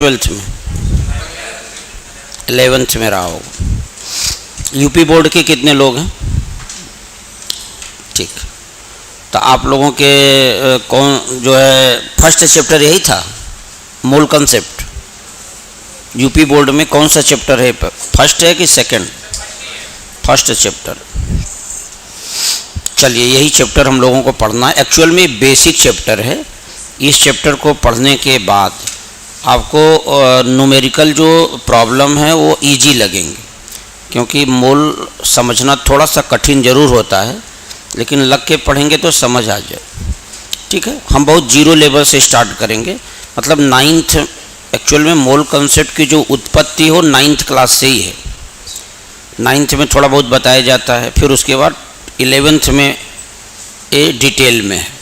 Twelfth में 11th में रहा होगा। यूपी बोर्ड के कितने लोग हैं? ठीक, तो आप लोगों के कौन जो है फर्स्ट चैप्टर यही था, मूल कंसेप्ट। यूपी बोर्ड में कौन सा चैप्टर है, फर्स्ट है कि सेकंड? First chapter. चलिए यही चैप्टर हम लोगों को पढ़ना है। एक्चुअल में बेसिक चैप्टर है। इस चैप्टर को पढ़ने के बाद आपको न्यूमेरिकल जो प्रॉब्लम है वो इजी लगेंगे, क्योंकि मोल समझना थोड़ा सा कठिन ज़रूर होता है, लेकिन लग के पढ़ेंगे तो समझ आ जाए। ठीक है, हम बहुत जीरो लेवल से स्टार्ट करेंगे, मतलब 9th। एक्चुअल में मोल कंसेप्ट की जो उत्पत्ति हो 9th क्लास से ही है। 9th में थोड़ा बहुत बताया जाता है, फिर उसके बाद 11th में ये डिटेल में है।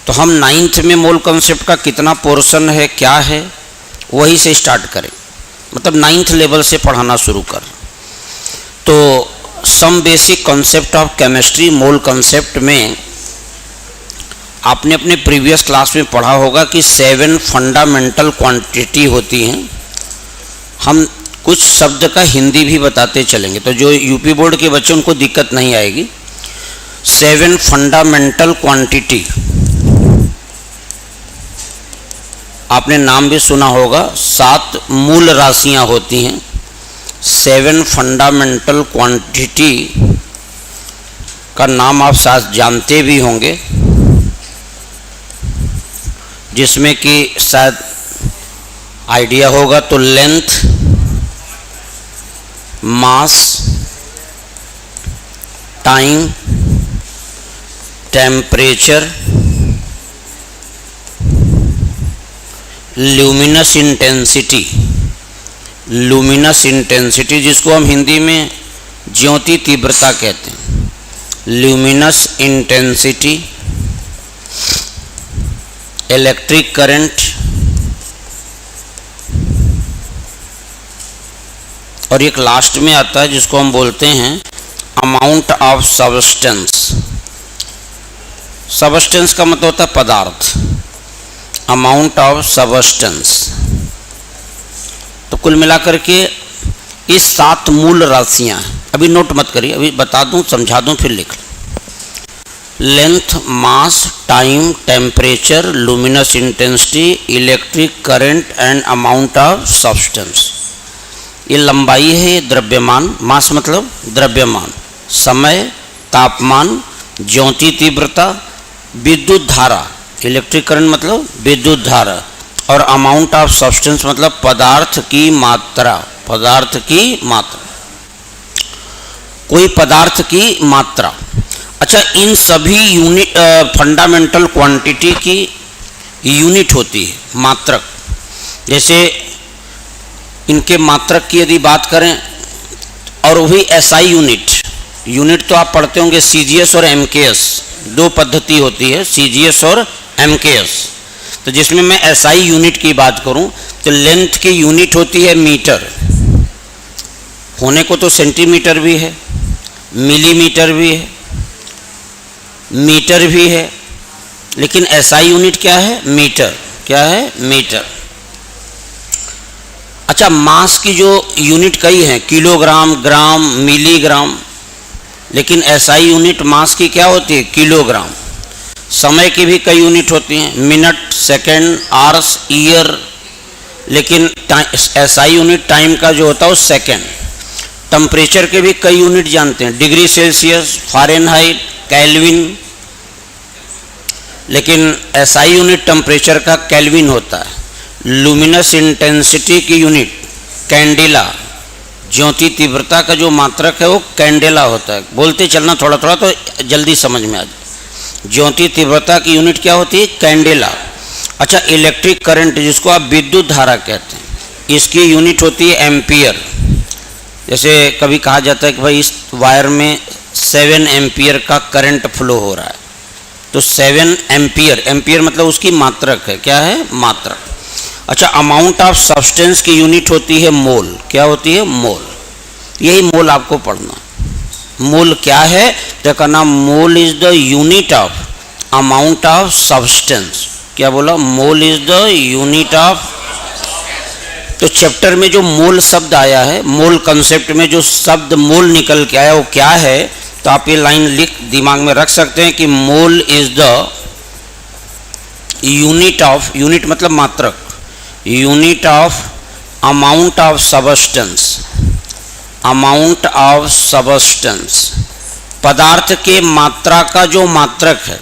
तो हम 9th में मोल कंसेप्ट का कितना पोर्शन है, क्या है, वही से स्टार्ट करें, मतलब 9th लेवल से पढ़ाना शुरू कर। तो some basic concept of chemistry mole concept में आपने अपने प्रीवियस क्लास में पढ़ा होगा कि 7 फंडामेंटल क्वांटिटी होती हैं। हम कुछ शब्द का हिंदी भी बताते चलेंगे, तो जो यूपी बोर्ड के बच्चे उनको दिक्कत नहीं आएगी। 7 फंडामेंटल क्वांटिटी, आपने नाम भी सुना होगा। 7 मूल राशियां होती हैं। 7 फंडामेंटल क्वांटिटी का नाम आप शायद जानते भी होंगे, जिसमें कि शायद आइडिया होगा तो length, mass, time, temperature, luminous intensity. Luminous intensity जिसको हम हिंदी में ज्योति तीव्रता कहते हैं। ल्यूमिनस इंटेंसिटी, इलेक्ट्रिक करंट, और एक लास्ट में आता है जिसको हम बोलते हैं अमाउंट ऑफ सबस्टेंस। सबस्टेंस का मतलब होता है पदार्थ, अमाउंट ऑफ सबस्टेंस। तो कुल मिलाकर के इस 7 मूल राशियां, अभी नोट मत करिए, अभी बता दूं, समझा दूं, फिर लिख लो। Length, mass, time, temperature, luminous intensity, electric current and amount of substance. ये लंबाई है, ये द्रव्यमान, मास मतलब द्रव्यमान, समय, तापमान, ज्योति तीव्रता, विद्युत धारा, इलेक्ट्रिक करंट मतलब विद्युत धारा, और अमाउंट ऑफ सब्सटेंस मतलब पदार्थ की मात्रा। पदार्थ की मात्रा, कोई पदार्थ की मात्रा। अच्छा, इन सभी यूनिट फंडामेंटल क्वांटिटी की यूनिट होती है, मात्रक। जैसे इनके मात्रक की यदि बात करें, और वही एसआई यूनिट। यूनिट तो आप पढ़ते होंगे सीजीएस और एमकेएस, 2 पद्धति होती है, सीजीएस और एमकेएस। तो जिसमें मैं एसआई यूनिट की बात करूं तो लेंथ की यूनिट होती है मीटर। होने को तो सेंटीमीटर भी है, मिलीमीटर भी है, मीटर भी है, लेकिन एसआई यूनिट क्या है? मीटर। क्या है? मीटर। अच्छा, मास की जो यूनिट कई हैं, किलोग्राम, ग्राम, मिलीग्राम, लेकिन एसआई यूनिट मास की क्या होती है? किलोग्राम। समय की भी कई यूनिट होती हैं, मिनट, सेकंड, आवर्स, ईयर, लेकिन एसआई यूनिट टाइम का जो होता है वो सेकंड। टेम्परेचर के भी कई यूनिट जानते हैं, डिग्री सेल्सियस, फ़ारेनहाइट, केल्विन, लेकिन एसआई यूनिट टेम्परेचर का केल्विन होता है। लुमिनस इंटेंसिटी की यूनिट कैंडेला, ज्योति तीव्रता का जो मात्रक है वो कैंडेला होता है। बोलते चलना थोड़ा थोड़ा तो जल्दी समझ में आ जाए। ज्योति तीव्रता की यूनिट क्या होती है? कैंडेला। अच्छा, इलेक्ट्रिक करंट जिसको आप विद्युत धारा कहते हैं, इसकी यूनिट होती है एम्पियर। जैसे कभी कहा जाता है कि भाई इस वायर में 7 एम्पियर का करंट फ्लो हो रहा है, तो 7 एम्पियर, एम्पियर मतलब उसकी मात्रक है। क्या है? मात्रक। अच्छा, अमाउंट ऑफ सब्सटेंस की यूनिट होती है मोल। क्या होती है? मोल। यही मोल आपको पढ़ना। मोल क्या है? तो कहना mole is the unit of amount of substance. क्या बोला? Mole is the unit of तो चैप्टर में जो मोल शब्द आया है, मोल कंसेप्ट में जो शब्द मोल निकल के आया वो क्या है, तो आप ये लाइन लिख दिमाग में रख सकते हैं कि mole is the unit of, unit मतलब मात्रक, unit of amount of substance, amount of substance, पदार्थ के मात्रा का जो मात्रक है,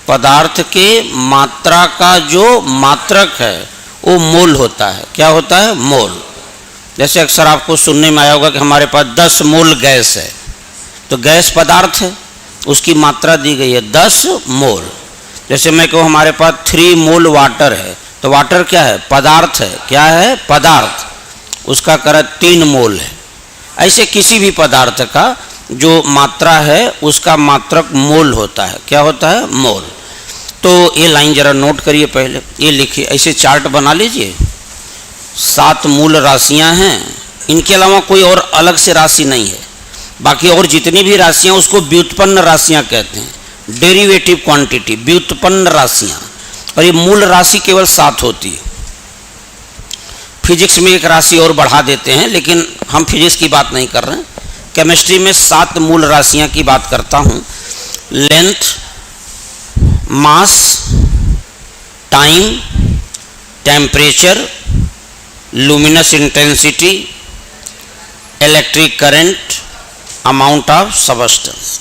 पदार्थ के मात्रा का जो मात्रक है वो मोल होता है। क्या होता है? मोल। जैसे अक्सर आपको सुनने में आया होगा कि हमारे पास 10 मोल गैस है, तो गैस पदार्थ है, उसकी मात्रा दी गई है 10 मोल। जैसे मैं कहूँ हमारे पास 3 मोल वाटर है, तो वाटर क्या है? पदार्थ है। क्या है? पदार्थ। उसका कर 3 मोल है। ऐसे किसी भी पदार्थ का जो मात्रा है उसका मात्रक मोल होता है। क्या होता है? मोल। तो ये लाइन जरा नोट करिए, पहले ये लिखिए, ऐसे चार्ट बना लीजिए। 7 मूल राशियां हैं, इनके अलावा कोई और अलग से राशि नहीं है। बाकी और जितनी भी राशियां उसको व्युत्पन्न राशियां कहते हैं, डेरिवेटिव क्वांटिटी, व्युत्पन्न राशियां। और ये मूल राशि केवल 7 होती है। फिजिक्स में एक राशि और बढ़ा देते हैं, लेकिन हम फिजिक्स की बात नहीं कर रहे हैं। केमिस्ट्री में 7 मूल राशियां की बात करता हूं। Length, mass, time, temperature, luminous intensity, electric current, amount of substance.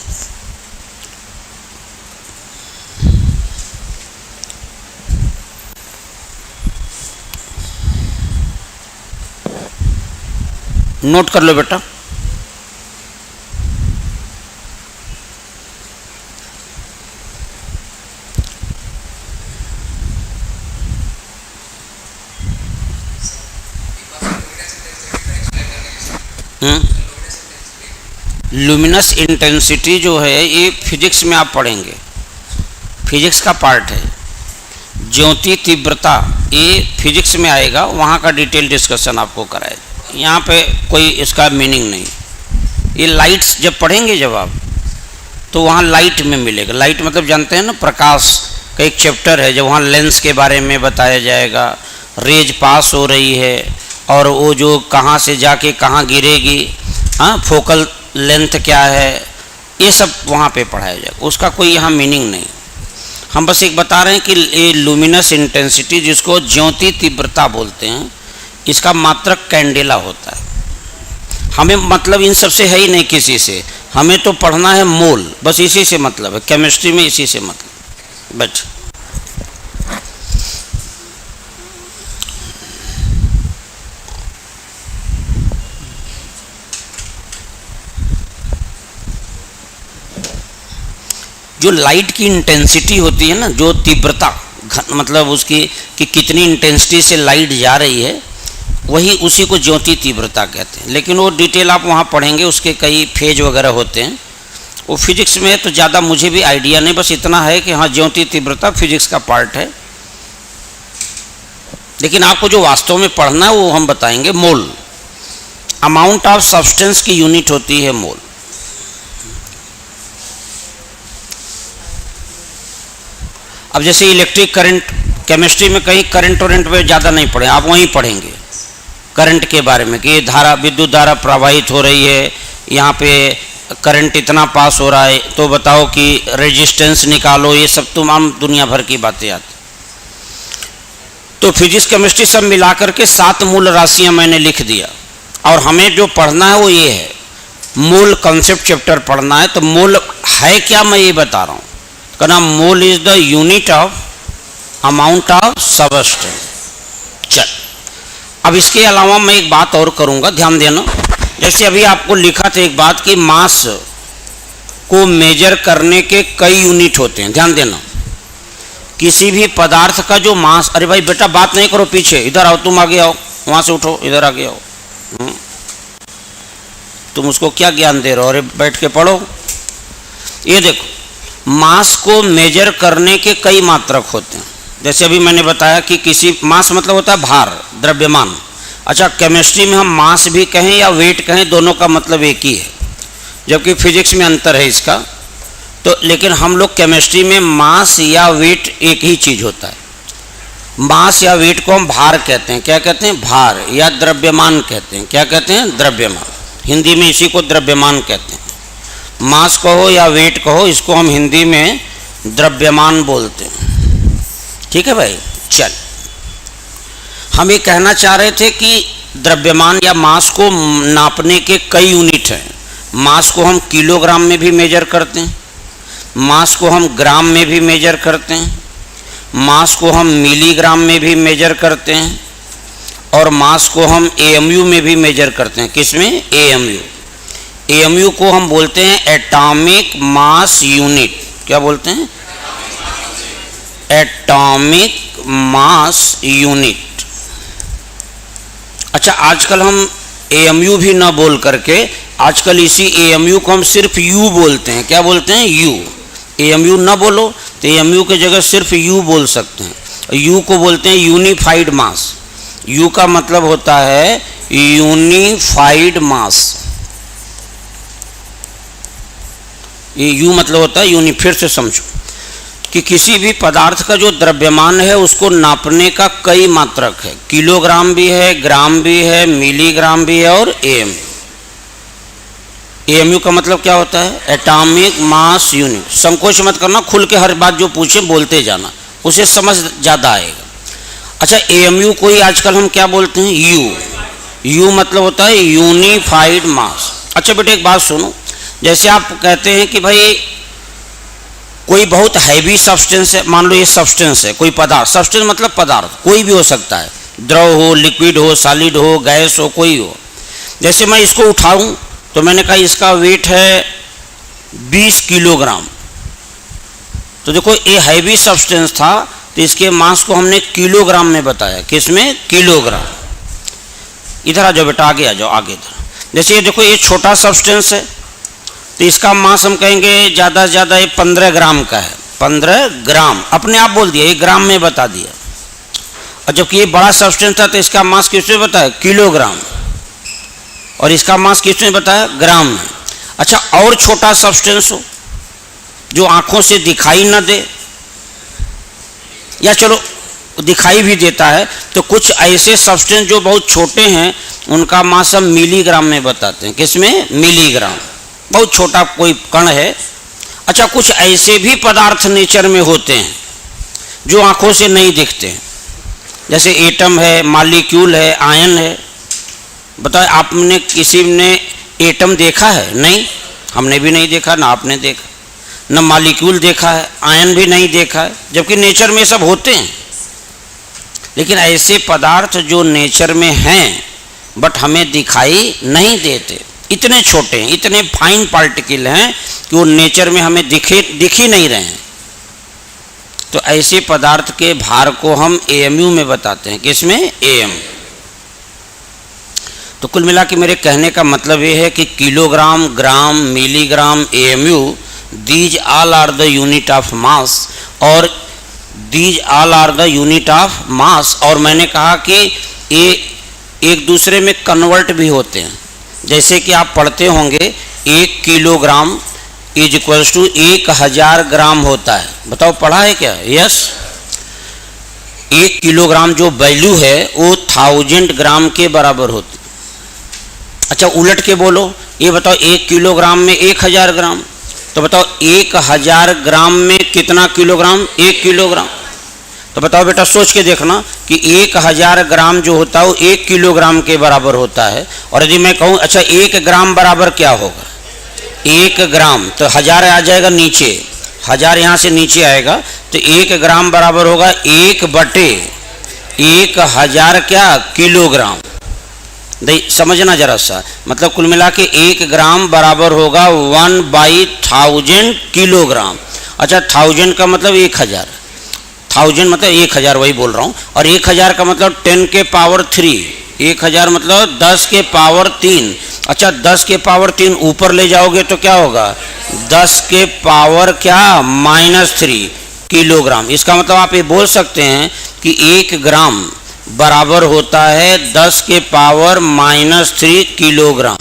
Note कर लो बेटा। लुमिनस इंटेंसिटी जो है ये फिजिक्स में आप पढ़ेंगे, फिजिक्स का पार्ट है। ज्योति तीव्रता ये फिजिक्स में आएगा, वहाँ का डिटेल डिस्कशन आपको कराएगा। यहाँ पे कोई इसका मीनिंग नहीं। ये लाइट्स जब पढ़ेंगे जब आप, तो वहाँ लाइट में मिलेगा। लाइट मतलब जानते हैं ना, प्रकाश का एक चैप्टर है जब वहाँ लेंस के बारे में बताया जाएगा। रेज पास हो रही है और वो जो कहाँ से जाके कहाँ गिरेगी, हाँ, फोकल लेंथ क्या है, ये सब वहाँ पे पढ़ाया जाएगा। उसका कोई यहाँ मीनिंग नहीं। हम बस एक बता रहे हैं कि ये लुमिनस इंटेंसिटी, जिसको ज्योति तीव्रता बोलते हैं, इसका मात्रक कैंडेला होता है। हमें मतलब इन सब से है ही नहीं किसी से, हमें तो पढ़ना है मोल, बस इसी से मतलब है। केमिस्ट्री में इसी से मतलब बस। जो लाइट की इंटेंसिटी होती है ना, जो तीव्रता, मतलब उसकी कि कितनी इंटेंसिटी से लाइट जा रही है, वही उसी को ज्योति तीव्रता कहते हैं। लेकिन वो डिटेल आप वहाँ पढ़ेंगे, उसके कई फेज वगैरह होते हैं। वो फिजिक्स में है तो ज़्यादा मुझे भी आइडिया नहीं, बस इतना है कि हाँ ज्योति तीव्रता फिजिक्स का पार्ट है। लेकिन आपको जो वास्तव में पढ़ना है वो हम बताएंगे। मोल, अमाउंट ऑफ सब्सटेंस की यूनिट होती है मोल। अब जैसे इलेक्ट्रिक करंट, केमिस्ट्री में कहीं करंट वरेंट में ज़्यादा नहीं पढ़े, आप वहीं पढ़ेंगे करंट के बारे में कि ये धारा, विद्युत धारा प्रवाहित हो रही है, यहाँ पे करंट इतना पास हो रहा है, तो बताओ कि रेजिस्टेंस निकालो। ये सब तमाम दुनिया भर की बातें आती। तो फिजिक्स केमिस्ट्री सब मिलाकर के 7 मूल राशियाँ मैंने लिख दिया। और हमें जो पढ़ना है वो ये है, मूल कंसेप्ट चैप्टर पढ़ना है। तो मूल है क्या, मैं ये बता रहा हूँ। का नाम mole is the unit of amount of substance. चल, अब इसके अलावा मैं एक बात और करूंगा, ध्यान देना। जैसे अभी आपको लिखा था एक बात कि मास को मेजर करने के कई यूनिट होते हैं, ध्यान देना। किसी भी पदार्थ का जो मास, अरे भाई बेटा बात नहीं करो, पीछे इधर आओ, तुम आगे आओ, वहां से उठो, इधर आगे आओ। तुम उसको क्या ज्ञान दे रहे हो? अरे बैठ के पढ़ो। ये देखो, मास को मेजर करने के कई मात्रक होते हैं। जैसे अभी मैंने बताया कि किसी, मास मतलब होता है भार, द्रव्यमान। अच्छा, केमिस्ट्री में हम मास भी कहें या वेट कहें, दोनों का मतलब एक ही है, जबकि फिजिक्स में अंतर है इसका। तो लेकिन हम लोग केमिस्ट्री में मास या वेट एक ही चीज़ होता है। मास या वेट को हम भार कहते हैं। क्या कहते हैं? भार। या द्रव्यमान कहते हैं। क्या कहते हैं? द्रव्यमान। हिंदी में इसी को द्रव्यमान कहते हैं। मास कहो या वेट कहो, इसको हम हिंदी में द्रव्यमान बोलते हैं। ठीक है भाई। चल, हम ये कहना चाह रहे थे कि द्रव्यमान या मास को नापने के कई यूनिट हैं। मास को हम किलोग्राम में भी मेजर करते हैं, मास को हम ग्राम में भी मेजर करते हैं, मास को हम मिलीग्राम में भी मेजर करते हैं, और मास को हम एएमयू में भी मेजर करते हैं। किसमें? एएमयू। एएमयू को हम बोलते हैं एटॉमिक मास यूनिट। क्या बोलते हैं? Atomic mass unit. अच्छा, आजकल हम एएमयू भी ना बोल करके आजकल इसी एएमयू को हम सिर्फ यू बोलते हैं। क्या बोलते हैं? यू। एएमयू ना बोलो तो एएमयू के जगह सिर्फ यू बोल सकते हैं। यू को बोलते हैं यूनिफाइड मास। यू का मतलब होता है यूनिफाइड मास। ये यू मतलब होता है यूनि। फिर से समझो कि किसी भी पदार्थ का जो द्रव्यमान है उसको नापने का कई मात्रक है। किलोग्राम भी है, ग्राम भी है, मिलीग्राम भी है, और एएमयू। एएमयू का मतलब क्या होता है? Atomic mass unit. संकोच मत करना, खुल के हर बात जो पूछे बोलते जाना, उसे समझ ज़्यादा आएगा। अच्छा, एएमयू को ही आजकल हम क्या बोलते हैं? यू। यू मतलब होता है यूनिफाइड मास। अच्छा बेटे, एक बात सुनो। जैसे आप कहते हैं कि भाई कोई बहुत हैवी सब्सटेंस है, मान लो ये सब्सटेंस है, कोई पदार्थ। सब्सटेंस मतलब पदार्थ कोई भी हो सकता है, द्रव हो, लिक्विड हो, सॉलिड हो, गैस हो, कोई हो। जैसे मैं इसको उठाऊं तो मैंने कहा इसका वेट है 20 किलोग्राम। तो देखो ये हैवी सब्सटेंस था तो इसके मास को हमने किलोग्राम में बताया। किसमें? किलोग्राम। इधर आ जाओ बेटा, आगे आ जाओ, आगे इधर। जैसे ये देखो, ये छोटा सब्सटेंस है तो इसका मास हम कहेंगे ज़्यादा से ज़्यादा ये 15 ग्राम का है। 15 ग्राम अपने आप बोल दिया, ये ग्राम में बता दिया। और जबकि ये बड़ा सब्सटेंस था तो इसका मास किसमें बताया? किलोग्राम। और इसका मास किसमें बताया? ग्राम में। अच्छा, और छोटा सब्सटेंस हो जो आंखों से दिखाई न दे, या चलो दिखाई भी देता है, तो कुछ ऐसे सब्सटेंस जो बहुत छोटे हैं उनका मास हम मिलीग्राम में बताते हैं। किसमें? मिलीग्राम। बहुत छोटा कोई कण है। अच्छा, कुछ ऐसे भी पदार्थ नेचर में होते हैं जो आंखों से नहीं दिखते हैं, जैसे एटम है, मॉलिक्यूल है, आयन है। बताओ, आपने किसी ने एटम देखा है? नहीं, हमने भी नहीं देखा, ना आपने देखा, न मॉलिक्यूल देखा है, आयन भी नहीं देखा है, जबकि नेचर में सब होते हैं। लेकिन ऐसे पदार्थ जो नेचर में हैं बट हमें दिखाई नहीं देते, इतने छोटे हैं, इतने फाइन पार्टिकल हैं कि वो नेचर में हमें दिख ही नहीं रहे हैं। तो ऐसे पदार्थ के भार को हम एएमयू में बताते हैं। किसमें? एएम। तो कुल मिला के मेरे कहने का मतलब ये है कि kilogram, gram, milligram, AMU, these all are the unit of mass, और these all are the unit of mass. और मैंने कहा कि ये एक दूसरे में कन्वर्ट भी होते हैं। जैसे कि आप पढ़ते होंगे 1 किलोग्राम इज इक्वल्स टू 1000 ग्राम होता है। बताओ, पढ़ा है क्या? यस। 1 किलोग्राम जो वैल्यू है वो 1000 ग्राम के बराबर होती है। अच्छा, उलट के बोलो, ये बताओ 1 किलोग्राम में 1000 ग्राम, तो बताओ 1000 ग्राम में कितना किलोग्राम? 1 किलोग्राम। तो बताओ बेटा, सोच के देखना कि 1000 ग्राम जो होता है वो 1 किलोग्राम के बराबर होता है। और यदि मैं कहूँ अच्छा 1 ग्राम बराबर क्या होगा? 1 ग्राम, तो 1000 आ जाएगा नीचे, 1000 यहाँ से नीचे आएगा, तो 1 ग्राम बराबर होगा 1/1000 क्या? किलोग्राम। समझना जरा सा, मतलब कुल मिला के 1 ग्राम बराबर होगा 1/1000 किलोग्राम। अच्छा, 1000 का मतलब 1000, 1000 मतलब 1000, वही बोल रहा हूँ। और 1000 का मतलब 10 के पावर 3, 1000 मतलब 10 के पावर 3। अच्छा, 10 के पावर 3 ऊपर ले जाओगे तो क्या होगा? 10 के पावर क्या? -3 किलोग्राम। इसका मतलब आप ये बोल सकते हैं कि 1 ग्राम बराबर होता है 10 के पावर -3 किलोग्राम।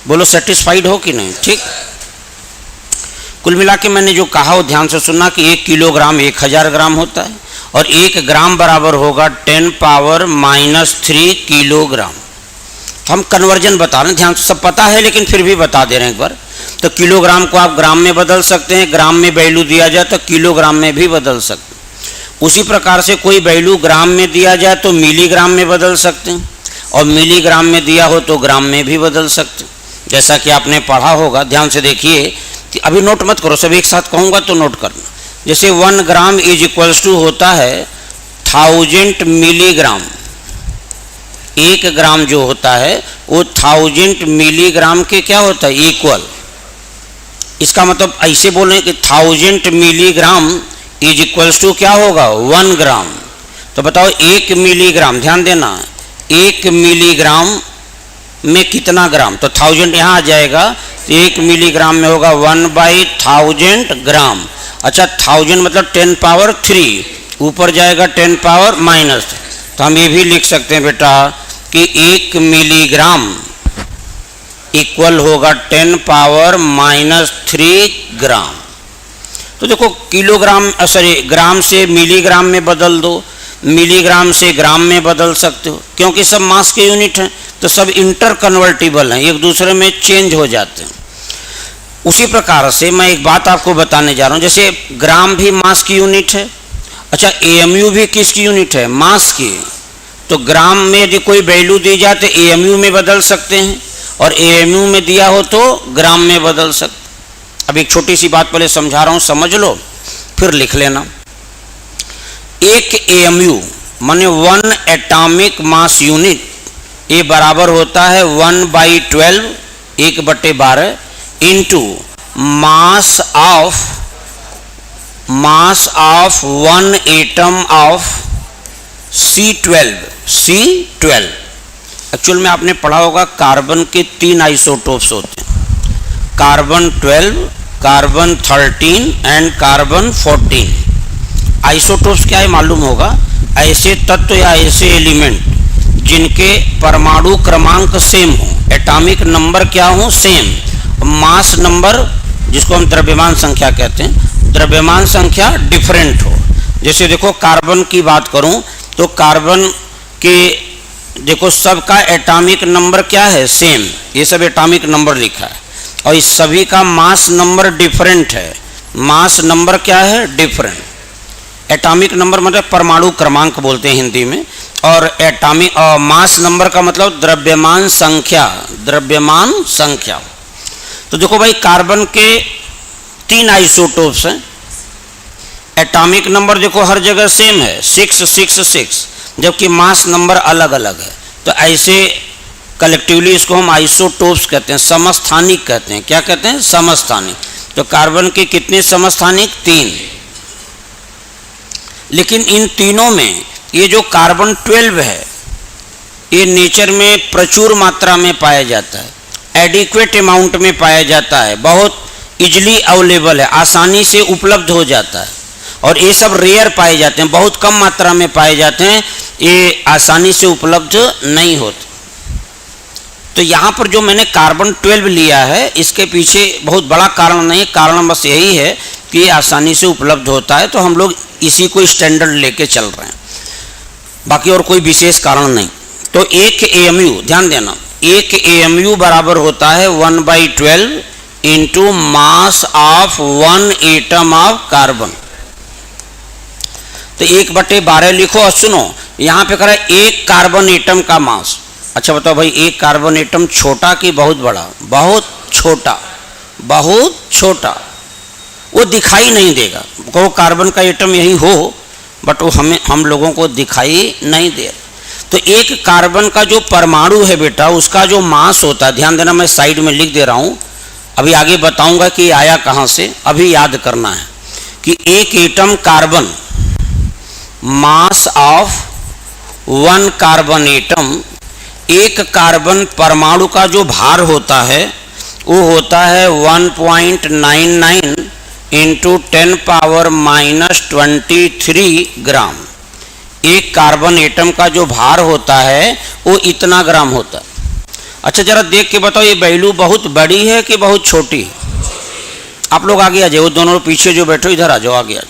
बोलो, सेटिस्फाइड हो कि नहीं? ठीक। कुल मिला के मैंने जो कहा वो ध्यान से सुनना कि 1 किलोग्राम 1000 ग्राम होता है, और 1 ग्राम बराबर होगा 10 पावर -3 किलोग्राम। हम कन्वर्जन बता रहे हैं, ध्यान से, सब पता है लेकिन फिर भी बता दे रहे हैं एक बार। तो किलोग्राम को आप ग्राम में बदल सकते हैं, ग्राम में वैल्यू दिया जाए तो किलोग्राम में भी बदल सकते हैं। उसी प्रकार से कोई वैल्यू ग्राम में दिया जाए तो मिलीग्राम में बदल सकते हैं, और मिलीग्राम में दिया हो तो ग्राम में भी बदल सकते हैं, जैसा कि आपने पढ़ा होगा। ध्यान से देखिए कि अभी नोट मत करो, सब एक साथ कहूँगा तो नोट करना। जैसे 1 ग्राम इज इक्वल्स टू होता है 1000 मिलीग्राम। 1 ग्राम जो होता है वो 1000 मिलीग्राम के क्या होता है, इक्वल। इसका मतलब ऐसे बोलें कि 1000 मिलीग्राम इज इक्वल्स टू क्या होगा, 1 ग्राम। तो बताओ 1 मिलीग्राम, ध्यान देना, 1 मिलीग्राम में कितना ग्राम, तो 1000 यहाँ आ जाएगा, तो 1 मिलीग्राम में होगा 1/1000 ग्राम। अच्छा 1000 मतलब 10 पावर 3, ऊपर जाएगा 10 पावर -, तो हम ये भी लिख सकते हैं बेटा कि 1 मिलीग्राम इक्वल होगा 10 पावर -3 ग्राम। तो देखो किलोग्राम, सॉरी, ग्राम से मिलीग्राम में बदल दो, मिलीग्राम से ग्राम में बदल सकते हो, क्योंकि सब मास के यूनिट हैं, तो सब इंटर कन्वर्टिबल हैं, एक दूसरे में चेंज हो जाते हैं। उसी प्रकार से मैं एक बात आपको बताने जा रहा हूँ, जैसे ग्राम भी मास की यूनिट है। अच्छा एएमयू भी किसकी यूनिट है, मास की। तो ग्राम में यदि कोई वैल्यू दी जाए तो एएमयू में बदल सकते हैं, और एएमयू में दिया हो तो ग्राम में बदल सकते। अब एक छोटी सी बात पहले समझा रहा हूँ, समझ लो फिर लिख लेना। एक एएमयू माने 1 एटॉमिक मास यूनिट, ये बराबर होता है 1/12 1/12 into mass of 1 atom of C12। Actual में आपने पढ़ा होगा कार्बन के 3 आइसोटोप्स होते हैं, carbon 12, carbon 13 and carbon 14। Isotopes क्या है मालूम होगा, ऐसे तत्व या ऐसे एलिमेंट जिनके परमाणु क्रमांक सेम हो, एटॉमिक नंबर क्या हो, सेम, मास नंबर जिसको हम द्रव्यमान संख्या कहते हैं, द्रव्यमान संख्या डिफरेंट हो। जैसे देखो कार्बन की बात करूं तो कार्बन के देखो सबका एटॉमिक नंबर क्या है, सेम, ये सब एटॉमिक नंबर लिखा है, और इस सभी का मास नंबर डिफरेंट है। मास नंबर क्या है, डिफरेंट। एटॉमिक नंबर मतलब परमाणु क्रमांक बोलते हैं हिंदी में, और एटॉमिक मास नंबर का मतलब द्रव्यमान संख्या, द्रव्यमान संख्या। तो देखो भाई कार्बन के 3 आइसोटोप्स हैं, एटॉमिक नंबर देखो हर जगह सेम है 666, जबकि मास नंबर अलग अलग है। तो ऐसे कलेक्टिवली इसको हम आइसोटोप्स कहते हैं, समस्थानिक कहते हैं। क्या कहते हैं, समस्थानिक। तो कार्बन के कितने समस्थानिक, 3। लेकिन इन तीनों में ये जो कार्बन 12 है ये नेचर में प्रचुर मात्रा में पाया जाता है, एडिक्वेट अमाउंट में पाया जाता है, बहुत इजली अवेलेबल है, आसानी से उपलब्ध हो जाता है। और ये सब रेयर पाए जाते हैं, बहुत कम मात्रा में पाए जाते हैं, ये आसानी से उपलब्ध नहीं होते। तो यहाँ पर जो मैंने कार्बन 12 लिया है इसके पीछे बहुत बड़ा कारण नहीं, कारण बस यही है कि ये आसानी से उपलब्ध होता है, तो हम लोग इसी को स्टैंडर्ड लेके चल रहे हैं, बाकी और कोई विशेष कारण नहीं। तो एक एएमयू, ध्यान देना, एक एएमयू बराबर होता है 1/12 into mass of 1 atom of carbon. तो 1/12 लिखो, और सुनो यहाँ पे करा एक कार्बन एटम का मास। अच्छा बताओ भाई, एक कार्बन एटम छोटा कि बहुत बड़ा, बहुत छोटा, बहुत छोटा, वो दिखाई नहीं देगा। वो कार्बन का एटम यही हो, बट वो हम लोगों को दिखाई नहीं दे। तो एक कार्बन का जो परमाणु है बेटा, उसका जो मास होता है, ध्यान देना मैं साइड में लिख दे रहा हूँ, अभी आगे बताऊंगा कि आया कहाँ से, अभी याद करना है कि एक atom carbon, mass of 1 carbon atom, एक कार्बन परमाणु का जो भार होता है वो होता है 1.99 इंटू 10 पावर -23 ग्राम। एक कार्बन एटम का जो भार होता है वो इतना ग्राम होता है। अच्छा जरा देख के बताओ, ये वैल्यू बहुत बड़ी है कि बहुत छोटी? आप लोग आगे आ जाओ, दोनों पीछे जो बैठो इधर आ जाओ, आगे आ जाओ।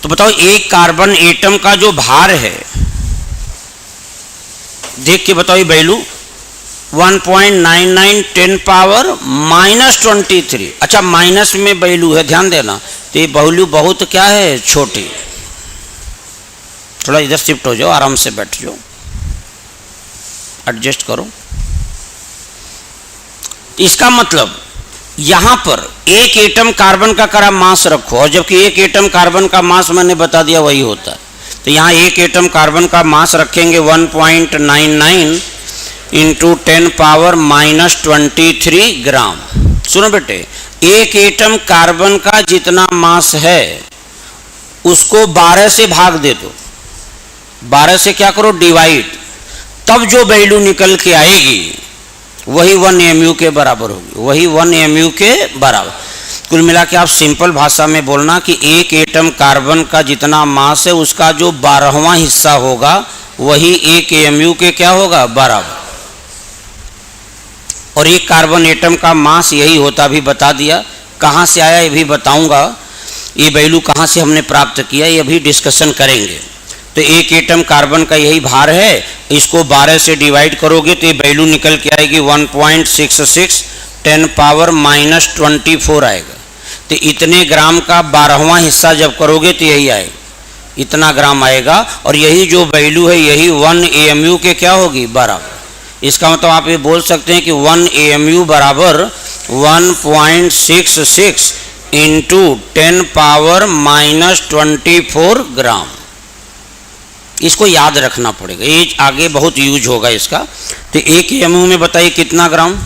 तो बताओ एक कार्बन एटम का जो भार है, देख के बताओ ये वैल्यू 1.99 10 पावर -23। अच्छा माइनस में वैल्यू है, ध्यान देना। तो ये वैल्यू बहुत क्या है, छोटी। थोड़ा इधर शिफ्ट हो जाओ, आराम से बैठ जाओ, एडजस्ट करो। इसका मतलब यहां पर एक एटम कार्बन का करा मास रखो, और जबकि एक एटम कार्बन का मास मैंने बता दिया वही होता है। तो यहाँ एक एटम कार्बन का मास रखेंगे 1.99 इंटू 10 पावर -23 ग्राम। सुनो बेटे, एक एटम कार्बन का जितना मास है उसको 12 से भाग दे दो, 12 से क्या करो, डिवाइड। तब जो वैल्यू निकल के आएगी वही 1 mu के बराबर होगी, वही 1 mu के बराबर। कुल मिला के आप सिंपल भाषा में बोलना कि एक एटम कार्बन का जितना मास है उसका जो 12वां हिस्सा होगा वही 1 mu के क्या होगा, बराबर। और एक कार्बन एटम का मास यही होता, भी बता दिया। कहाँ से आया ये भी बताऊंगा, ये वैल्यू कहाँ से हमने प्राप्त किया ये भी डिस्कशन करेंगे। तो एक एटम कार्बन का यही भार है, इसको 12 से डिवाइड करोगे तो ये वैल्यू निकल के आएगी 1.66 10 पावर -24 आएगा। तो इतने ग्राम का 12वां हिस्सा जब करोगे तो यही आएगा, इतना ग्राम आएगा। और यही जो वैल्यू है यही 1 AMU के क्या होगी, बराबर। इसका मतलब आप ये बोल सकते हैं कि 1 AMU बराबर 1.66 इंटू 10 पावर -24 ग्राम। इसको याद रखना पड़ेगा, ये आगे बहुत यूज होगा इसका। तो 1 AMU में बताइए कितना ग्राम,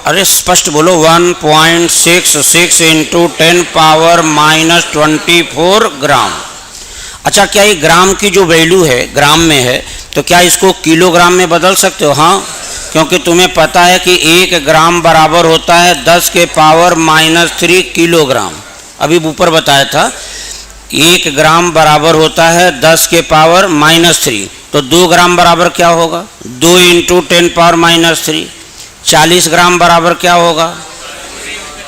अरे स्पष्ट बोलो, 1.66 इंटू 10 पावर -24 ग्राम। अच्छा क्या ये ग्राम की जो वैल्यू है ग्राम में है, तो क्या इसको किलोग्राम में बदल सकते हो? हाँ, क्योंकि तुम्हें पता है कि 1 ग्राम बराबर होता है 10 के पावर -3 किलोग्राम। अभी ऊपर बताया था 1 ग्राम बराबर होता है 10 के पावर -3, तो 2 ग्राम बराबर क्या होगा, 2 इंटू 10 पावर -3। 40 ग्राम बराबर क्या होगा,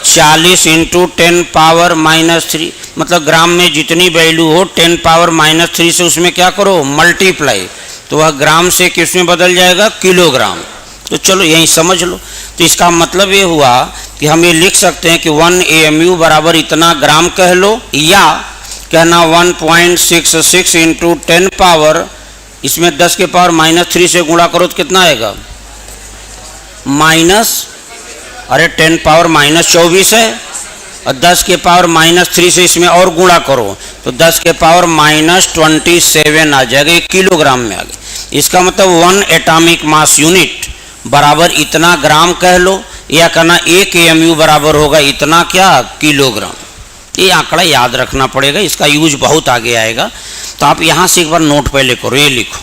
40 इंटू 10 पावर -3। मतलब ग्राम में जितनी वैल्यू हो 10 पावर -3 से उसमें क्या करो, मल्टीप्लाई, तो वह ग्राम से किस में बदल जाएगा, किलोग्राम। तो चलो यही समझ लो। तो इसका मतलब ये हुआ कि हम ये लिख सकते हैं कि 1 AMU बराबर इतना ग्राम कह लो, या कहना 1.66 इंटू 10 पावर, इसमें 10 के पावर -3 से गुणा करो तो कितना आएगा, अरे 10 पावर -24 है, और 10 के पावर -3 से इसमें और गुणा करो तो 10 के पावर -27 आ जाएगा, 1 किलोग्राम में आ गया। इसका मतलब 1 एटॉमिक मास यूनिट बराबर इतना ग्राम कह लो, या कहना 1 AMU बराबर होगा इतना क्या, किलोग्राम। ये आंकड़ा याद रखना पड़ेगा, इसका यूज बहुत आगे आएगा। तो आप यहाँ से एक बार नोट पहले करो, ये लिखो,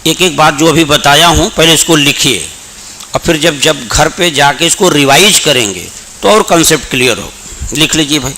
एक एक बात जो अभी बताया हूँ पहले इसको लिखिए, और फिर जब घर पे जाके इसको रिवाइज करेंगे तो और कंसेप्ट क्लियर हो। लिख लीजिए भाई।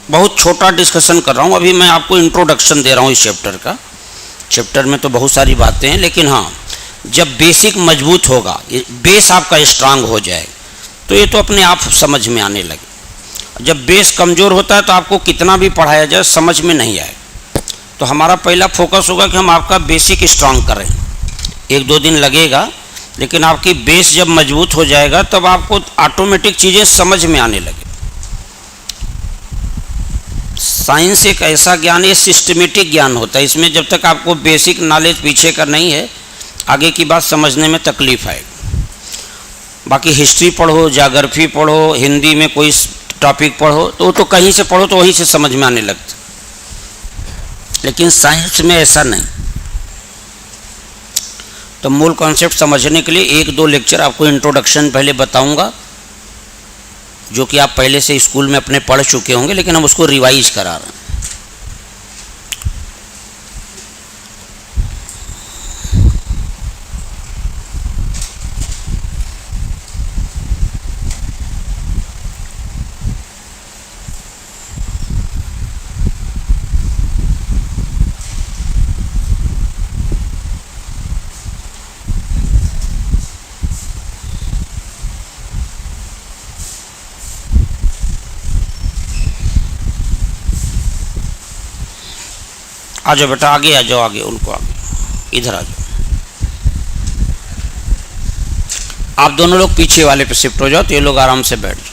बहुत छोटा डिस्कशन कर रहा हूँ अभी, मैं आपको इंट्रोडक्शन दे रहा हूँ इस चैप्टर का। चैप्टर में तो बहुत सारी बातें हैं, लेकिन हाँ जब बेसिक मजबूत होगा, बेस आपका स्ट्रांग हो जाए तो ये तो अपने आप समझ में आने लगे। जब बेस कमज़ोर होता है तो आपको कितना भी पढ़ाया जाए समझ में नहीं आए। तो हमारा पहला फोकस होगा कि हम आपका बेसिक स्ट्रांग करें। 1-2 दिन लगेगा, लेकिन आपकी बेस जब मजबूत हो जाएगा तब आपको ऑटोमेटिक चीज़ें समझ में आने लगे। साइंस एक ऐसा ज्ञान है, सिस्टमेटिक ज्ञान होता है। इसमें जब तक आपको बेसिक नॉलेज पीछे का नहीं है, आगे की बात समझने में तकलीफ आएगी। बाकी हिस्ट्री पढ़ो, ज्योग्राफी पढ़ो, हिंदी में कोई टॉपिक पढ़ो, तो कहीं से पढ़ो तो वहीं से समझ में आने लगता। लेकिन साइंस में ऐसा नहीं, तो मूल कॉन्सेप्ट समझने के लिए 1-2 लेक्चर आपको इंट्रोडक्शन पहले बताऊंगा, जो कि आप पहले से स्कूल में अपने पढ़ चुके होंगे, लेकिन हम उसको रिवाइज करा रहे हैं। आ जाओ बेटा, आगे आ जाओ, आगे उनको, आगे इधर आ जाओ। आप दोनों लोग पीछे वाले पे शिफ्ट हो जाओ, तो ये लोग आराम से बैठ जाओ।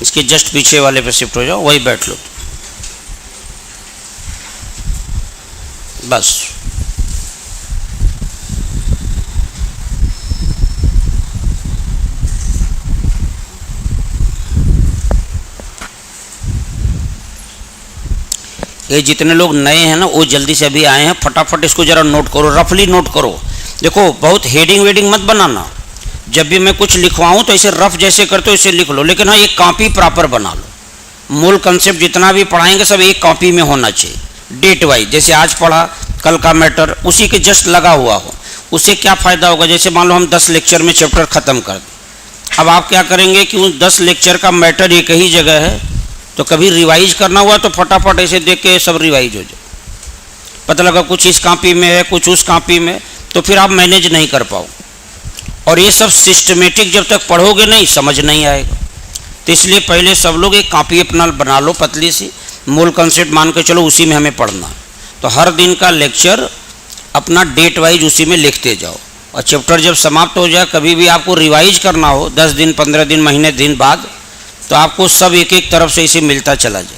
इसके जस्ट पीछे वाले पे शिफ्ट हो जाओ, वही बैठ लो बस। ये जितने लोग नए हैं ना, वो जल्दी से अभी आए हैं, फटाफट इसको जरा नोट करो, रफली नोट करो। देखो, बहुत हेडिंग वेडिंग मत बनाना। जब भी मैं कुछ लिखवाऊँ तो इसे रफ जैसे करते हो इसे लिख लो, लेकिन हाँ एक कॉपी प्रॉपर बना लो। मूल कंसेप्ट जितना भी पढ़ाएंगे सब एक कॉपी में होना चाहिए, डेट वाइज। जैसे आज पढ़ा, कल का मैटर उसी के जस्ट लगा हुआ हो। उससे क्या फ़ायदा होगा, जैसे मान लो हम 10 लेक्चर में चैप्टर ख़त्म कर दें। अब आप क्या करेंगे कि उस 10 लेक्चर का मैटर एक ही जगह है, तो कभी रिवाइज करना हुआ तो फटाफट ऐसे देख के सब रिवाइज हो जाए। पता लगा कुछ इस कॉपी में है, कुछ उस कॉपी में, तो फिर आप मैनेज नहीं कर पाओ। और ये सब सिस्टमेटिक जब तक पढ़ोगे नहीं, समझ नहीं आएगा। तो इसलिए पहले सब लोग एक कॉपी अपना बना लो पतली सी, मूल कंसेप्ट मान के चलो, उसी में हमें पढ़ना है। तो हर दिन का लेक्चर अपना डेट वाइज उसी में लिखते जाओ, और चैप्टर जब समाप्त हो जाए, कभी भी आपको रिवाइज करना हो 10 दिन, 15 दिन, महीने दिन बाद, तो आपको सब एक एक तरफ से इसे मिलता चला जाए।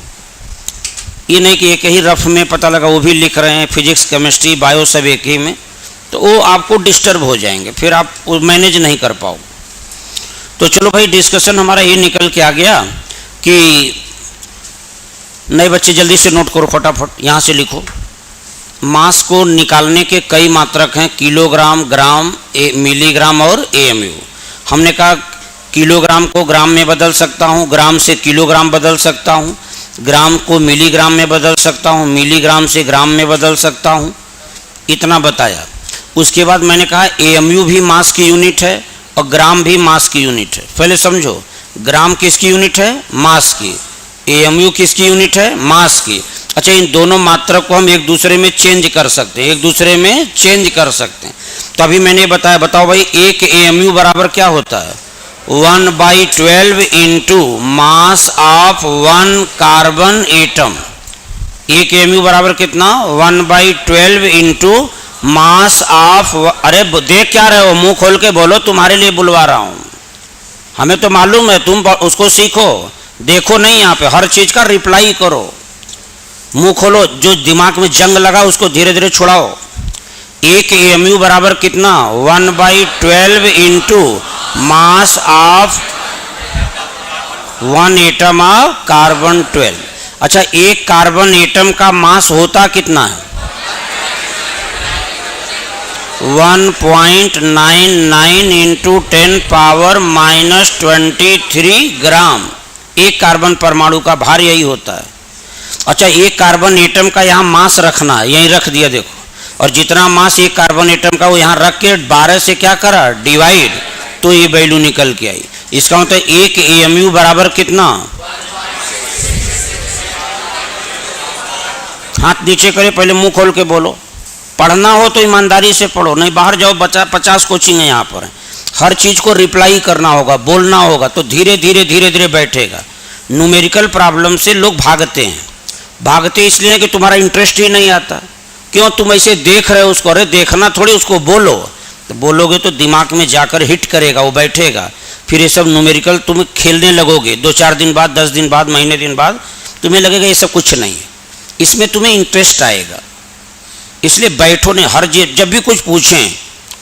ये नहीं कि एक ही रफ में पता लगा वो भी लिख रहे हैं, फिजिक्स, केमिस्ट्री, बायो सब एक ही में, तो वो आपको डिस्टर्ब हो जाएंगे, फिर आप मैनेज नहीं कर पाओ। तो चलो भाई, डिस्कशन हमारा ये निकल के आ गया कि नए बच्चे जल्दी से नोट करो, फटाफट यहाँ से लिखो। मास को निकालने के कई मात्रक हैं, किलोग्राम, ग्राम, मिलीग्राम और AMU। हमने कहा किलोग्राम को ग्राम में बदल सकता हूँ, ग्राम से किलोग्राम बदल सकता हूँ, ग्राम को मिलीग्राम में बदल सकता हूँ, मिलीग्राम से ग्राम में बदल सकता हूँ, इतना बताया। उसके बाद मैंने कहा AMU भी मास की यूनिट है और ग्राम भी मास की यूनिट है। पहले समझो, ग्राम किसकी यूनिट है? मास की। AMU किसकी यूनिट है? मास की। अच्छा, इन दोनों मात्रक को हम एक दूसरे में चेंज कर सकते हैं, एक दूसरे में चेंज कर सकते हैं। तो अभी मैंने बताया, बताओ भाई, एक AMU बराबर क्या होता है? 1/12 into mass of 1 carbon atom. एक AMU बराबर कितना? 1/12 इंटू मास ऑफ, अरे देख क्या रहे हो, मुंह खोल के बोलो, तुम्हारे लिए बुलवा रहा हूं। हमें तो मालूम है, तुम उसको सीखो, देखो नहीं, यहाँ पे हर चीज का रिप्लाई करो, मुंह खोलो। जो दिमाग में जंग लगा उसको धीरे धीरे छुड़ाओ। एक AMU बराबर कितना? 1/12 into mass of 1 atom of carbon 12। अच्छा, एक कार्बन एटम का मास होता कितना है? 1.99 इंटू 10⁻⁻23 ग्राम। एक कार्बन परमाणु का भार यही होता है। अच्छा, एक कार्बन एटम का यहाँ मास रखना है, यहीं रख दिया देखो, और जितना मास एक कार्बन एटम का वो यहाँ रख के 12 से क्या करा? डिवाइड, तो ये वैल्यू निकल के आई। इसका मतलब एक AMU बराबर कितना? हाथ नीचे करे, पहले मुंह खोल के बोलो। पढ़ना हो तो ईमानदारी से पढ़ो, नहीं बाहर जाओ, 50 कोचिंग है यहाँ पर। हर चीज़ को रिप्लाई करना होगा, बोलना होगा, तो धीरे धीरे धीरे धीरे बैठेगा। न्यूमेरिकल प्रॉब्लम से लोग भागते हैं। भागते इसलिए कि तुम्हारा इंटरेस्ट ही नहीं आता। क्यों? तुम ऐसे देख रहे हो उसको, अरे देखना थोड़ी, उसको बोलो। तो बोलोगे तो दिमाग में जाकर हिट करेगा, वो बैठेगा। फिर ये सब न्यूमेरिकल तुम खेलने लगोगे, 2-4 दिन बाद, 10 दिन बाद, महीने दिन बाद तुम्हें लगेगा ये सब कुछ नहीं है। इसमें तुम्हें इंटरेस्ट आएगा। इसलिए बैठो नहीं, हर जब भी कुछ पूछें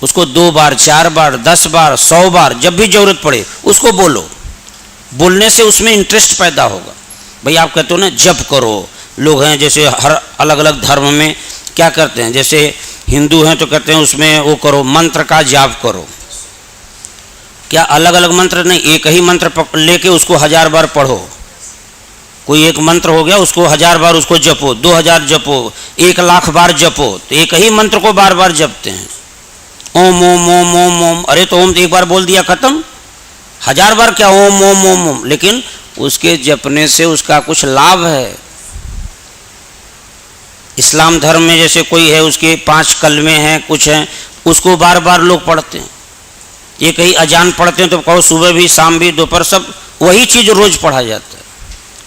उसको 2 बार, 4 बार, 10 बार, 100 बार, जब भी जरूरत पड़े उसको बोलो। बोलने से उसमें इंटरेस्ट पैदा होगा। भाई आप कहते हो ना, जप करो, लोग हैं, जैसे हर अलग अलग धर्म में क्या करते हैं, जैसे हिंदू हैं तो कहते हैं उसमें वो करो, मंत्र का जाप करो। क्या अलग अलग मंत्र नहीं, एक ही मंत्र लेके उसको 1000 बार पढ़ो। कोई एक मंत्र हो गया, उसको 1000 बार उसको जपो, 2000 जपो, 1,00,000 बार जपो। तो एक ही मंत्र को बार बार जपते हैं, ओम ओम ओम ओम ओम। अरे तो ओम एक बार बोल दिया खत्म, 1000 बार क्या ओम ओम ओम ओम। लेकिन उसके जपने से उसका कुछ लाभ है। इस्लाम धर्म में जैसे कोई है, उसके 5 कलमे हैं, कुछ हैं, उसको बार बार लोग पढ़ते हैं। ये कहीं अजान पढ़ते हैं तो कहो सुबह भी, शाम भी, दोपहर, सब वही चीज़ रोज़ पढ़ा जाता है।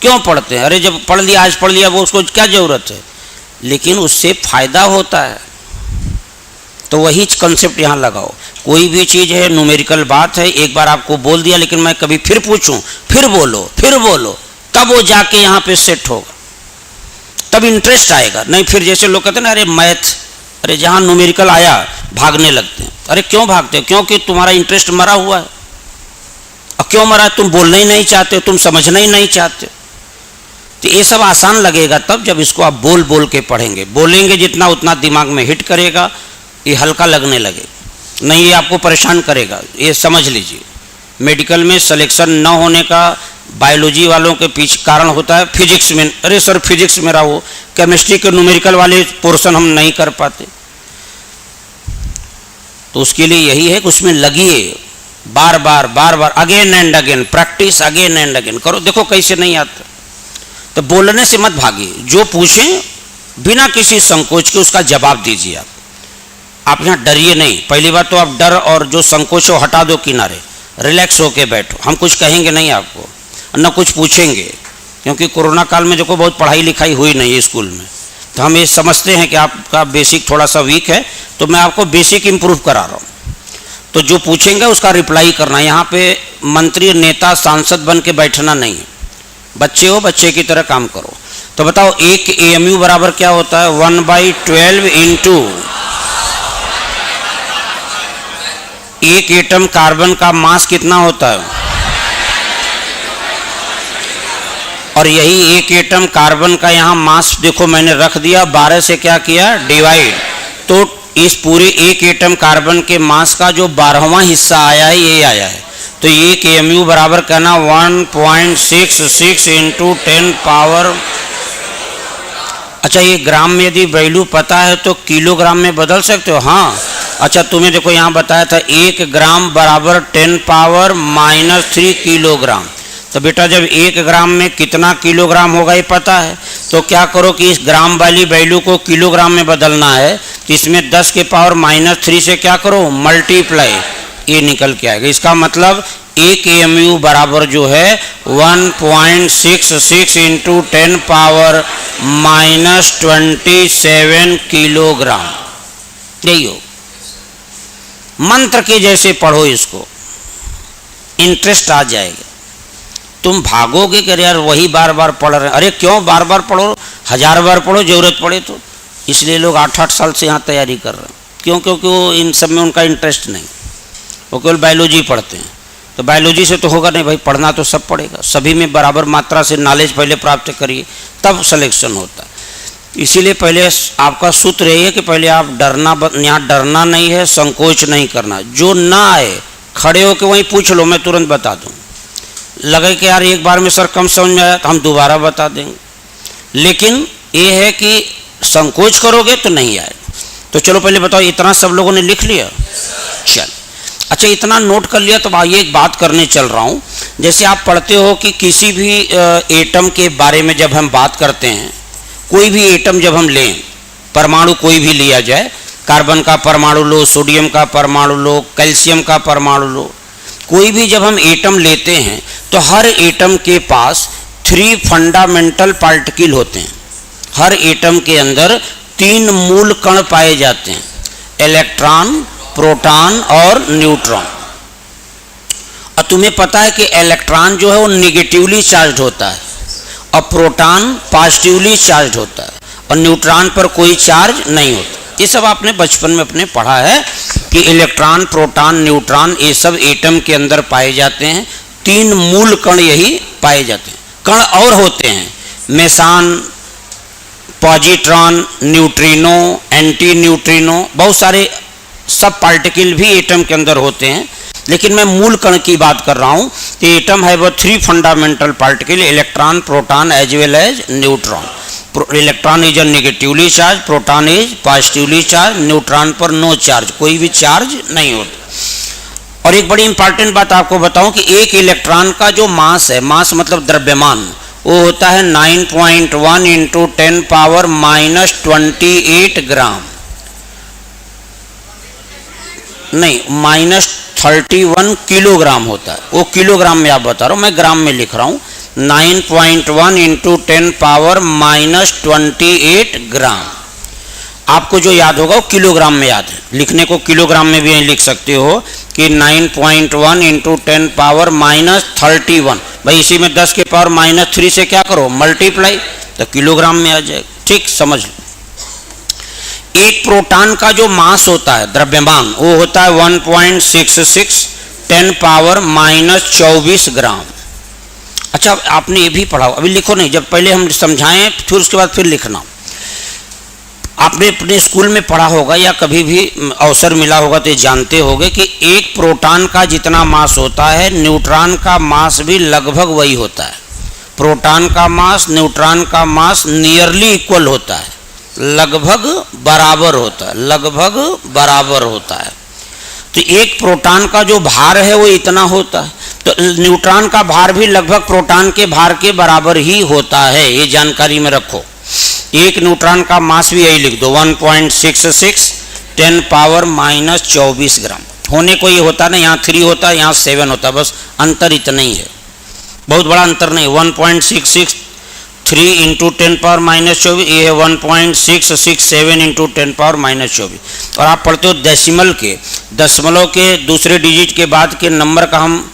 क्यों पढ़ते हैं? अरे जब पढ़ लिया, आज पढ़ लिया, वो उसको क्या ज़रूरत है, लेकिन उससे फ़ायदा होता है। तो वही कंसेप्ट यहाँ लगाओ। कोई भी चीज़ है, न्यूमेरिकल बात है, एक बार आपको बोल दिया, लेकिन मैं कभी फिर पूछूं, फिर बोलो, तब वो जाके यहाँ पे सेट होगा, तब इंटरेस्ट आएगा। नहीं फिर जैसे लोग कहते हैं ना, अरे मैथ, अरे जहाँ न्यूमेरिकल आया भागने लगते हैं। अरे क्यों भागते हो? क्योंकि तुम्हारा इंटरेस्ट मरा हुआ है। और क्यों मरा? तुम बोलना ही नहीं चाहते, तुम समझना ही नहीं चाहते। तो ये सब आसान लगेगा तब जब इसको आप बोल बोल के पढ़ेंगे। बोलेंगे जितना उतना दिमाग में हिट करेगा, ये हल्का लगने लगे, नहीं ये आपको परेशान करेगा। ये समझ लीजिए, मेडिकल में सिलेक्शन न होने का बायोलॉजी वालों के पीछे कारण होता है फिजिक्स में। अरे सर फिजिक्स मेरा हो, केमिस्ट्री के न्यूमेरिकल वाले पोर्शन हम नहीं कर पाते। तो उसके लिए यही है कि उसमें लगिए, बार बार again and again, practice again and again करो। देखो कैसे नहीं आता। तो बोलने से मत भागिए, जो पूछें बिना किसी संकोच के उसका जवाब दीजिए। आप यहाँ डरिए नहीं। पहली बात तो आप डर और जो संकोच हो हटा दो किनारे, रिलैक्स होके बैठो। हम कुछ कहेंगे नहीं आपको, न कुछ पूछेंगे, क्योंकि कोरोना काल में देखो बहुत पढ़ाई लिखाई हुई नहीं है स्कूल में। तो हम ये समझते हैं कि आपका बेसिक थोड़ा सा वीक है, तो मैं आपको बेसिक इम्प्रूव करा रहा हूँ। तो जो पूछेंगे उसका रिप्लाई करना। यहाँ पे मंत्री, नेता, सांसद बन के बैठना नहीं है। बच्चे हो, बच्चे की तरह काम करो। तो बताओ एक AMU बराबर क्या होता है? 1/12 इंटू एक एटम कार्बन का मास कितना होता है? और यही एक एटम कार्बन का यहाँ मास देखो मैंने रख दिया, 12 से क्या किया? डिवाइड। तो इस पूरे एक एटम कार्बन के मास का जो 12वां हिस्सा आया है, ये आया है। तो एक AMU बराबर कहना 1.66 इंटू 10 पावर। अच्छा, ये ग्राम में यदि वैल्यू पता है तो किलोग्राम में बदल सकते हो? हाँ। अच्छा, तुम्हें देखो यहाँ बताया था 1 ग्राम बराबर 10 पावर -3 किलोग्राम। तो बेटा जब 1 ग्राम में कितना किलोग्राम होगा ये पता है, तो क्या करो कि इस ग्राम वाली वैल्यू को किलोग्राम में बदलना है, तो इसमें 10 के पावर -3 से क्या करो? मल्टीप्लाई, ये निकल के आएगा। इसका मतलब एक AMU बराबर जो है 1.66 इंटू 10 पावर -27 किलोग्राम। यही हो, मंत्र के जैसे पढ़ो इसको, इंटरेस्ट आ जाएगा। तुम भागोगे कि यार वही बार बार पढ़ रहे हैं। अरे क्यों बार बार पढ़ो? 1000 बार पढ़ो जरूरत पड़े तो। इसलिए लोग 8-8 साल से यहाँ तैयारी कर रहे हैं। क्यों? क्योंकि वो इन सब में उनका इंटरेस्ट नहीं, वो केवल बायोलॉजी पढ़ते हैं। तो बायोलॉजी से तो होगा नहीं भाई, पढ़ना तो सब पड़ेगा। सभी में बराबर मात्रा से नॉलेज पहले प्राप्त करिए, तब सिलेक्शन होता है। इसीलिए पहले आपका सूत्र यही है कि पहले आप डरना, यहाँ डरना नहीं है, संकोच नहीं करना। जो ना आए खड़े होकर वहीं पूछ लो, मैं तुरंत बता दूँ। लगे कि यार एक बार में सर कम समझ में आया तो हम दोबारा बता देंगे, लेकिन ये है कि संकोच करोगे तो नहीं आएगा। तो चलो पहले बताओ, इतना सब लोगों ने लिख लिया? चल, अच्छा इतना नोट कर लिया तो आइए एक बात करने चल रहा हूँ। जैसे आप पढ़ते हो कि किसी भी एटम के बारे में जब हम बात करते हैं, कोई भी एटम जब हम लें, परमाणु कोई भी लिया जाए, कार्बन का परमाणु लो, सोडियम का परमाणु लो, कैल्शियम का परमाणु लो, कोई भी जब हम एटम लेते हैं तो हर एटम के पास 3 फंडामेंटल पार्टिकल होते हैं। हर एटम के अंदर 3 मूल कण पाए जाते हैं, इलेक्ट्रॉन, प्रोटॉन और न्यूट्रॉन। और तुम्हें पता है कि इलेक्ट्रॉन जो है वो निगेटिवली चार्ज होता है और प्रोटॉन पॉजिटिवली चार्ज होता है और न्यूट्रॉन पर कोई चार्ज नहीं होता। ये सब आपने बचपन में अपने पढ़ा है कि इलेक्ट्रॉन, प्रोटॉन, न्यूट्रॉन ये सब एटम के अंदर पाए जाते हैं। 3 मूल कण यही पाए जाते हैं। कण और होते हैं, Mason, positron, neutrino, anti neutrino, बहुत सारे सब पार्टिकल भी एटम के अंदर होते हैं, लेकिन मैं मूल कण की बात कर रहा हूँ कि एटम है वो 3 fundamental particle, electron, proton as well as neutron. Electron is negatively charge, proton is positively charge, neutron पर नो चार्ज, कोई भी चार्ज नहीं होता। और एक बड़ी इंपॉर्टेंट बात आपको बताऊं कि एक इलेक्ट्रॉन का जो मास है, मास मतलब द्रव्यमान, वो होता है 9.1 इंटू 10 पावर माइनस 28 ग्राम, नहीं माइनस 31 किलोग्राम होता है। वो किलोग्राम में आप बता रहा हूँ, मैं ग्राम में लिख रहा हूँ। 9.1 इंटू 10 पावर माइनस 28 ग्राम। आपको जो याद होगा वो किलोग्राम में याद है, लिखने को किलोग्राम में भी लिख सकते हो कि 9.1 इंटू 10 पावर माइनस 31। भाई इसी में 10 के पावर माइनस 3 से क्या करो, मल्टीप्लाई, तो किलोग्राम में आ जाएगा। ठीक, समझ लो। एक प्रोटॉन का जो मास होता है, द्रव्यमान, वो होता है 1.66 10 पावर माइनस 24 ग्राम। अच्छा, आपने ये भी पढ़ा, अभी लिखो नहीं, जब पहले हम समझाएं फिर उसके बाद फिर लिखना। आपने अपने स्कूल में पढ़ा होगा या कभी भी अवसर मिला होगा तो जानते होंगे कि एक प्रोटॉन का जितना मास होता है, न्यूट्रॉन का मास भी लगभग वही होता है। प्रोटॉन का मास न्यूट्रॉन का मास नियरली इक्वल होता है, लगभग बराबर होता है, लगभग बराबर होता है। तो एक प्रोटॉन का जो भार है वो इतना होता है, तो न्यूट्रॉन का भार भी लगभग प्रोटॉन के भार के बराबर ही होता है, ये जानकारी में रखो। एक न्यूट्रॉन का मास भी यही लिख दो, 1.66 10 पावर माइनस 24 ग्राम। होने को ये होता ना, यहाँ 3 होता है, यहाँ 7 होता है, बस अंतर इतना ही है, बहुत बड़ा अंतर नहीं। 1.66 3 इंटू 10 पावर माइनस 24, ये है 1.667 इंटू 10 पावर माइनस 24। और आप पढ़ते हो डेसिमल के, दशमलव के दूसरे डिजिट के बाद के नंबर का हम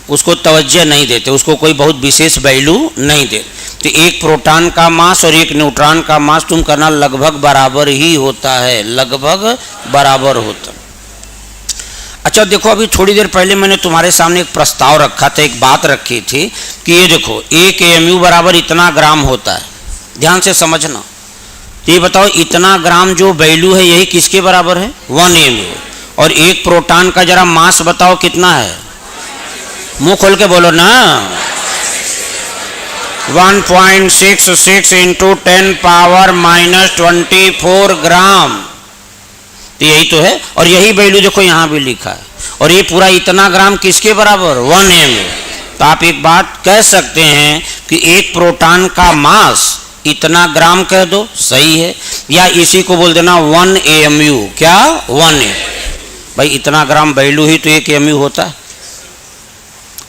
उसको तवज्जो नहीं देते, उसको कोई बहुत विशेष वैल्यू नहीं देते। तो एक प्रोटॉन का मास और एक न्यूट्रॉन का मास तुम करना लगभग बराबर ही होता है, लगभग बराबर होता। अच्छा देखो, अभी थोड़ी देर पहले मैंने तुम्हारे सामने एक प्रस्ताव रखा था, एक बात रखी थी कि ये देखो 1 AMU बराबर इतना ग्राम होता है, ध्यान से समझना। तो ये बताओ, इतना ग्राम जो वैल्यू है यही किसके बराबर है, 1 AMU। और एक प्रोटॉन का जरा मास बताओ कितना है, मुंह खोल के बोलो ना, 1.66 इंटू 10 पावर माइनस 24 ग्राम। तो यही तो है, और यही वैल्यू देखो यहाँ भी लिखा है। और ये पूरा इतना ग्राम किसके बराबर, 1 AMU। तो आप एक बात कह सकते हैं कि एक प्रोटॉन का मास इतना ग्राम कह दो, सही है, या इसी को बोल देना 1 AMU। क्या, 1 AMU। भाई इतना ग्राम वैल्यू ही तो 1 AMU होता है,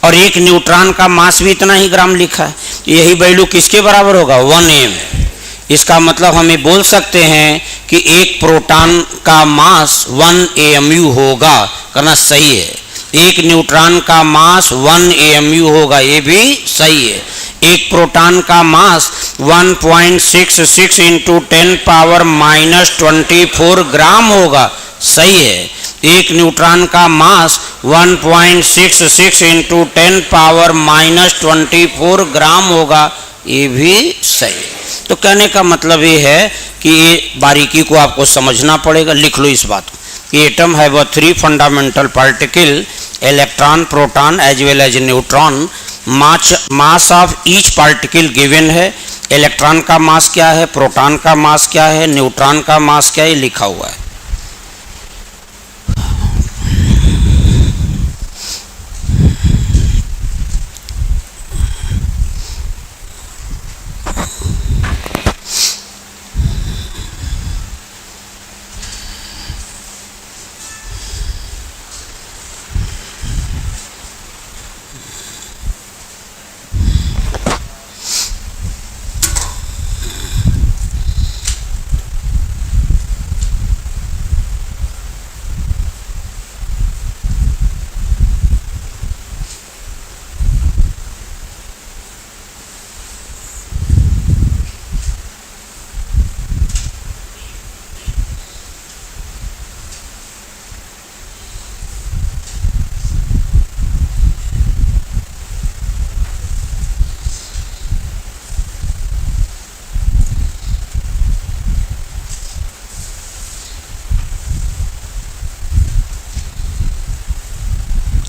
और एक न्यूट्रॉन का मास भी इतना ही ग्राम लिखा है, यही वैल्यू किसके बराबर होगा, 1 AMU। इसका मतलब हमें बोल सकते हैं कि एक प्रोटॉन का मास 1 AMU होगा, करना सही है। एक न्यूट्रॉन का मास 1 AMU होगा, ये भी सही है। एक प्रोटॉन का मास 1.66 इंटू 10 पावर माइनस 24 ग्राम होगा, सही है। एक न्यूट्रॉन का मास 1.66 इंटू 10 पावर माइनस 24 ग्राम होगा, ये भी सही है। तो कहने का मतलब ये है कि ये बारीकी को आपको समझना पड़ेगा। लिख लो इस बात को, एटम है वह 3 fundamental particle, electron, proton as well as neutron. Mass of each particle given है। इलेक्ट्रॉन का मास क्या है, प्रोटॉन का मास क्या है, न्यूट्रॉन का मास क्या है, लिखा हुआ है।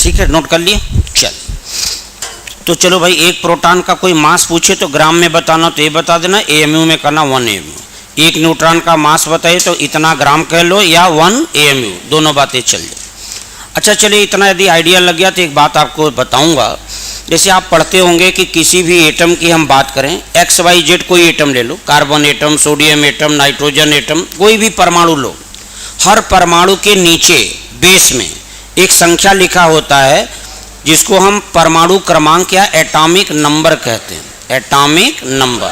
ठीक है, नोट कर लिए। चल तो चलो भाई, एक प्रोटॉन का कोई मास पूछे तो ग्राम में बताना तो ये बता देना, AMU में करना 1 AMU। एक न्यूट्रॉन का मास बताइए तो इतना ग्राम कह लो या 1 AMU, दोनों बातें चल जाए। अच्छा चलिए, इतना यदि आइडिया लग गया तो एक बात आपको बताऊंगा। जैसे आप पढ़ते होंगे कि किसी भी एटम की हम बात करें, XYZ कोई एटम ले लो, carbon atom, sodium atom, nitrogen atom, कोई भी परमाणु लो, हर परमाणु के नीचे बेस में एक संख्या लिखा होता है जिसको हम परमाणु क्रमांक या एटॉमिक नंबर कहते हैं, एटॉमिक नंबर।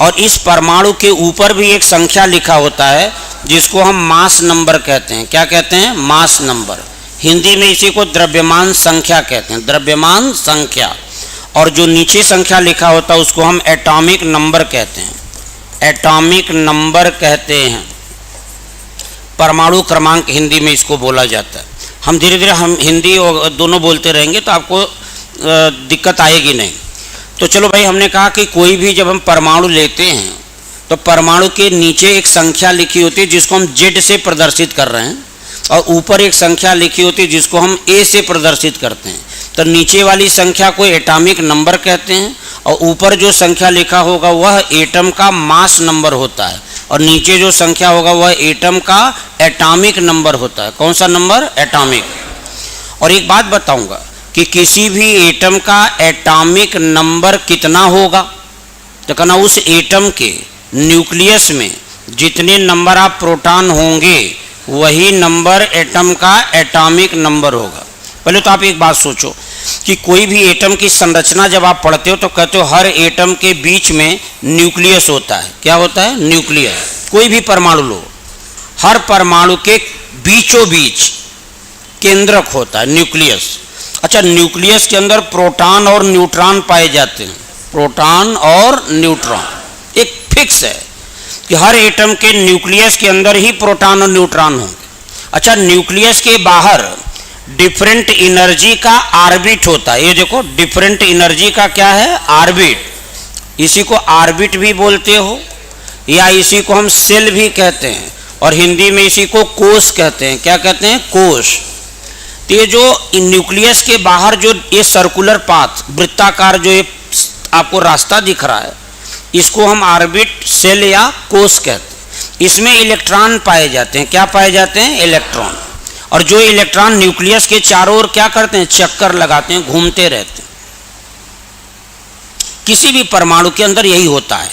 और इस परमाणु के ऊपर भी एक संख्या लिखा होता है जिसको हम मास नंबर कहते हैं। क्या कहते हैं? Mass number. हिंदी में इसी को द्रव्यमान संख्या कहते हैं, द्रव्यमान संख्या। और जो नीचे संख्या लिखा होता है उसको हम एटॉमिक नंबर कहते हैं, एटॉमिक नंबर कहते हैं। परमाणु क्रमांक हिंदी में इसको बोला जाता है। हम धीरे धीरे हम हिंदी और दोनों बोलते रहेंगे तो आपको दिक्कत आएगी नहीं। तो चलो भाई, हमने कहा कि कोई भी जब हम परमाणु लेते हैं तो परमाणु के नीचे एक संख्या लिखी होती है जिसको हम Z से प्रदर्शित कर रहे हैं, और ऊपर एक संख्या लिखी होती है जिसको हम A से प्रदर्शित करते हैं। तो नीचे वाली संख्या को एटॉमिक नंबर कहते हैं, और ऊपर जो संख्या लिखा होगा वह एटम का मास नंबर होता है, और नीचे जो संख्या होगा वह एटम का एटॉमिक नंबर होता है। कौन सा नंबर? एटॉमिक। और एक बात बताऊंगा कि किसी भी एटम का एटॉमिक नंबर कितना होगा, तो कहना उस एटम के न्यूक्लियस में जितने नंबर ऑफ प्रोटॉन होंगे वही नंबर एटम का एटॉमिक नंबर होगा। पहले तो आप एक बात सोचो कि कोई भी एटम की संरचना जब आप पढ़ते हो तो कहते हो हर एटम के बीच में न्यूक्लियस होता है। क्या होता है? न्यूक्लियस। कोई भी परमाणु लो, हर परमाणु के बीचों बीच केंद्रक होता है न्यूक्लियस। अच्छा, न्यूक्लियस के अंदर प्रोटॉन और न्यूट्रॉन पाए जाते हैं, प्रोटॉन और न्यूट्रॉन एक फिक्स है कि हर एटम के न्यूक्लियस के अंदर ही प्रोटॉन और न्यूट्रॉन होंगे। अच्छा, न्यूक्लियस के बाहर डिफरेंट एनर्जी का ऑर्बिट होता है। ये देखो, डिफरेंट एनर्जी का क्या है? ऑर्बिट। इसी को ऑर्बिट भी बोलते हो या इसी को हम सेल भी कहते हैं, और हिंदी में इसी को कोश कहते हैं। क्या कहते हैं? कोश। तो ये जो न्यूक्लियस के बाहर जो ये सर्कुलर पाथ, वृत्ताकार जो ये आपको रास्ता दिख रहा है, इसको हम ऑर्बिट, सेल या कोश कहते हैं। इसमें इलेक्ट्रॉन पाए जाते हैं। क्या पाए जाते हैं? इलेक्ट्रॉन। और जो इलेक्ट्रॉन न्यूक्लियस के चारों ओर क्या करते हैं? चक्कर लगाते हैं, घूमते रहते हैं। किसी भी परमाणु के अंदर यही होता है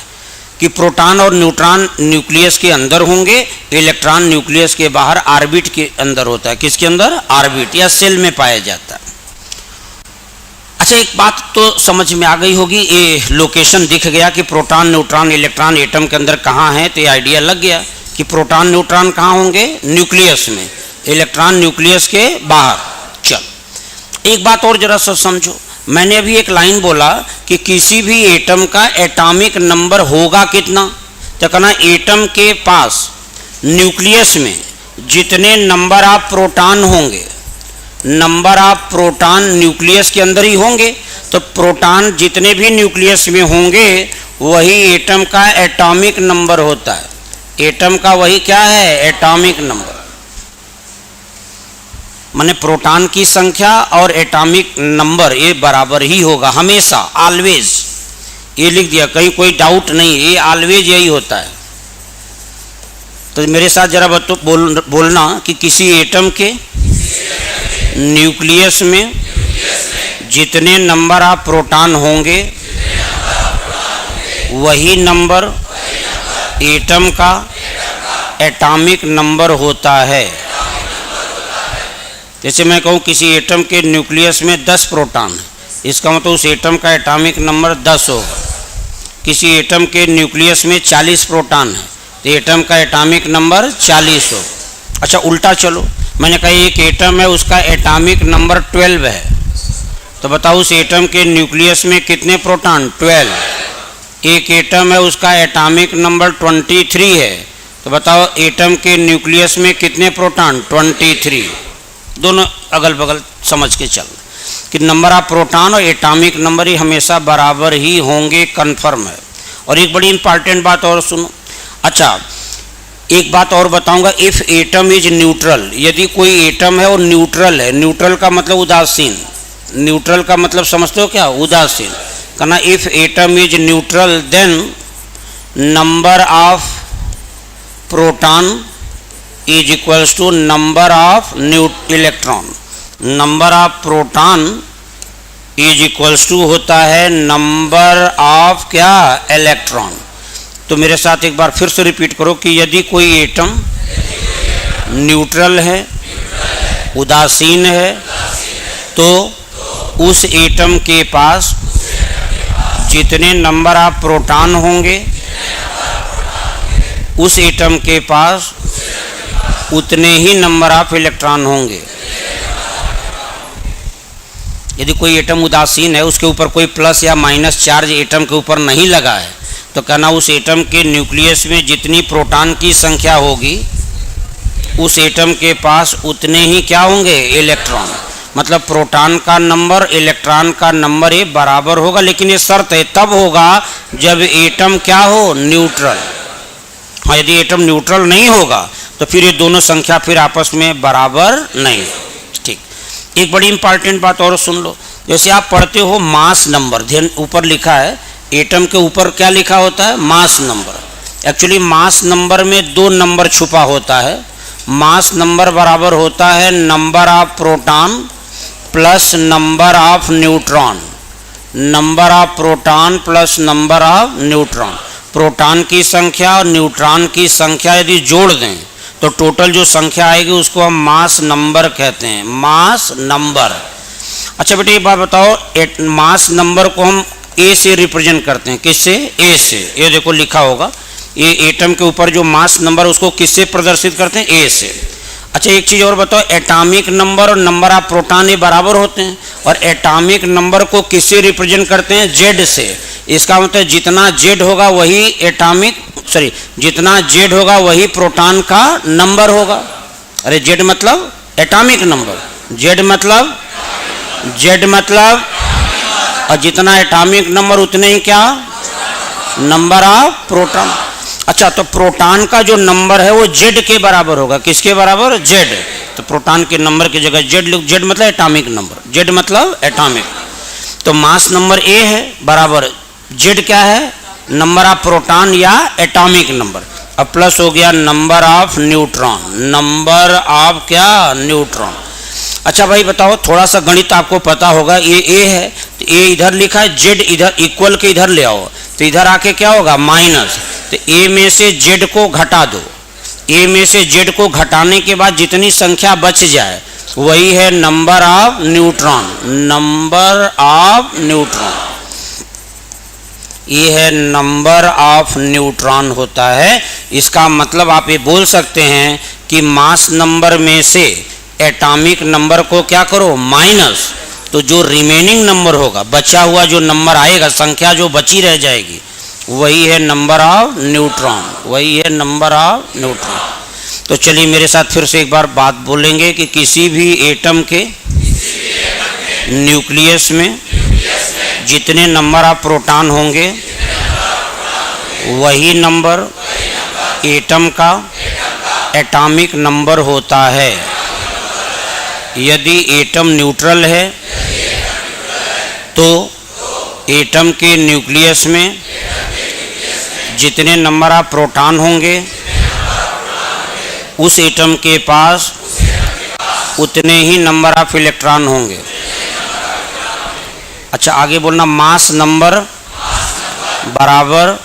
कि प्रोटॉन और न्यूट्रॉन न्यूक्लियस के अंदर होंगे, इलेक्ट्रॉन न्यूक्लियस के बाहर ऑर्बिट के अंदर होता है। किसके अंदर? ऑर्बिट या सेल में पाया जाता है। अच्छा, एक बात तो समझ में आ गई होगी, ये लोकेशन दिख गया कि प्रोटॉन, न्यूट्रॉन, इलेक्ट्रॉन एटम के अंदर कहाँ है। तो ये आइडिया लग गया कि प्रोटॉन न्यूट्रॉन कहाँ होंगे? न्यूक्लियस में, इलेक्ट्रॉन न्यूक्लियस के बाहर। चल, एक बात और जरा सा समझो। मैंने अभी एक लाइन बोला कि किसी भी एटम का एटॉमिक नंबर होगा कितना, तो कहना एटम के पास न्यूक्लियस में जितने नंबर ऑफ प्रोटॉन होंगे, नंबर ऑफ प्रोटॉन न्यूक्लियस के अंदर ही होंगे, तो प्रोटॉन जितने भी न्यूक्लियस में होंगे वही एटम का एटॉमिक नंबर होता है। एटम का वही क्या है? Atomic number. माने प्रोटॉन की संख्या और एटॉमिक नंबर ये बराबर ही होगा हमेशा, ऑलवेज। ये लिख दिया, कहीं कोई डाउट नहीं, ये ऑलवेज यही होता है। तो मेरे साथ जरा बोलना कि किसी एटम के न्यूक्लियस में जितने नंबर ऑफ प्रोटॉन होंगे वही नंबर एटम का एटॉमिक नंबर होता है। जैसे मैं कहूँ किसी एटम के न्यूक्लियस में 10 प्रोटॉन है, इसका मतलब उस एटम का एटॉमिक नंबर 10 होगा। किसी एटम के न्यूक्लियस में 40 प्रोटॉन है तो एटम का एटॉमिक नंबर 40 होगा। अच्छा, उल्टा चलो, मैंने कहा एक एटम है उसका एटॉमिक नंबर 12 है, तो बताओ उस एटम के न्यूक्लियस में कितने प्रोटॉन? 12। एक एटम है उसका एटॉमिक नंबर 23 है, तो बताओ एटम के न्यूक्लियस में कितने प्रोटॉन? 23। दोनों अगल बगल समझ के चल कि नंबर ऑफ प्रोटॉन और एटॉमिक नंबर ही हमेशा बराबर ही होंगे, कन्फर्म है। और एक बड़ी इंपॉर्टेंट बात और सुनो। अच्छा, एक बात और बताऊंगा, इफ एटम इज न्यूट्रल, यदि कोई एटम है और न्यूट्रल है, न्यूट्रल का मतलब उदासीन, न्यूट्रल का मतलब समझते हो क्या, उदासीन, कहना if atom is neutral then number of proton is equals to number of electron, number of proton is equals to होता है नंबर ऑफ क्या, इलेक्ट्रॉन। तो मेरे साथ एक बार फिर से रिपीट करो कि यदि कोई एटम न्यूट्रल है, उदासीन है, तो उस एटम के पास जितने नंबर ऑफ प्रोटॉन होंगे, उस एटम के पास उतने ही नंबर ऑफ इलेक्ट्रॉन होंगे। यदि कोई एटम उदासीन है, उसके ऊपर कोई प्लस या माइनस चार्ज एटम के ऊपर नहीं लगा है, तो कहना उस एटम के न्यूक्लियस में जितनी प्रोटॉन की संख्या होगी, उस एटम के पास उतने ही क्या होंगे, इलेक्ट्रॉन। मतलब प्रोटॉन का नंबर इलेक्ट्रॉन का नंबर ये बराबर होगा, लेकिन ये शर्त है तब होगा जब एटम क्या हो, न्यूट्रल। हाँ, यदि एटम न्यूट्रल नहीं होगा तो फिर ये दोनों संख्या फिर आपस में बराबर नहीं। ठीक, एक बड़ी इंपॉर्टेंट बात और सुन लो, जैसे आप पढ़ते हो मास नंबर, ध्यान ऊपर लिखा है, एटम के ऊपर क्या लिखा होता है, mass number. Actually mass number में दो नंबर छुपा होता है। मास नंबर बराबर होता है number of proton plus number of neutron, number of proton plus number of neutron. Proton की संख्या और न्यूट्रॉन की संख्या यदि जोड़ दें तो टोटल जो संख्या आएगी उसको हम मास नंबर कहते हैं, मास नंबर। अच्छा बेटे एक बात बताओ, मास नंबर को हम ए से रिप्रेजेंट करते हैं, किससे, ए से। ये देखो लिखा होगा, ये एटम के ऊपर जो मास नंबर उसको किससे प्रदर्शित करते हैं, ए से। अच्छा एक चीज़ और बताओ, एटॉमिक नंबर और नंबर ऑफ प्रोटॉन ये बराबर होते हैं, और एटॉमिक नंबर को किससे रिप्रेजेंट करते हैं, जेड से। इसका मतलब जितना जेड होगा वही जितना जेड होगा वही प्रोटॉन का नंबर होगा। अरे जेड मतलब एटॉमिक नंबर, जेड मतलब और जितना एटॉमिक नंबर उतने ही क्या, नंबर ऑफ प्रोटॉन। अच्छा तो प्रोटॉन का जो नंबर है वो जेड के बराबर होगा, किसके बराबर, जेड। तो प्रोटॉन के नंबर की जगह जेड लिख, जेड मतलब एटॉमिक नंबर, जेड मतलब एटॉमिक। तो मास नंबर ए है बराबर जेड क्या है, नंबर ऑफ प्रोटॉन या एटॉमिक नंबर, अब प्लस हो गया number of neutron, number of क्या, न्यूट्रॉन। अच्छा भाई बताओ, थोड़ा सा गणित आपको पता होगा, ये ए है तो ए इधर लिखा है, जेड इधर इक्वल के इधर ले आओ, तो इधर आके क्या होगा, माइनस। तो ए में से जेड को घटा दो, ए में से जेड को घटाने के बाद जितनी संख्या बच जाए वही है number of neutron, number of neutron. ये है नंबर ऑफ न्यूट्रॉन होता है। इसका मतलब आप ये बोल सकते हैं कि मास नंबर में से एटॉमिक नंबर को क्या करो, माइनस, तो जो रिमेनिंग नंबर होगा, बचा हुआ जो नंबर आएगा, संख्या जो बची रह जाएगी, वही है नंबर ऑफ न्यूट्रॉन, वही है नंबर ऑफ न्यूट्रॉन। तो चलिए मेरे साथ फिर से एक बार बात बोलेंगे कि किसी भी एटम के न्यूक्लियस में जितने नंबर ऑफ प्रोटॉन होंगे वही नंबर एटम का एटॉमिक नंबर होता है। यदि एटम न्यूट्रल है तो एटम के न्यूक्लियस में जितने नंबर ऑफ प्रोटॉन होंगे उस एटम के पास उतने ही नंबर ऑफ इलेक्ट्रॉन होंगे। अच्छा आगे बोलना, मास नंबर बराबर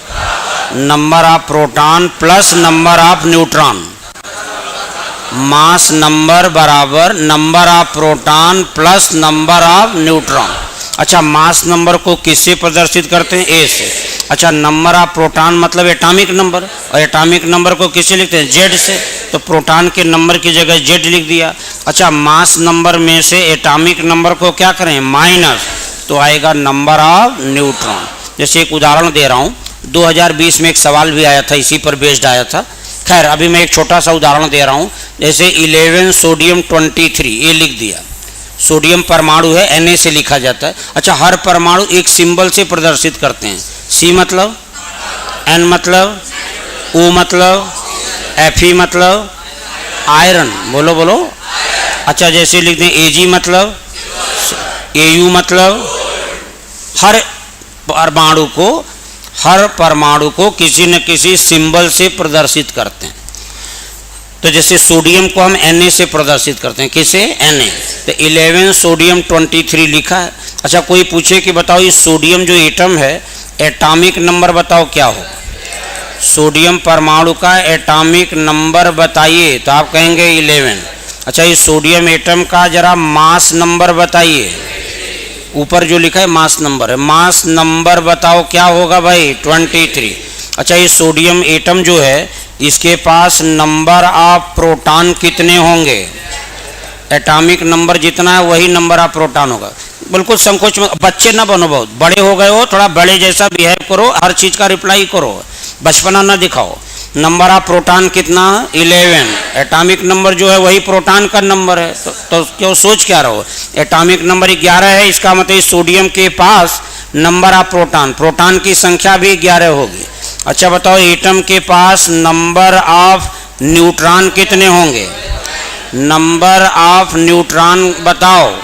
number of proton plus number of neutron, mass number बराबर number of proton plus number of neutron. अच्छा मास नंबर को किससे प्रदर्शित करते हैं, ए से। अच्छा नंबर ऑफ प्रोटॉन मतलब एटॉमिक नंबर, और एटॉमिक नंबर को किससे लिखते हैं, जेड से। तो प्रोटॉन के नंबर की जगह जेड लिख दिया। अच्छा मास नंबर में से एटॉमिक नंबर को क्या करें, माइनस, तो आएगा नंबर ऑफ न्यूट्रॉन। जैसे एक उदाहरण दे रहा हूँ, 2020 में एक सवाल भी आया था, इसी पर बेस्ड आया था। खैर अभी मैं एक छोटा सा उदाहरण दे रहा हूँ, जैसे 11 सोडियम 23, ये लिख दिया। सोडियम परमाणु है, Na से लिखा जाता है। अच्छा हर परमाणु एक सिंबल से प्रदर्शित करते हैं, C मतलब, N मतलब, O मतलब, Fe मतलब आयरन, बोलो बोलो। अच्छा जैसे लिख दें Ag मतलब, Au मतलब हर परमाणु को किसी न किसी सिंबल से प्रदर्शित करते हैं। तो जैसे सोडियम को हम Na से प्रदर्शित करते हैं, किसे? Na। तो 11 सोडियम 23 लिखा है। अच्छा कोई पूछे कि बताओ ये सोडियम जो एटम है, एटॉमिक नंबर बताओ क्या हो? सोडियम परमाणु का एटॉमिक नंबर बताइए, तो आप कहेंगे 11। अच्छा ये सोडियम एटम का जरा मास नंबर बताइए, ऊपर जो लिखा है मास नंबर है, मास नंबर बताओ क्या होगा भाई? 23। अच्छा ये सोडियम एटम जो है, इसके पास नंबर ऑफ प्रोटॉन कितने होंगे? एटॉमिक नंबर जितना है वही नंबर ऑफ प्रोटॉन होगा। बिल्कुल संकोच में, बच्चे ना बनो, बहुत बड़े हो गए हो, थोड़ा बड़े जैसा बिहेव करो, हर चीज़ का रिप्लाई करो, बचपना ना दिखाओ। नंबर ऑफ प्रोटॉन कितना? 11। एटॉमिक नंबर जो है वही प्रोटॉन का नंबर है, तो क्यों सोच क्या रहो? एटॉमिक नंबर 11 है, इसका मतलब सोडियम के पास नंबर ऑफ प्रोटॉन की संख्या भी 11 होगी। अच्छा बताओ एटम के पास नंबर ऑफ न्यूट्रॉन कितने होंगे? नंबर ऑफ न्यूट्रॉन बताओ।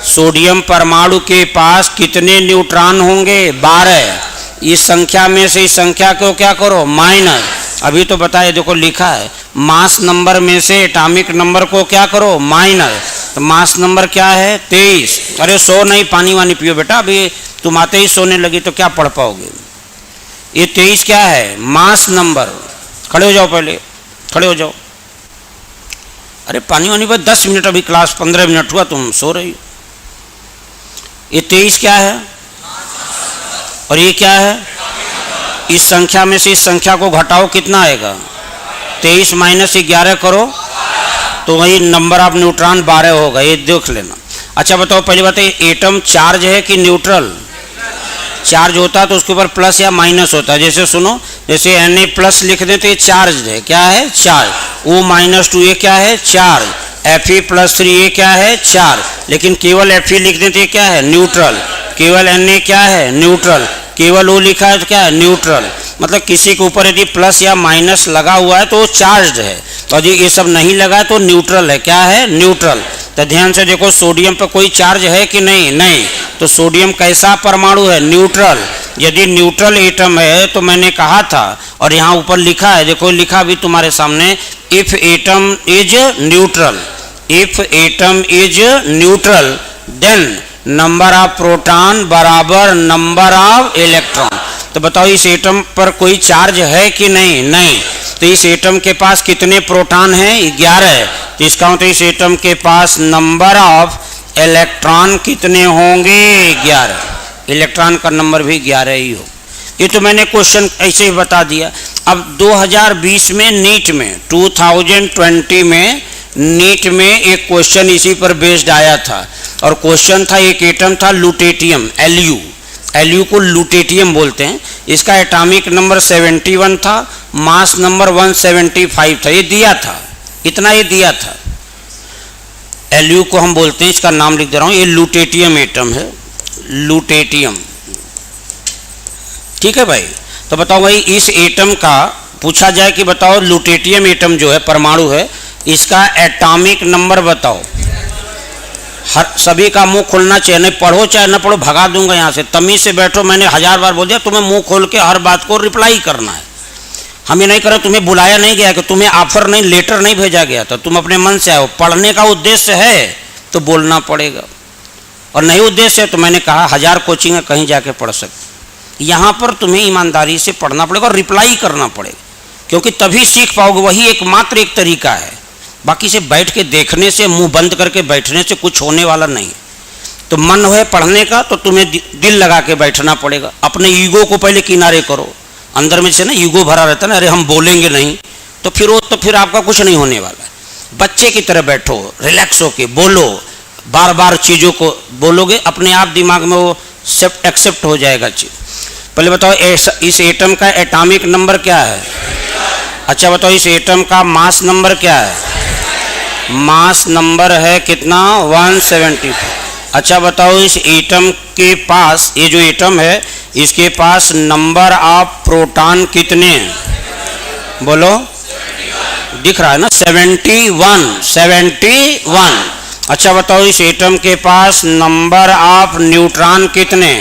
सोडियम परमाणु के पास कितने न्यूट्रॉन होंगे? 12। इस संख्या में से इस संख्या को क्या करो? माइनस। अभी तो बताए, देखो लिखा है मास नंबर में से एटॉमिक नंबर को क्या करो? माइनस। तो मास नंबर क्या है? 23। अरे सो नहीं, पानी वानी पियो बेटा, अभी तुम आते ही सोने लगी तो क्या पढ़ पाओगे। ये 23 क्या है? Mass number. खड़े हो जाओ, पहले खड़े हो जाओ। अरे पानी वानी पर 10 मिनट, अभी क्लास 15 मिनट हुआ, तुम सो रही हो। ये 23 क्या है? और ये क्या है? इस संख्या में से इस संख्या को घटाओ, कितना आएगा? 23 माइनस 11 करो तो वही नंबर ऑफ न्यूट्रॉन 12 होगा, ये देख लेना। अच्छा बताओ, पहली बात है एटम चार्ज है कि न्यूट्रल? चार्ज होता है तो उसके ऊपर प्लस या माइनस होता है। जैसे सुनो, जैसे Na प्लस लिख दें तो ये चार्ज है, क्या है? चार्ज। O-2 ये क्या है? चार्ज। Fe+3 ये क्या है? चार्ज। लेकिन केवल Fe लिख दें तो ये क्या है? न्यूट्रल। केवल Na क्या है? न्यूट्रल। केवल O लिखा है तो क्या है? न्यूट्रल। मतलब किसी के ऊपर यदि प्लस या माइनस लगा हुआ है तो वो चार्ज है, और यदि ये सब नहीं लगा है तो न्यूट्रल है। क्या है? न्यूट्रल। तो ध्यान से देखो, सोडियम पर कोई चार्ज है कि नहीं? नहीं। तो सोडियम कैसा परमाणु है? न्यूट्रल। यदि न्यूट्रल एटम है तो मैंने कहा था, और यहाँ ऊपर लिखा है, देखो लिखा भी तुम्हारे सामने, if atom is neutral, if atom is neutral then number of proton बराबर नंबर ऑफ इलेक्ट्रॉन। तो बताओ इस एटम पर कोई चार्ज है कि नहीं? नहीं। तो इस एटम के पास कितने प्रोटॉन हैं? 11। तो इसका मतलब इस एटम के पास नंबर ऑफ इलेक्ट्रॉन कितने होंगे? 11। इलेक्ट्रॉन का नंबर भी 11 ही हो। ये तो मैंने क्वेश्चन ऐसे ही बता दिया। अब 2020 में नीट में, 2020 में नीट में एक क्वेश्चन इसी पर बेस्ड आया था, और क्वेश्चन था, एक एटम था लुटेटियम, Lu को लुटेटियम बोलते हैं। इसका एटॉमिक नंबर 71 था, मास नंबर 175 था। ये दिया था, इतना ये दिया था। Lu को हम बोलते हैं, इसका नाम लिख दे रहा हूँ, ये लुटेटियम एटम है, लुटेटियम। ठीक है भाई। तो बताओ भाई, इस एटम का पूछा जाए कि बताओ लुटेटियम एटम जो है, परमाणु है, इसका एटॉमिक नंबर बताओ। हर सभी का मुंह खोलना चाहिए, नहीं पढ़ो चाहे ना पढ़ो, भगा दूंगा यहाँ से। तमीज से बैठो, मैंने 1000 बार बोल दिया, तुम्हें मुंह खोल के हर बात को रिप्लाई करना है। हम ये नहीं करें, तुम्हें बुलाया नहीं गया, कि तुम्हें ऑफर नहीं, लेटर नहीं भेजा गया था, तुम अपने मन से आओ। पढ़ने का उद्देश्य है तो बोलना पड़ेगा, और नहीं उद्देश्य है तो मैंने कहा 1000 कोचिंग है, कहीं जाके पढ़ सकते। यहाँ पर तुम्हें ईमानदारी से पढ़ना पड़ेगा और रिप्लाई करना पड़ेगा, क्योंकि तभी सीख पाओगे। वही एकमात्र एक तरीका है, बाकी से बैठ के देखने से, मुंह बंद करके बैठने से कुछ होने वाला नहीं। तो मन है पढ़ने का तो तुम्हें दिल लगा के बैठना पड़ेगा। अपने ईगो को पहले किनारे करो। अंदर में से ना ईगो भरा रहता है ना, अरे हम बोलेंगे नहीं, तो फिर आपका कुछ नहीं होने वाला है। बच्चे की तरह बैठो, रिलैक्स होके बोलो, बार बार चीज़ों को बोलोगे, अपने आप दिमाग में वो एक्सेप्ट हो जाएगा चीज़। पहले बताओ इस एटम का एटॉमिक नंबर क्या है? अच्छा बताओ इस एटम का मास नंबर क्या है? मास नंबर है कितना? 175। अच्छा बताओ इस एटम के पास, ये जो एटम है इसके पास नंबर ऑफ प्रोटॉन कितने हैं? बोलो। दिख रहा है ना, 71 71। अच्छा बताओ इस एटम के पास नंबर ऑफ न्यूट्रॉन कितने?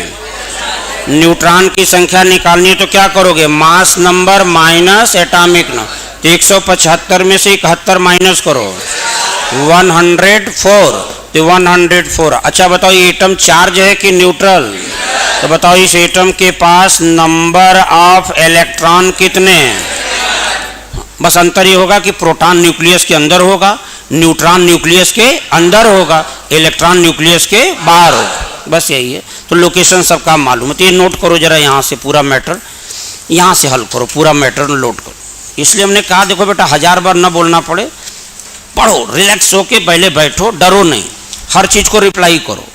न्यूट्रॉन की संख्या निकालनी है तो क्या करोगे, mass number minus atomic number. तो 175 में से 71 माइनस करो, 104, तो 104। अच्छा बताओ ये एटम चार्ज है कि न्यूट्रल? तो बताओ इस एटम के पास नंबर ऑफ इलेक्ट्रॉन कितने? बस अंतर ये होगा कि प्रोटॉन न्यूक्लियस के अंदर होगा, न्यूट्रॉन न्यूक्लियस के अंदर होगा, इलेक्ट्रॉन न्यूक्लियस के बाहर होगा, बस यही है। तो लोकेशन सबका मालूम है। तो ये नोट करो जरा, यहाँ से पूरा मैटर यहाँ से हल करो, पूरा मैटर नोट करो। इसलिए हमने कहा देखो बेटा 1000 बार ना बोलना पड़े, पढ़ो, रिलैक्स होके पहले बैठो, डरो नहीं, हर चीज़ को रिप्लाई करो,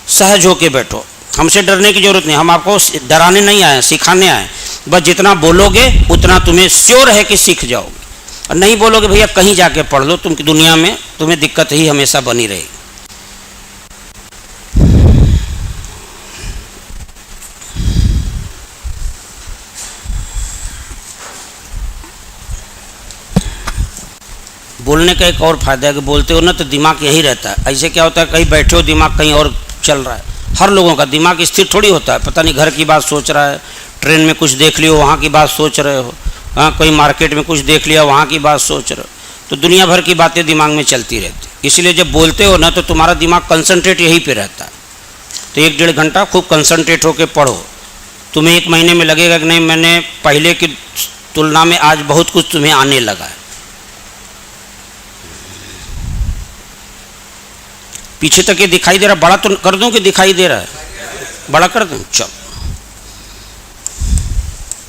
सहज होके बैठो। हमसे डरने की जरूरत नहीं, हम आपको डराने नहीं आए, सिखाने आए। बस जितना बोलोगे उतना तुम्हें श्योर है कि सीख जाओगे, और नहीं बोलोगे भैया कहीं जाके पढ़ लो, तुम दुनिया में तुम्हें दिक्कत ही हमेशा बनी रहेगी। बोलने का एक और फायदा है कि बोलते हो ना तो दिमाग यही रहता है। ऐसे क्या होता है कहीं बैठे हो दिमाग कहीं और चल रहा है। हर लोगों का दिमाग स्थिर थोड़ी होता है, पता नहीं घर की बात सोच रहा है, ट्रेन में कुछ देख लियो वहाँ की बात सोच रहे हो, हाँ कोई मार्केट में कुछ देख लिया वहाँ की बात सोच रहे हो, तो दुनिया भर की बातें दिमाग में चलती रहती। इसलिए जब बोलते हो ना तो तुम्हारा दिमाग कंसंट्रेट यहीं पे रहता है। तो 1-1.5 घंटा खूब कंसंट्रेट होकर पढ़ो। तुम्हें 1 महीने में लगेगा कि नहीं मैंने पहले की तुलना में आज बहुत कुछ तुम्हें आने लगा है। पीछे तक ये दिखाई दे रहा, बड़ा तो कर दूं कि दिखाई दे रहा है? बड़ा कर दूं, चलो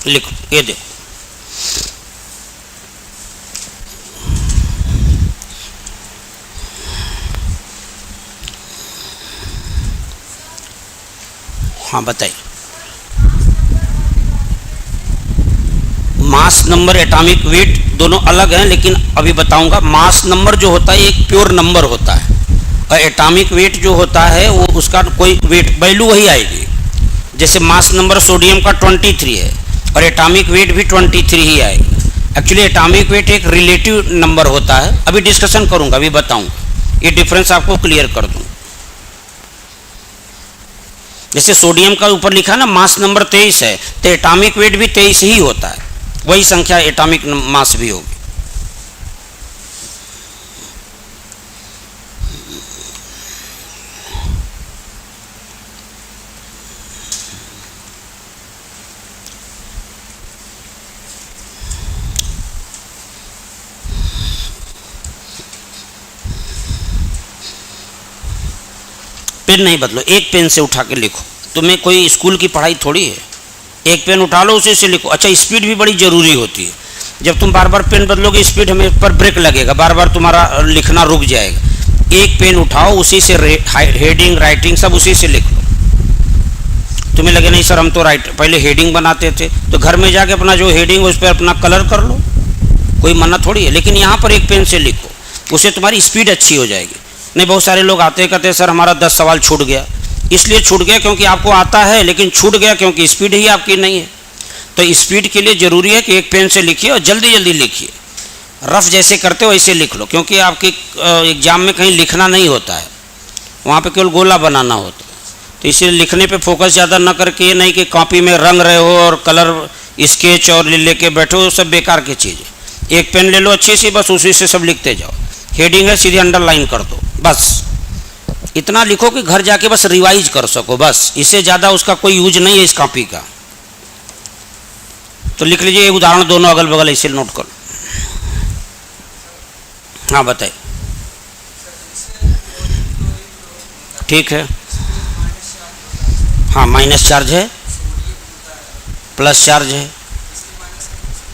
लिखो, ये देखो हाँ बताइए। मास नंबर एटॉमिक वेट दोनों अलग हैं, लेकिन अभी बताऊंगा। मास नंबर जो होता है एक प्योर नंबर होता है, और एटॉमिक वेट जो होता है वो उसका कोई वेट वैल्यू वही आएगी। जैसे मास नंबर सोडियम का 23 है और एटॉमिक वेट भी 23 ही आएगी। एक्चुअली एटॉमिक वेट एक रिलेटिव नंबर होता है, अभी डिस्कशन करूंगा, अभी बताऊंगा, ये डिफरेंस आपको क्लियर कर दूंगा। जैसे सोडियम का ऊपर लिखा ना मास नंबर 23 है, तो एटॉमिक वेट भी 23 ही होता है, वही संख्या एटॉमिक मास भी होगी। पेन नहीं बदलो, एक पेन से उठा के लिखो। तुम्हें कोई स्कूल की पढ़ाई थोड़ी है, एक पेन उठा लो उसी से लिखो। अच्छा स्पीड भी बड़ी ज़रूरी होती है। जब तुम बार बार पेन बदलोगे स्पीड हमें पर ब्रेक लगेगा, बार बार तुम्हारा लिखना रुक जाएगा। एक पेन उठाओ, उसी से हेडिंग राइटिंग सब उसी से लिख लो। तुम्हें लगे नहीं सर हम तो पहले हेडिंग बनाते थे, तो घर में जाके अपना जो हेडिंग उस पर अपना कलर कर लो, कोई मना थोड़ी है। लेकिन यहाँ पर एक पेन से लिखो, उससे तुम्हारी स्पीड अच्छी हो जाएगी। नहीं बहुत सारे लोग आते कहते सर हमारा 10 सवाल छूट गया। इसलिए छूट गया क्योंकि आपको आता है, लेकिन छूट गया क्योंकि स्पीड ही आपकी नहीं है। तो स्पीड के लिए ज़रूरी है कि एक पेन से लिखिए और जल्दी जल्दी लिखिए। रफ जैसे करते हो वैसे लिख लो, क्योंकि आपके एग्जाम में कहीं लिखना नहीं होता है, वहाँ पे केवल गोला बनाना होता है। तो इसलिए लिखने पे फोकस ज़्यादा ना करके, ये नहीं कि कॉपी में रंग रहे हो और कलर स्केच और लेके बैठो, सब बेकार की चीज़ है। एक पेन ले लो अच्छी सी, बस उसी से सब लिखते जाओ। हेडिंग है सीधे अंडरलाइन कर दो, बस इतना लिखो कि घर जाके बस रिवाइज कर सको, बस इससे ज़्यादा उसका कोई यूज नहीं है इस कॉपी का। तो लिख लीजिए एक उदाहरण दोनों अगल बगल इसे नोट करो। हाँ बताइए। ठीक है, हाँ माइनस चार्ज है, प्लस चार्ज है,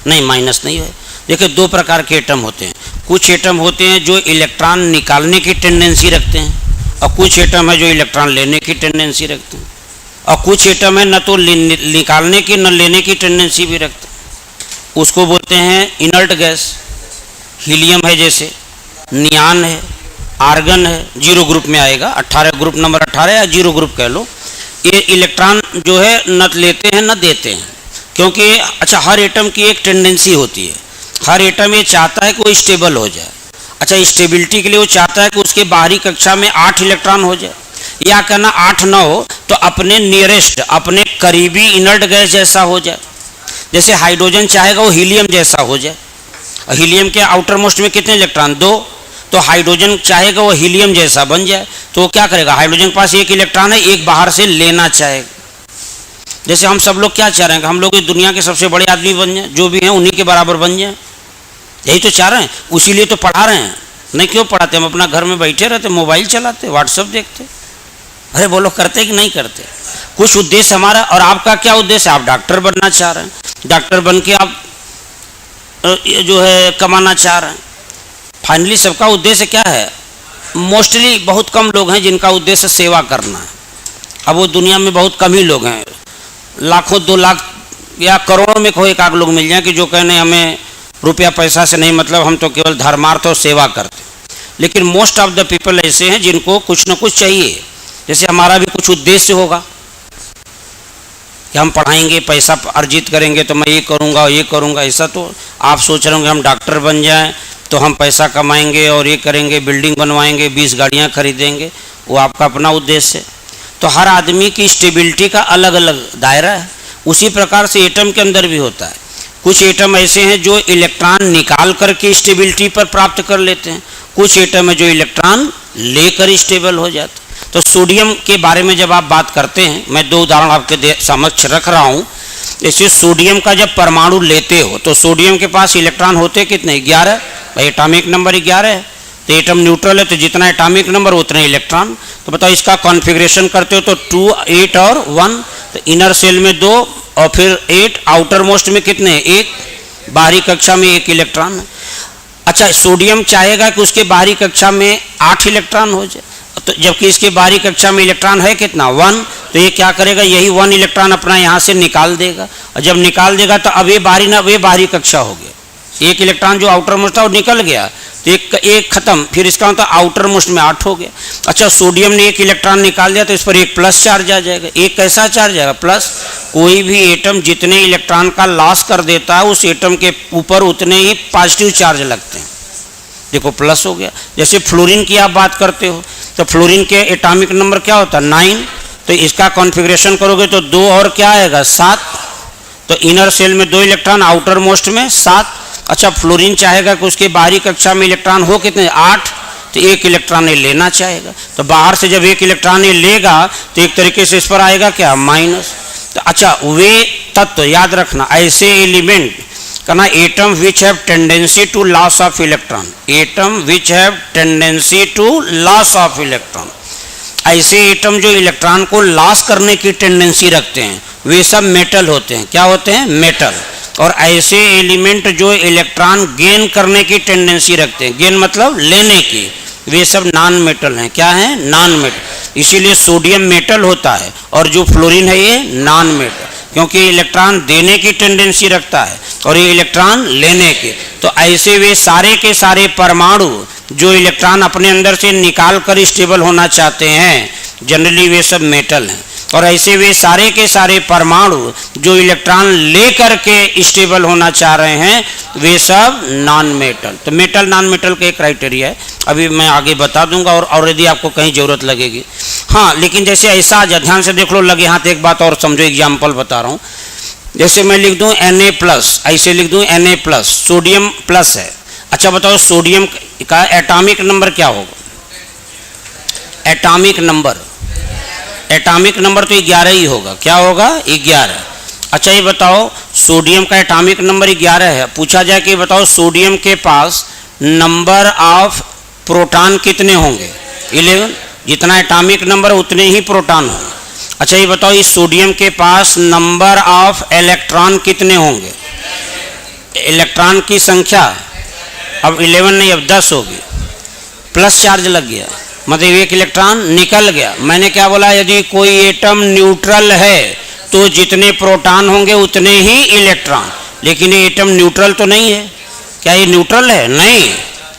नहीं माइनस नहीं है। देखिए 2 प्रकार के एटम होते हैं। कुछ एटम होते हैं जो इलेक्ट्रॉन निकालने की टेंडेंसी रखते हैं, और कुछ एटम है जो इलेक्ट्रॉन लेने की टेंडेंसी रखते हैं, और कुछ एटम है न तो निकालने की न लेने की टेंडेंसी भी रखते हैं। उसको बोलते हैं इनर्ट गैस। हीलियम है, जैसे नियान है, आर्गन है, 0 ग्रुप में आएगा, 18 ग्रुप नंबर 18 या 0 ग्रुप कह लो। ये इलेक्ट्रॉन जो है न लेते हैं न देते हैं, क्योंकि अच्छा हर एटम की एक टेंडेंसी होती है। हर एटम ये चाहता है कि वो स्टेबल हो जाए। अच्छा, स्टेबिलिटी के लिए वो चाहता है कि उसके बाहरी कक्षा में 8 इलेक्ट्रॉन हो जाए, या कहना 8 ना हो तो अपने नियरेस्ट, अपने करीबी इनर्ट गैस जैसा हो जाए। जैसे हाइड्रोजन चाहेगा वो हीलियम जैसा हो जाए। हीलियम के आउटर मोस्ट में कितने इलेक्ट्रॉन? 2। तो हाइड्रोजन चाहेगा वो हीलियम जैसा बन जाए, तो वो क्या करेगा? हाइड्रोजन के पास 1 इलेक्ट्रॉन है, एक बाहर से लेना चाहेगा। जैसे हम सब लोग क्या चाह रहे हैं कि हम लोग इस दुनिया के सबसे बड़े आदमी बन जाए, जो भी हैं उन्हीं के बराबर बन जाए, यही तो चाह रहे हैं, उसीलिए तो पढ़ा रहे हैं। नहीं क्यों पढ़ाते? हम अपना घर में बैठे रहते, मोबाइल चलाते, व्हाट्सएप देखते। अरे बोलो, करते कि नहीं करते? कुछ उद्देश्य हमारा। और आपका क्या उद्देश्य? आप डॉक्टर बनना चाह रहे हैं, डॉक्टर बन के आप जो है कमाना चाह रहे हैं। फाइनली सबका उद्देश्य क्या है? मोस्टली बहुत कम लोग हैं जिनका उद्देश्य सेवा करना है। अब वो दुनिया में बहुत कम ही लोग हैं, लाखों 2 लाख या करोड़ों में कोई एक आध लोग मिल जाए कि जो कहने हमें रुपया पैसा से नहीं मतलब, हम तो केवल धर्मार्थ और सेवा करते। लेकिन मोस्ट ऑफ द पीपल ऐसे हैं जिनको कुछ न कुछ चाहिए। जैसे हमारा भी कुछ उद्देश्य होगा कि हम पढ़ाएंगे, पैसा अर्जित करेंगे तो मैं ये करूँगा ये करूँगा। ऐसा तो आप सोच रहे होंगे हम डॉक्टर बन जाएं तो हम पैसा कमाएंगे और ये करेंगे, बिल्डिंग बनवाएंगे, 20 गाड़ियाँ खरीदेंगे, वो आपका अपना उद्देश्य है। तो हर आदमी की स्टेबिलिटी का अलग अलग दायरा है। उसी प्रकार से एटम के अंदर भी होता है। कुछ एटम ऐसे हैं जो इलेक्ट्रॉन निकाल करके स्टेबिलिटी पर प्राप्त कर लेते हैं, कुछ एटम है जो इलेक्ट्रॉन लेकर स्टेबल हो जाते हैं। तो सोडियम के बारे में जब आप बात करते हैं, मैं 2 उदाहरण आपके समक्ष रख रहा हूँ। जैसे सोडियम का जब परमाणु लेते हो तो सोडियम के पास इलेक्ट्रॉन होते कितने? 11। भाई एटॉमिक नंबर 11 है, तो एटम न्यूट्रल है, तो जितना एटॉमिक नंबर उतने इलेक्ट्रॉन। तो बताओ इसका कॉन्फ़िगरेशन करते हो तो 2, 8 और 1। तो इनर सेल में 2 और फिर 8, आउटर मोस्ट में कितने? 1, बाहरी कक्षा में 1 इलेक्ट्रॉन है। अच्छा, सोडियम चाहेगा कि उसके बाहरी कक्षा में 8 इलेक्ट्रॉन हो जाए, तो जबकि इसके बाहरी कक्षा में इलेक्ट्रॉन है कितना? 1। तो ये क्या करेगा? यही 1 इलेक्ट्रॉन अपना यहाँ से निकाल देगा, और जब निकाल देगा तो अब ये बाहरी कक्षा हो गया। 1 इलेक्ट्रॉन जो आउटर मोस्ट था वो निकल गया, तो एक खत्म। फिर इसका मतलब आउटर मोस्ट में 8 हो गया। अच्छा, सोडियम ने 1 इलेक्ट्रॉन निकाल दिया तो इस पर 1 प्लस चार्ज आ जाएगा। 1 कैसा चार्ज आएगा? प्लस। कोई भी एटम जितने इलेक्ट्रॉन का लॉस कर देता है उस एटम के ऊपर उतने ही पॉजिटिव चार्ज लगते हैं। देखो, प्लस हो गया। जैसे फ्लोरीन की आप बात करते हो तो फ्लोरीन के एटॉमिक नंबर क्या होता है? 9। तो इसका कॉन्फ़िगरेशन करोगे तो 2 और क्या आएगा? 7। तो इनर सेल में 2 इलेक्ट्रॉन, आउटर मोस्ट में 7। अच्छा, फ्लोरीन चाहेगा कि उसके बाहरी कक्षा में इलेक्ट्रॉन हो कितने? 8। तो 1 इलेक्ट्रॉन ये लेना चाहेगा, तो बाहर से जब 1 इलेक्ट्रॉन ये लेगा तो एक तरीके से इस पर आएगा क्या? माइनस। तो अच्छा, वे तत्व याद रखना, ऐसे एलिमेंट कहना atom which have tendency to loss of electron, atom which have tendency to loss of electron. ऐसे एटम जो इलेक्ट्रॉन को लॉस करने की टेंडेंसी रखते हैं वे सब मेटल होते हैं। क्या होते हैं? मेटल। और ऐसे एलिमेंट जो इलेक्ट्रॉन गेन करने की टेंडेंसी रखते हैं, गेन मतलब लेने की, वे सब नॉन मेटल हैं। क्या हैं? Non metal. इसीलिए सोडियम मेटल होता है और जो फ्लोरीन है ये नॉन मेटल, क्योंकि इलेक्ट्रॉन देने की टेंडेंसी रखता है और ये इलेक्ट्रॉन लेने के। तो ऐसे वे सारे के सारे परमाणु जो इलेक्ट्रॉन अपने अंदर से निकाल कर स्टेबल होना चाहते हैं, जनरली वे सब मेटल हैं। और ऐसे वे सारे के सारे परमाणु जो इलेक्ट्रॉन लेकर के स्टेबल होना चाह रहे हैं वे सब नॉन मेटल। तो मेटल नॉन मेटल का एक क्राइटेरिया है, अभी मैं आगे बता दूंगा और यदि आपको कहीं ज़रूरत लगेगी। हाँ, लेकिन जैसे ऐसा ध्यान से देख लो, लगे हाथ एक बात और समझो, एग्जाम्पल बता रहा हूँ। जैसे मैं लिख दूँ Na+, ऐसे लिख दूँ Na+, सोडियम प्लस है। अच्छा बताओ, सोडियम का एटॉमिक नंबर क्या होगा? एटॉमिक नंबर तो 11 ही होगा। क्या होगा? 11। अच्छा ये बताओ, सोडियम का एटॉमिक नंबर 11 है। पूछा जाए कि बताओ सोडियम के पास नंबर ऑफ प्रोटॉन कितने होंगे? 11। जितना एटॉमिक नंबर उतने ही प्रोटॉन होंगे। अच्छा ये बताओ, इस सोडियम के पास नंबर ऑफ इलेक्ट्रॉन कितने होंगे? इलेक्ट्रॉन की संख्या अब 11 नहीं, अब 10 होगी। प्लस चार्ज लग गया, मतलब 1 इलेक्ट्रॉन निकल गया। मैंने क्या बोला? यदि कोई एटम न्यूट्रल है तो जितने प्रोटॉन होंगे उतने ही इलेक्ट्रॉन। लेकिन ये एटम न्यूट्रल तो नहीं है। क्या ये न्यूट्रल है? नहीं,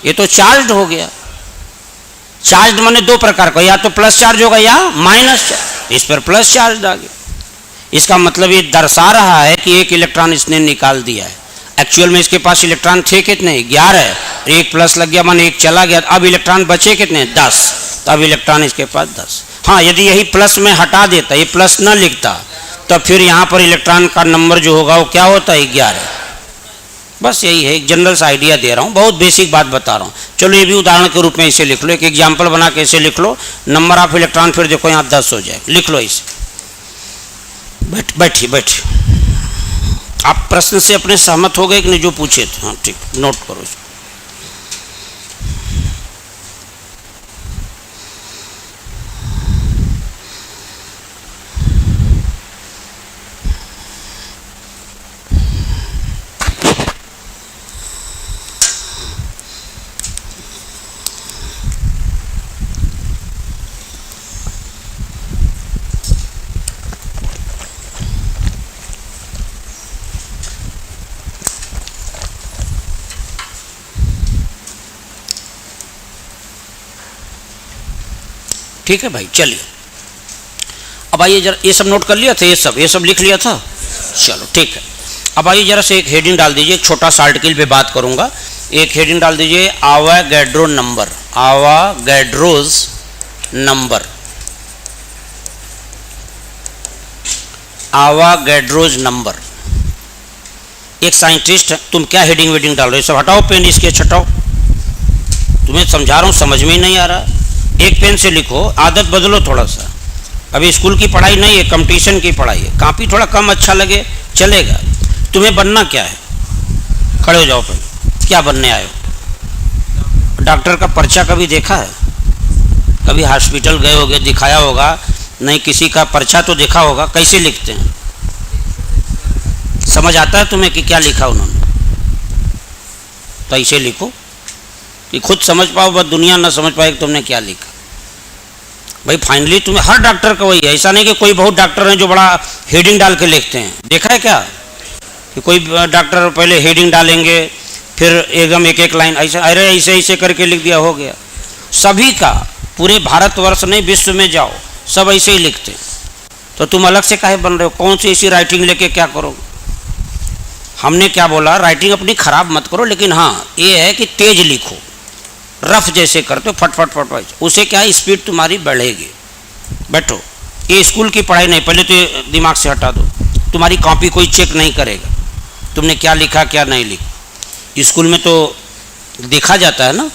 ये तो चार्ज हो गया। चार्ज माने 2 प्रकार का, या तो प्लस चार्ज होगा या माइनस चार्ज। इस पर प्लस चार्ज आ गया। इसका मतलब ये दर्शा रहा है कि 1 इलेक्ट्रॉन इसने निकाल दिया है। एक्चुअल में इसके पास इलेक्ट्रॉन थे कितने? 11। एक प्लस लग गया माने एक चला गया, अब इलेक्ट्रॉन बचे कितने? 10। तो अब इलेक्ट्रॉन इसके पास 10। हाँ, यदि यही प्लस में हटा देता, ये प्लस न लिखता, तो फिर यहाँ पर इलेक्ट्रॉन का नंबर जो होगा वो क्या होता है? 11। बस यही है, एक जनरल सा आइडिया दे रहा हूँ, बहुत बेसिक बात बता रहा हूँ। चलो ये भी उदाहरण के रूप में इसे लिख लो, एक एग्जाम्पल बना के इसे लिख लो। नंबर ऑफ इलेक्ट्रॉन फिर देखो यहाँ 10 हो जाए, लिख लो इसे। बैठिए बैठिए। आप प्रश्न से अपने सहमत हो गए कि नहीं जो पूछे थे? हाँ ठीक, नोट करो इसको। ठीक है भाई, चलिए अब आइए जरा, ये सब नोट कर लिया था, ये सब लिख लिया था। चलो ठीक है, अब आइए जरा से एक हेडिंग डाल दीजिए, एक छोटा सा आर्टिकल पे बात करूंगा। एक हेडिंग डाल दीजिए, Avogadro number. Avogadro's number, Avogadro's number. एक साइंटिस्ट है, तुम क्या हेडिंग वेडिंग डाल रहे हो? सब हटाओ पेन, इसके हटाओ, तुम्हें समझा रहा हूँ, समझ में ही नहीं आ रहा। एक पेन से लिखो, आदत बदलो थोड़ा सा। अभी स्कूल की पढ़ाई नहीं है, कंपटीशन की पढ़ाई है। कॉपी थोड़ा कम अच्छा लगे चलेगा। तुम्हें बनना क्या है? खड़े हो जाओ पहले, क्या बनने आए हो? डॉक्टर का पर्चा कभी देखा है? कभी हॉस्पिटल गए होगे, दिखाया होगा? नहीं, किसी का पर्चा तो देखा होगा। कैसे लिखते हैं? समझ आता है तुम्हें कि क्या लिखा उन्होंने? तो ऐसे लिखो कि खुद समझ पाओ, बस दुनिया ना समझ पाए कि तुमने क्या लिखा। भाई फाइनली तुम्हें हर डॉक्टर का वही है, ऐसा नहीं कि कोई बहुत डॉक्टर हैं जो बड़ा हेडिंग डाल के लिखते हैं। देखा है क्या कि कोई डॉक्टर पहले हेडिंग डालेंगे, फिर एकदम एक एक लाइन ऐसे, अरे ऐसे ऐसे करके लिख दिया, हो गया। सभी का, पूरे भारतवर्ष नहीं विश्व में जाओ, सब ऐसे ही लिखते हैं। तो तुम अलग से काहे बन रहे हो? कौन सी ऐसी राइटिंग लेके क्या करोगे? हमने क्या बोला? राइटिंग अपनी खराब मत करो, लेकिन हाँ ये है कि तेज लिखो। रफ जैसे करते हो फट फट फट फट, उसे क्या है, स्पीड तुम्हारी बढ़ेगी। बैठो, ये स्कूल की पढ़ाई नहीं, पहले तो दिमाग से हटा दो। तुम्हारी कॉपी कोई चेक नहीं करेगा तुमने क्या लिखा क्या नहीं लिखा। स्कूल में तो देखा जाता है ना,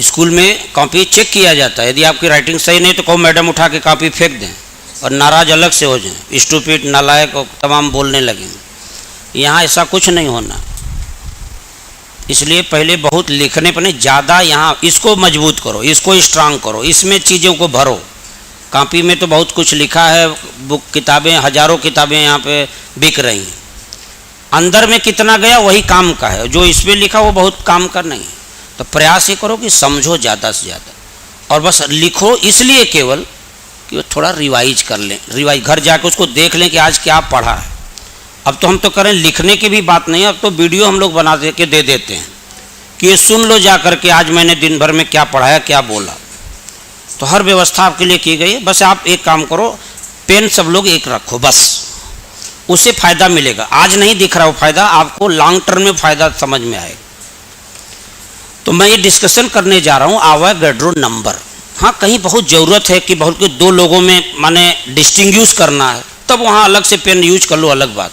स्कूल में कॉपी चेक किया जाता है। यदि आपकी राइटिंग सही नहीं तो कहो मैडम उठा के कॉपी फेंक दें और नाराज अलग से हो जाएं, स्टूपिड, नालायक और तमाम बोलने लगेंगे। यहाँ ऐसा कुछ नहीं होना। इसलिए पहले बहुत लिखने पर नहीं, ज़्यादा यहाँ इसको मजबूत करो, इसको स्ट्रांग करो, इसमें चीज़ों को भरो। कॉपी में तो बहुत कुछ लिखा है, बुक किताबें, हजारों किताबें यहाँ पे बिक रही हैं। अंदर में कितना गया वही काम का है, जो इस पर लिखा वो बहुत काम का नहीं है। तो प्रयास ये करो कि समझो ज़्यादा से ज़्यादा, और बस लिखो इसलिए केवल कि वो थोड़ा रिवाइज कर लें। रिवाइज घर जाकर उसको देख लें कि आज क्या पढ़ा है। अब तो हम तो करें लिखने की भी बात नहीं है, अब तो वीडियो हम लोग बना के दे देते हैं कि ये सुन लो जा कर के आज मैंने दिन भर में क्या पढ़ाया क्या बोला। तो हर व्यवस्था आपके लिए की गई है। बस आप एक काम करो, पेन सब लोग एक रखो, बस उससे फ़ायदा मिलेगा। आज नहीं दिख रहा वो फ़ायदा, आपको लॉन्ग टर्म में फ़ायदा समझ में आएगा। तो मैं ये डिस्कशन करने जा रहा हूँ आवागैड्रो नंबर। हाँ, कहीं बहुत ज़रूरत है कि बहुत दो लोगों में माने डिस्टिंग्विश करना है, तब वहाँ अलग से पेन यूज कर लो, अलग बात।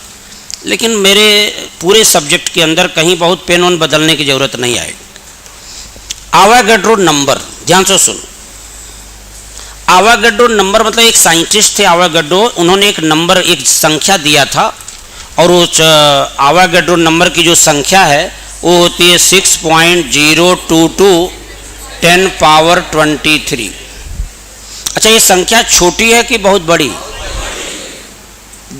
लेकिन मेरे पूरे सब्जेक्ट के अंदर कहीं बहुत पेन ऑन बदलने की ज़रूरत नहीं आएगी। आवागैड्रो नंबर, ध्यान से सुनो। आवागैड्रो नंबर मतलब एक साइंटिस्ट थे आवागैड्रो, उन्होंने एक नंबर, एक संख्या दिया था, और उस आवागैड्रो नंबर की जो संख्या है वो होती है 6.022 10 पावर 23। अच्छा, ये संख्या छोटी है कि बहुत बड़ी?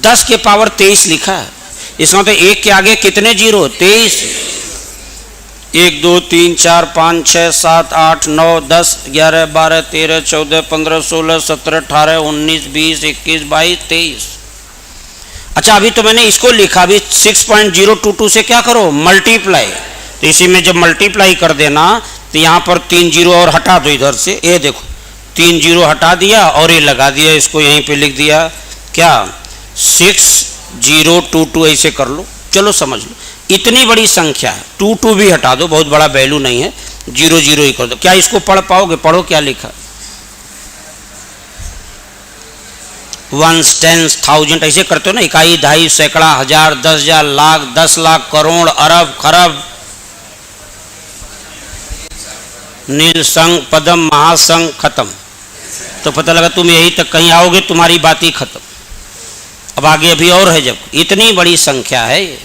10 के पावर 23 लिखा है। इसका मतलब एक के आगे कितने जीरो? 23। 1 2 3 4 5 6 7 8 9 10 11 12 13 14 15 16 17 18 19 20 21 22 23। अच्छा, अभी तो मैंने इसको लिखा, अभी 6.022 से क्या करो? मल्टीप्लाई। तो इसी में जब मल्टीप्लाई कर देना तो यहाँ पर 3 जीरो और हटा दो इधर से। ये देखो 3 जीरो हटा दिया और ये लगा दिया, इसको यहीं पे लिख दिया क्या? 6022 ऐसे कर लो। चलो समझ लो, इतनी बड़ी संख्या है, 2 भी हटा दो, बहुत बड़ा वैल्यू नहीं है, 0 0 ही कर दो। क्या इसको पढ़ पाओगे? पढ़ो क्या लिखा, वंस, टेंस, थाउजेंड ऐसे करते हो ना, इकाई, दहाई, सैकड़ा, हजार, 10,000, लाख, 10 लाख, करोड़, अरब, खरब, नील, संघ, पदम, महासंघ, खत्म। तो पता लगा तुम यही तक कहीं आओगे, तुम्हारी बात ही खत्म। अब आगे अभी और है, जब इतनी बड़ी संख्या है,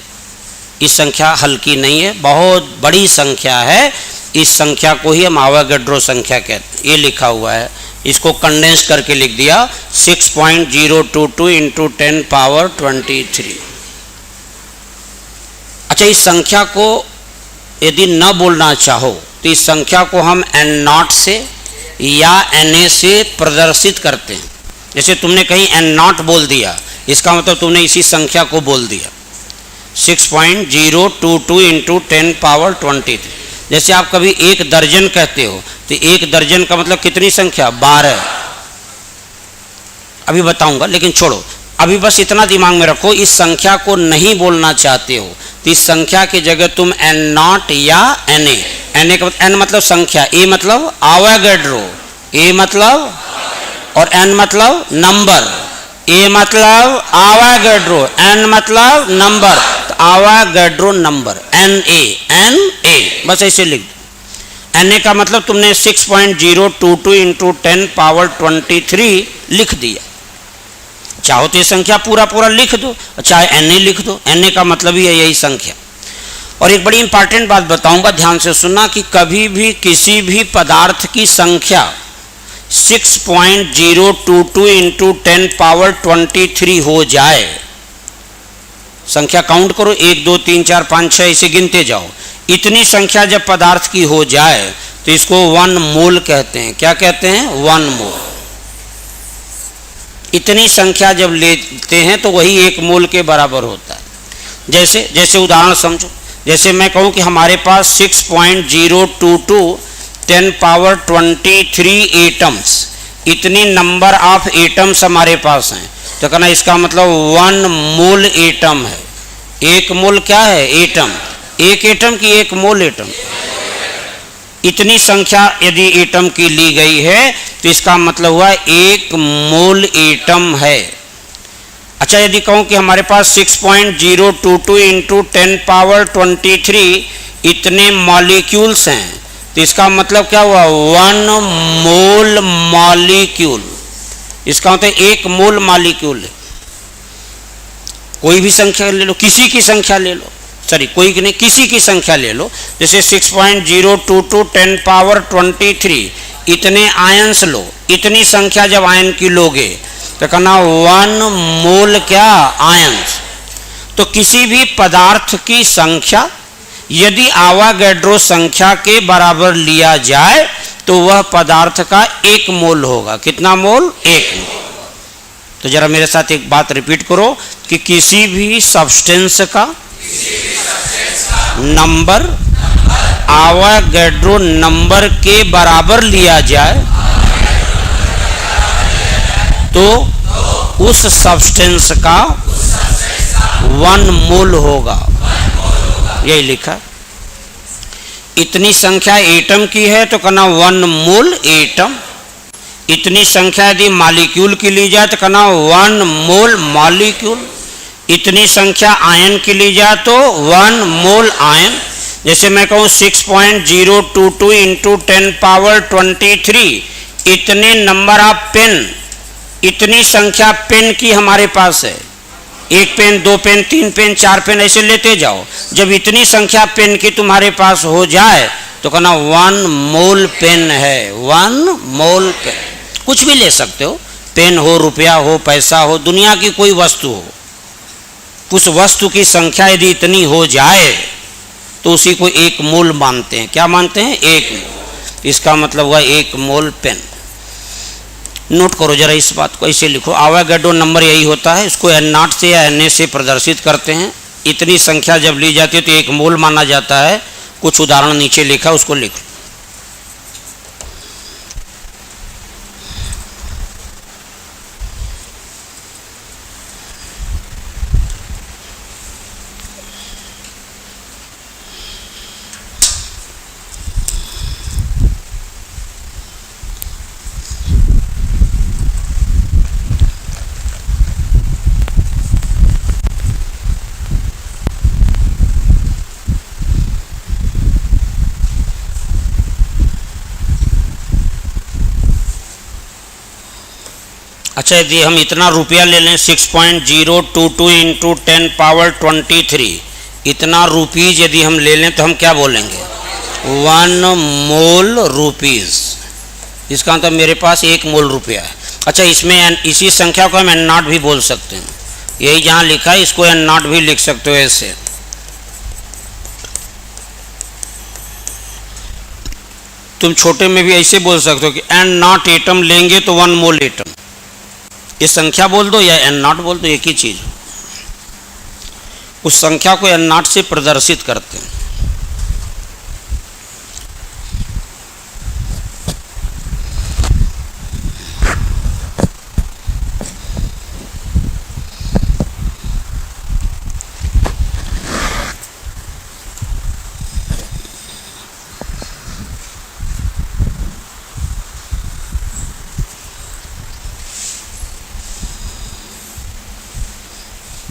इस संख्या हल्की नहीं है, बहुत बड़ी संख्या है। इस संख्या को ही हम आवागेड्रो संख्या कहते हैं। ये लिखा हुआ है, इसको कंडेंस करके लिख दिया 6.022 इंटू 10 पावर 23। अच्छा, इस संख्या को यदि न बोलना चाहो तो इस संख्या को हम n0 से या na से प्रदर्शित करते हैं। जैसे तुमने कहीं n0 बोल दिया, इसका मतलब तुमने इसी संख्या को बोल दिया 6.022 इंटू 10 पावर 23। जैसे आप कभी 1 दर्जन कहते हो तो 1 दर्जन का मतलब कितनी संख्या? 12। अभी बताऊंगा, लेकिन छोड़ो, अभी बस इतना दिमाग में रखो, इस संख्या को नहीं बोलना चाहते हो तो इस संख्या की जगह तुम n0 या na, na का n मतलब संख्या, a मतलब आवागेड्रो, a मतलब, और n मतलब नंबर, a मतलब आवागेड्रो, n मतलब नंबर, तो आवागेड्रो नंबर na, बस ऐसे लिख दो। na का मतलब तुमने 6.022 इंटू 10 पावर 23 लिख दिया। चाहो तो ये संख्या पूरा पूरा लिख दो, चाहे na लिख दो, na का मतलब ही है यही संख्या। और एक बड़ी इंपॉर्टेंट बात बताऊंगा, ध्यान से सुनना, कि कभी भी किसी भी पदार्थ की संख्या 6.022 इंटू 10 पावर 23 हो जाए, संख्या काउंट करो, 1 2 3 4 5 6 इसे गिनते जाओ, इतनी संख्या जब पदार्थ की हो जाए तो इसको 1 मोल कहते हैं। क्या कहते हैं? 1 मोल। इतनी संख्या जब लेते हैं तो वही 1 मोल के बराबर होता है। जैसे उदाहरण समझो, जैसे मैं कहूं कि हमारे पास 6.022 10 पावर 23 एटम्स, इतनी नंबर ऑफ एटम्स हमारे पास हैं, तो कहना इसका मतलब 1 मोल एटम है। 1 मोल क्या है? एटम। 1 एटम की 1 मोल एटम। इतनी संख्या यदि एटम की ली गई है तो इसका मतलब हुआ 1 मोल एटम है। अच्छा, यदि कहूं कि हमारे पास 6.022 इंटू 10 पावर 23 इतने मॉलिक्यूल्स हैं, तो इसका मतलब क्या हुआ? 1 मोल मॉलिक्यूल। इसका मतलब 1 मोल मॉलिक्यूल है। कोई भी संख्या ले लो, किसी की संख्या ले लो, सॉरी कोई नहीं, किसी की संख्या ले लो, जैसे 6.022 10 पावर 23 इतने आयंस लो, इतनी संख्या जब आयन की लोगे तो कहना 1 मोल क्या? आयंस। तो किसी भी पदार्थ की संख्या यदि आवागेड्रो संख्या के बराबर लिया जाए तो वह पदार्थ का 1 मोल होगा। कितना मोल? 1 मोल। तो जरा मेरे साथ एक बात रिपीट करो कि किसी भी सब्सटेंस का नंबर आवागेड्रो नंबर के बराबर लिया जाए तो उस सब्सटेंस का 1 मोल होगा। यही लिखा। इतनी संख्या एटम की है तो कहना 1 मोल एटम। इतनी संख्या यदि मॉलिक्यूल की ली जाए तो कहना 1 मोल मॉलिक्यूल। इतनी संख्या आयन की ली जाए तो 1 मोल आयन। जैसे मैं कहूँ 6.022 इंटू 10 पावर 23 इतने नंबर ऑफ पेन, इतनी संख्या पेन की हमारे पास है। 1 पेन, 2 पेन, 3 पेन, 4 पेन ऐसे लेते जाओ। जब इतनी संख्या पेन की तुम्हारे पास हो जाए तो कहना 1 मोल पेन है। 1 मोल पेन। कुछ भी ले सकते हो, पेन हो, रुपया हो, पैसा हो, दुनिया की कोई वस्तु हो। उस वस्तु की संख्या यदि इतनी हो जाए तो उसी को 1 मोल मानते हैं। क्या मानते हैं? 1 मोल। इसका मतलब हुआ 1 मोल पेन। नोट करो जरा इस बात को, ऐसे लिखो। आवागेड्रो नंबर यही होता है, इसको n0 से या na से प्रदर्शित करते हैं। इतनी संख्या जब ली जाती है तो 1 मोल माना जाता है। कुछ उदाहरण नीचे लिखा, उसको लिख लो। अच्छा यदि हम इतना रुपया ले लें 6.022 इंटू 10 पावर 23, इतना रुपीज़ यदि हम ले लें तो हम क्या बोलेंगे? 1 मोल रुपीज़। इसका मतलब मेरे पास 1 मोल रुपया है। अच्छा इसमें इसी संख्या को हम एन नॉट भी बोल सकते हैं, यही जहाँ लिखा है इसको एन नॉट भी लिख सकते हो ऐसे। तुम छोटे में भी ऐसे बोल सकते हो कि एन नॉट एटम लेंगे तो 1 मोल एटम। ये संख्या बोल दो या एन नॉट बोल दो, एक ही चीज। उस संख्या को एन नॉट से प्रदर्शित करते हैं।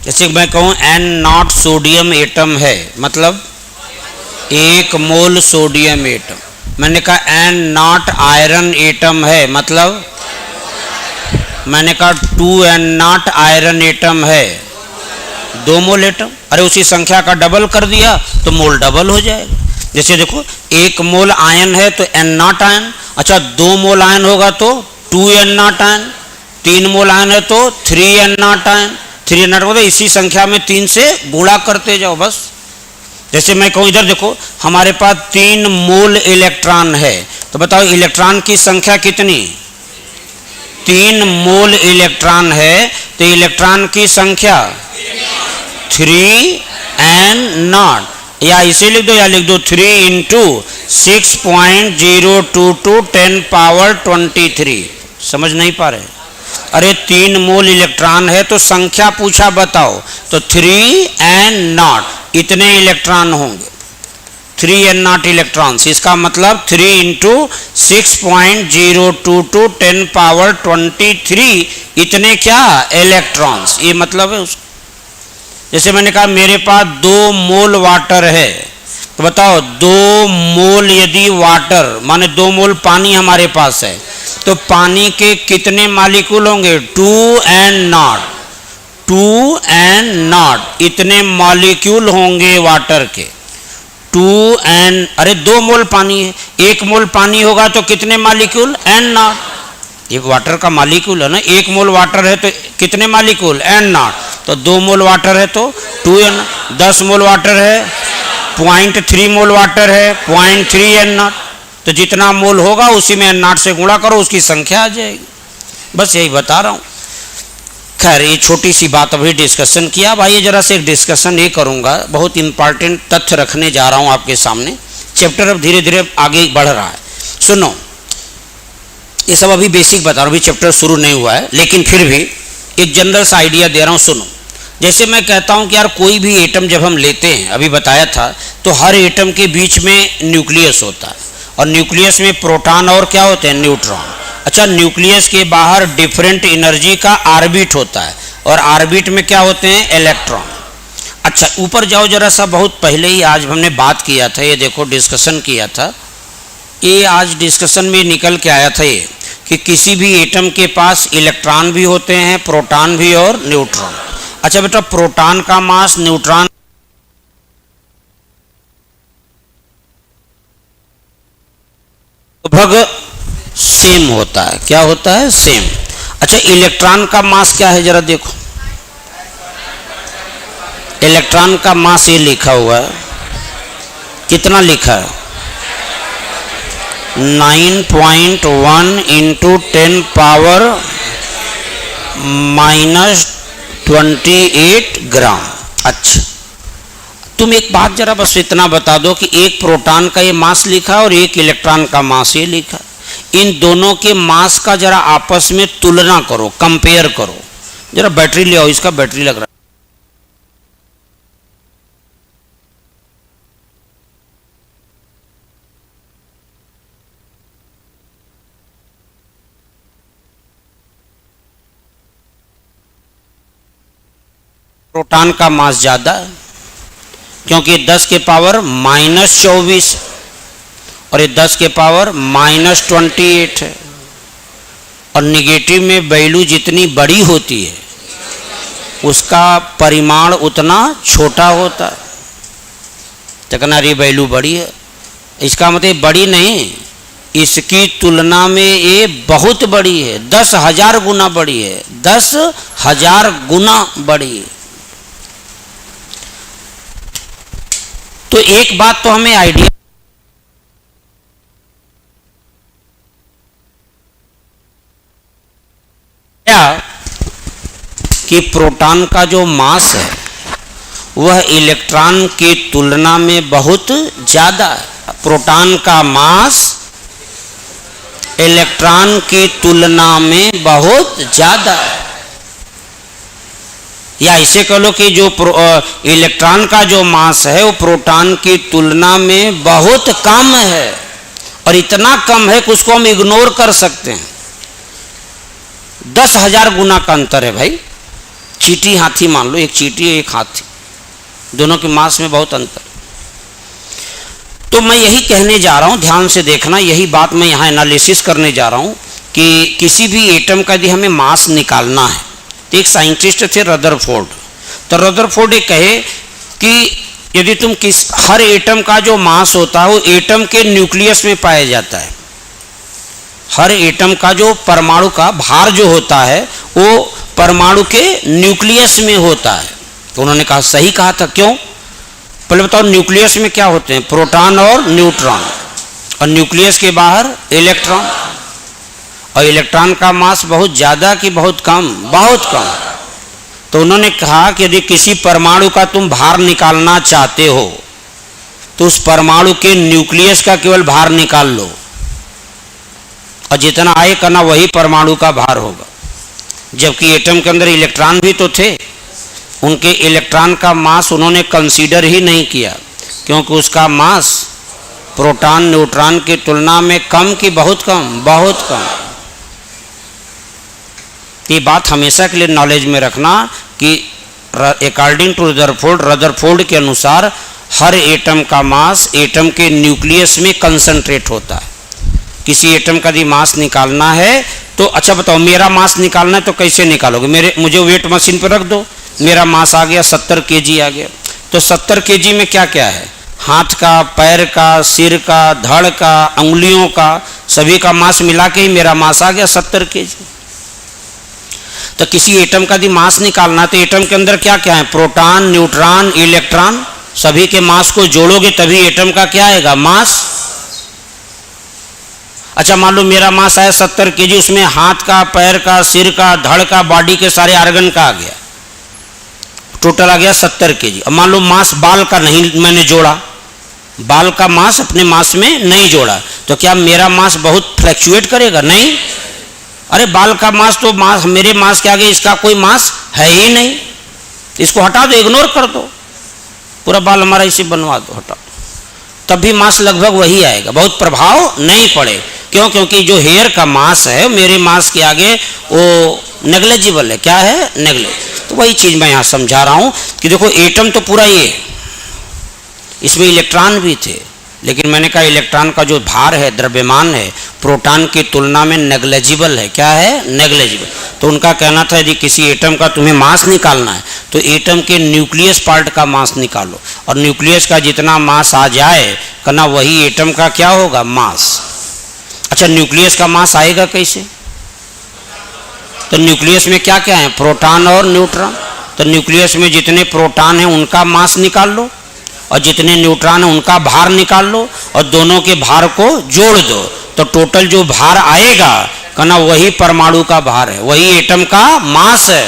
जैसे मैं कहूँ एन नॉट सोडियम एटम है, मतलब 1 मोल सोडियम एटम। मैंने कहा एन नॉट आयरन एटम है, मतलब मैंने कहा 2 एन नॉट आयरन एटम है, 2 मोल एटम। अरे उसी संख्या का डबल कर दिया तो मोल डबल हो जाएगा। जैसे देखो 1 मोल आयन है तो एन नॉट आयन। अच्छा 2 मोल आयन होगा तो 2 N naught ion, 3 mole ion है तो 3 N naught ion. 3 N naught होता है, इसी संख्या में 3 से गुणा करते जाओ बस। जैसे मैं कहूँ इधर देखो हमारे पास 3 मोल इलेक्ट्रॉन है, तो बताओ इलेक्ट्रॉन की संख्या कितनी? 3 मोल इलेक्ट्रॉन है तो इलेक्ट्रॉन की संख्या 3 एन नॉट। या इसे लिख दो या लिख दो 3 इंटू 6.022 10 पावर 23। समझ नहीं पा रहे? अरे 3 मोल इलेक्ट्रॉन है तो संख्या पूछा बताओ, तो 3 एन नॉट इतने इलेक्ट्रॉन होंगे, 3 एन नॉट इलेक्ट्रॉन्स। इसका मतलब 3 इंटू 6.022 10 पावर 23 इतने क्या इलेक्ट्रॉन्स, ये मतलब है उसका। जैसे मैंने कहा मेरे पास 2 मोल वाटर है, तो बताओ 2 मोल यदि वाटर माने 2 मोल पानी हमारे पास है तो पानी के कितने मालिक्यूल होंगे? 2 एन नॉट, 2 एन नॉट इतने मॉलिक्यूल होंगे वाटर के। 2 एन, अरे 2 मोल पानी है, 1 मोल पानी होगा तो कितने मालिक्यूल? N naught. एक वाटर का मालिक्यूल है ना, 1 मोल वाटर है तो कितने मालिक्यूल? N not. तो 2 मोल वाटर है तो 2 एन। 10 मोल वाटर है 0.3 मोल वाटर है 0.3 एन नॉट। तो जितना मोल होगा उसी में एन नॉट से गुणा करो, उसकी संख्या आ जाएगी। बस यही बता रहा हूँ। खैर ये छोटी सी बात अभी डिस्कशन किया। अब आइए जरा से एक डिस्कशन ये करूँगा, बहुत इंपॉर्टेंट तथ्य रखने जा रहा हूँ आपके सामने। चैप्टर अब धीरे धीरे आगे बढ़ रहा है। सुनो, ये सब अभी बेसिक बता रहा हूँ, अभी चैप्टर शुरू नहीं हुआ है, लेकिन फिर भी एक जनरल सा आइडिया दे रहा हूँ। सुनो, जैसे मैं कहता हूँ कि यार कोई भी एटम जब हम लेते हैं, अभी बताया था, तो हर एटम के बीच में न्यूक्लियस होता है और न्यूक्लियस में प्रोटॉन और क्या होते हैं? न्यूट्रॉन। अच्छा न्यूक्लियस के बाहर डिफरेंट एनर्जी का ऑर्बिट होता है और ऑर्बिट में क्या होते हैं? इलेक्ट्रॉन। अच्छा ऊपर जाओ जरा सा, बहुत पहले ही आज हमने बात किया था, ये देखो डिस्कशन किया था, ये आज डिस्कशन में निकल के आया था ये कि किसी भी एटम के पास इलेक्ट्रॉन भी होते हैं, प्रोटॉन भी और न्यूट्रॉन। अच्छा बेटा प्रोटॉन का मास न्यूट्रॉन लगभग सेम होता है। क्या होता है? सेम। अच्छा इलेक्ट्रॉन का मास क्या है जरा देखो, इलेक्ट्रॉन का मास ये लिखा हुआ है, कितना लिखा है? 9.1 इंटू 10 पावर -28 ग्राम। अच्छा तुम एक बात जरा बस इतना बता दो कि एक प्रोटॉन का ये मास लिखा और एक इलेक्ट्रॉन का मास ये लिखा, इन दोनों के मास का जरा आपस में तुलना करो, कंपेयर करो। जरा बैटरी ले आओ, इसका बैटरी लग रहा है। प्रोटॉन का मास ज़्यादा है क्योंकि 10 के पावर -24 और ये 10 के पावर -28 है। और निगेटिव में वैल्यू जितनी बड़ी होती है उसका परिमाण उतना छोटा होता है। तो कहना ये वैल्यू बड़ी है, इसका मतलब बड़ी नहीं, इसकी तुलना में ये बहुत बड़ी है, 10,000 गुना बड़ी है, 10,000 गुना बड़ी है। तो एक बात तो हमें आइडिया कि प्रोटॉन का जो मास है वह इलेक्ट्रॉन की तुलना में बहुत ज़्यादा है। प्रोटॉन का मास इलेक्ट्रॉन की तुलना में बहुत ज़्यादा है, या इसे कह लो कि जो इलेक्ट्रॉन का जो मास है वो प्रोटॉन की तुलना में बहुत कम है, और इतना कम है कि उसको हम इग्नोर कर सकते हैं। 10,000 गुना का अंतर है भाई। चींटी हाथी मान लो, एक चींटी एक हाथी, दोनों के मास में बहुत अंतर। तो मैं यही कहने जा रहा हूं, ध्यान से देखना, यही बात मैं यहां एनालिसिस करने जा रहा हूं कि किसी भी एटम का यदि हमें मास निकालना है, तो एक साइंटिस्ट थे रदरफोर्ड। तो रदरफोर्ड ये कहे कि यदि तुम हर एटम का जो मास होता है वो एटम के न्यूक्लियस में पाया जाता है। हर एटम का जो परमाणु का भार जो होता है वो परमाणु के न्यूक्लियस में होता है। तो उन्होंने कहा सही कहा था। क्यों? पहले बताओ, न्यूक्लियस में क्या होते हैं? प्रोटॉन और न्यूट्रॉन, और न्यूक्लियस के बाहर इलेक्ट्रॉन। और इलेक्ट्रॉन का मास बहुत ज़्यादा कि बहुत कम? बहुत कम। तो उन्होंने कहा कि यदि किसी परमाणु का तुम भार निकालना चाहते हो तो उस परमाणु के न्यूक्लियस का केवल भार निकाल लो, और जितना आए करना वही परमाणु का भार होगा। जबकि एटम के अंदर इलेक्ट्रॉन भी तो थे, उनके इलेक्ट्रॉन का मास उन्होंने कंसीडर ही नहीं किया, क्योंकि उसका मास प्रोटॉन न्यूट्रॉन की तुलना में कम कि बहुत कम? बहुत कम। ये बात हमेशा के लिए नॉलेज में रखना कि अकॉर्डिंग टू रदरफोर्ड के अनुसार हर एटम का मास एटम के न्यूक्लियस में कंसंट्रेट होता है। किसी एटम का यदि मास निकालना है तो अच्छा बताओ, मेरा मास निकालना है तो कैसे निकालोगे? मुझे वेट मशीन पर रख दो, मेरा मास आ गया 70 kg आ गया। तो 70 kg में क्या क्या है? हाथ का, पैर का, सिर का, धड़ का, अंगुलियों का, सभी का मास मिला के ही मेरा मास आ गया 70 kg। तो किसी एटम का यदि मास निकालना है तो एटम के अंदर क्या क्या है? प्रोटॉन, न्यूट्रॉन, इलेक्ट्रॉन, सभी के मास को जोड़ोगे तभी एटम का क्या आएगा? मास। अच्छा मान लो मेरा मास आया 70 kg, उसमें हाथ का, पैर का, सिर का, धड़ का, बॉडी के सारे आर्गन का आ गया, टोटल आ गया 70 kg। अब मान लो मास बाल का नहीं मैंने जोड़ा, बाल का मास अपने मास में नहीं जोड़ा, तो क्या मेरा मास बहुत फ्लैक्चुएट करेगा? नहीं। अरे बाल का मास तो मास मेरे मास के आगे इसका कोई मास है ही नहीं, इसको हटा दो, इग्नोर कर दो, पूरा बाल हमारा इसे बनवा दो, हटा, तब भी मास लगभग वही आएगा, बहुत प्रभाव नहीं पड़े। क्यों? क्योंकि जो हेयर का मास है मेरे मास के आगे वो नेग्लेजिबल है। क्या है? नेग्लेजिबल। तो वही चीज़ मैं यहाँ समझा रहा हूँ कि देखो एटम तो पूरा ये, इसमें इलेक्ट्रॉन भी थे, लेकिन मैंने कहा इलेक्ट्रॉन का जो भार है, द्रव्यमान है, प्रोटॉन की तुलना में नेग्लेजिबल है। क्या है? नेग्लेजिबल। तो उनका कहना था यदि किसी एटम का तुम्हें मास निकालना है तो एटम के न्यूक्लियस पार्ट का मास निकालो, और न्यूक्लियस का जितना मास आ जाए कहना वही एटम का क्या होगा? मास। अच्छा न्यूक्लियस का मास आएगा कैसे? तो न्यूक्लियस में क्या क्या है? प्रोटॉन और न्यूट्रॉन। तो न्यूक्लियस में जितने प्रोटॉन हैं उनका मास निकाल लो, और जितने न्यूट्रॉन हैं उनका भार निकाल लो, और दोनों के भार को जोड़ दो, तो टोटल जो भार आएगा कहना वही परमाणु का भार है, वही एटम का मास है।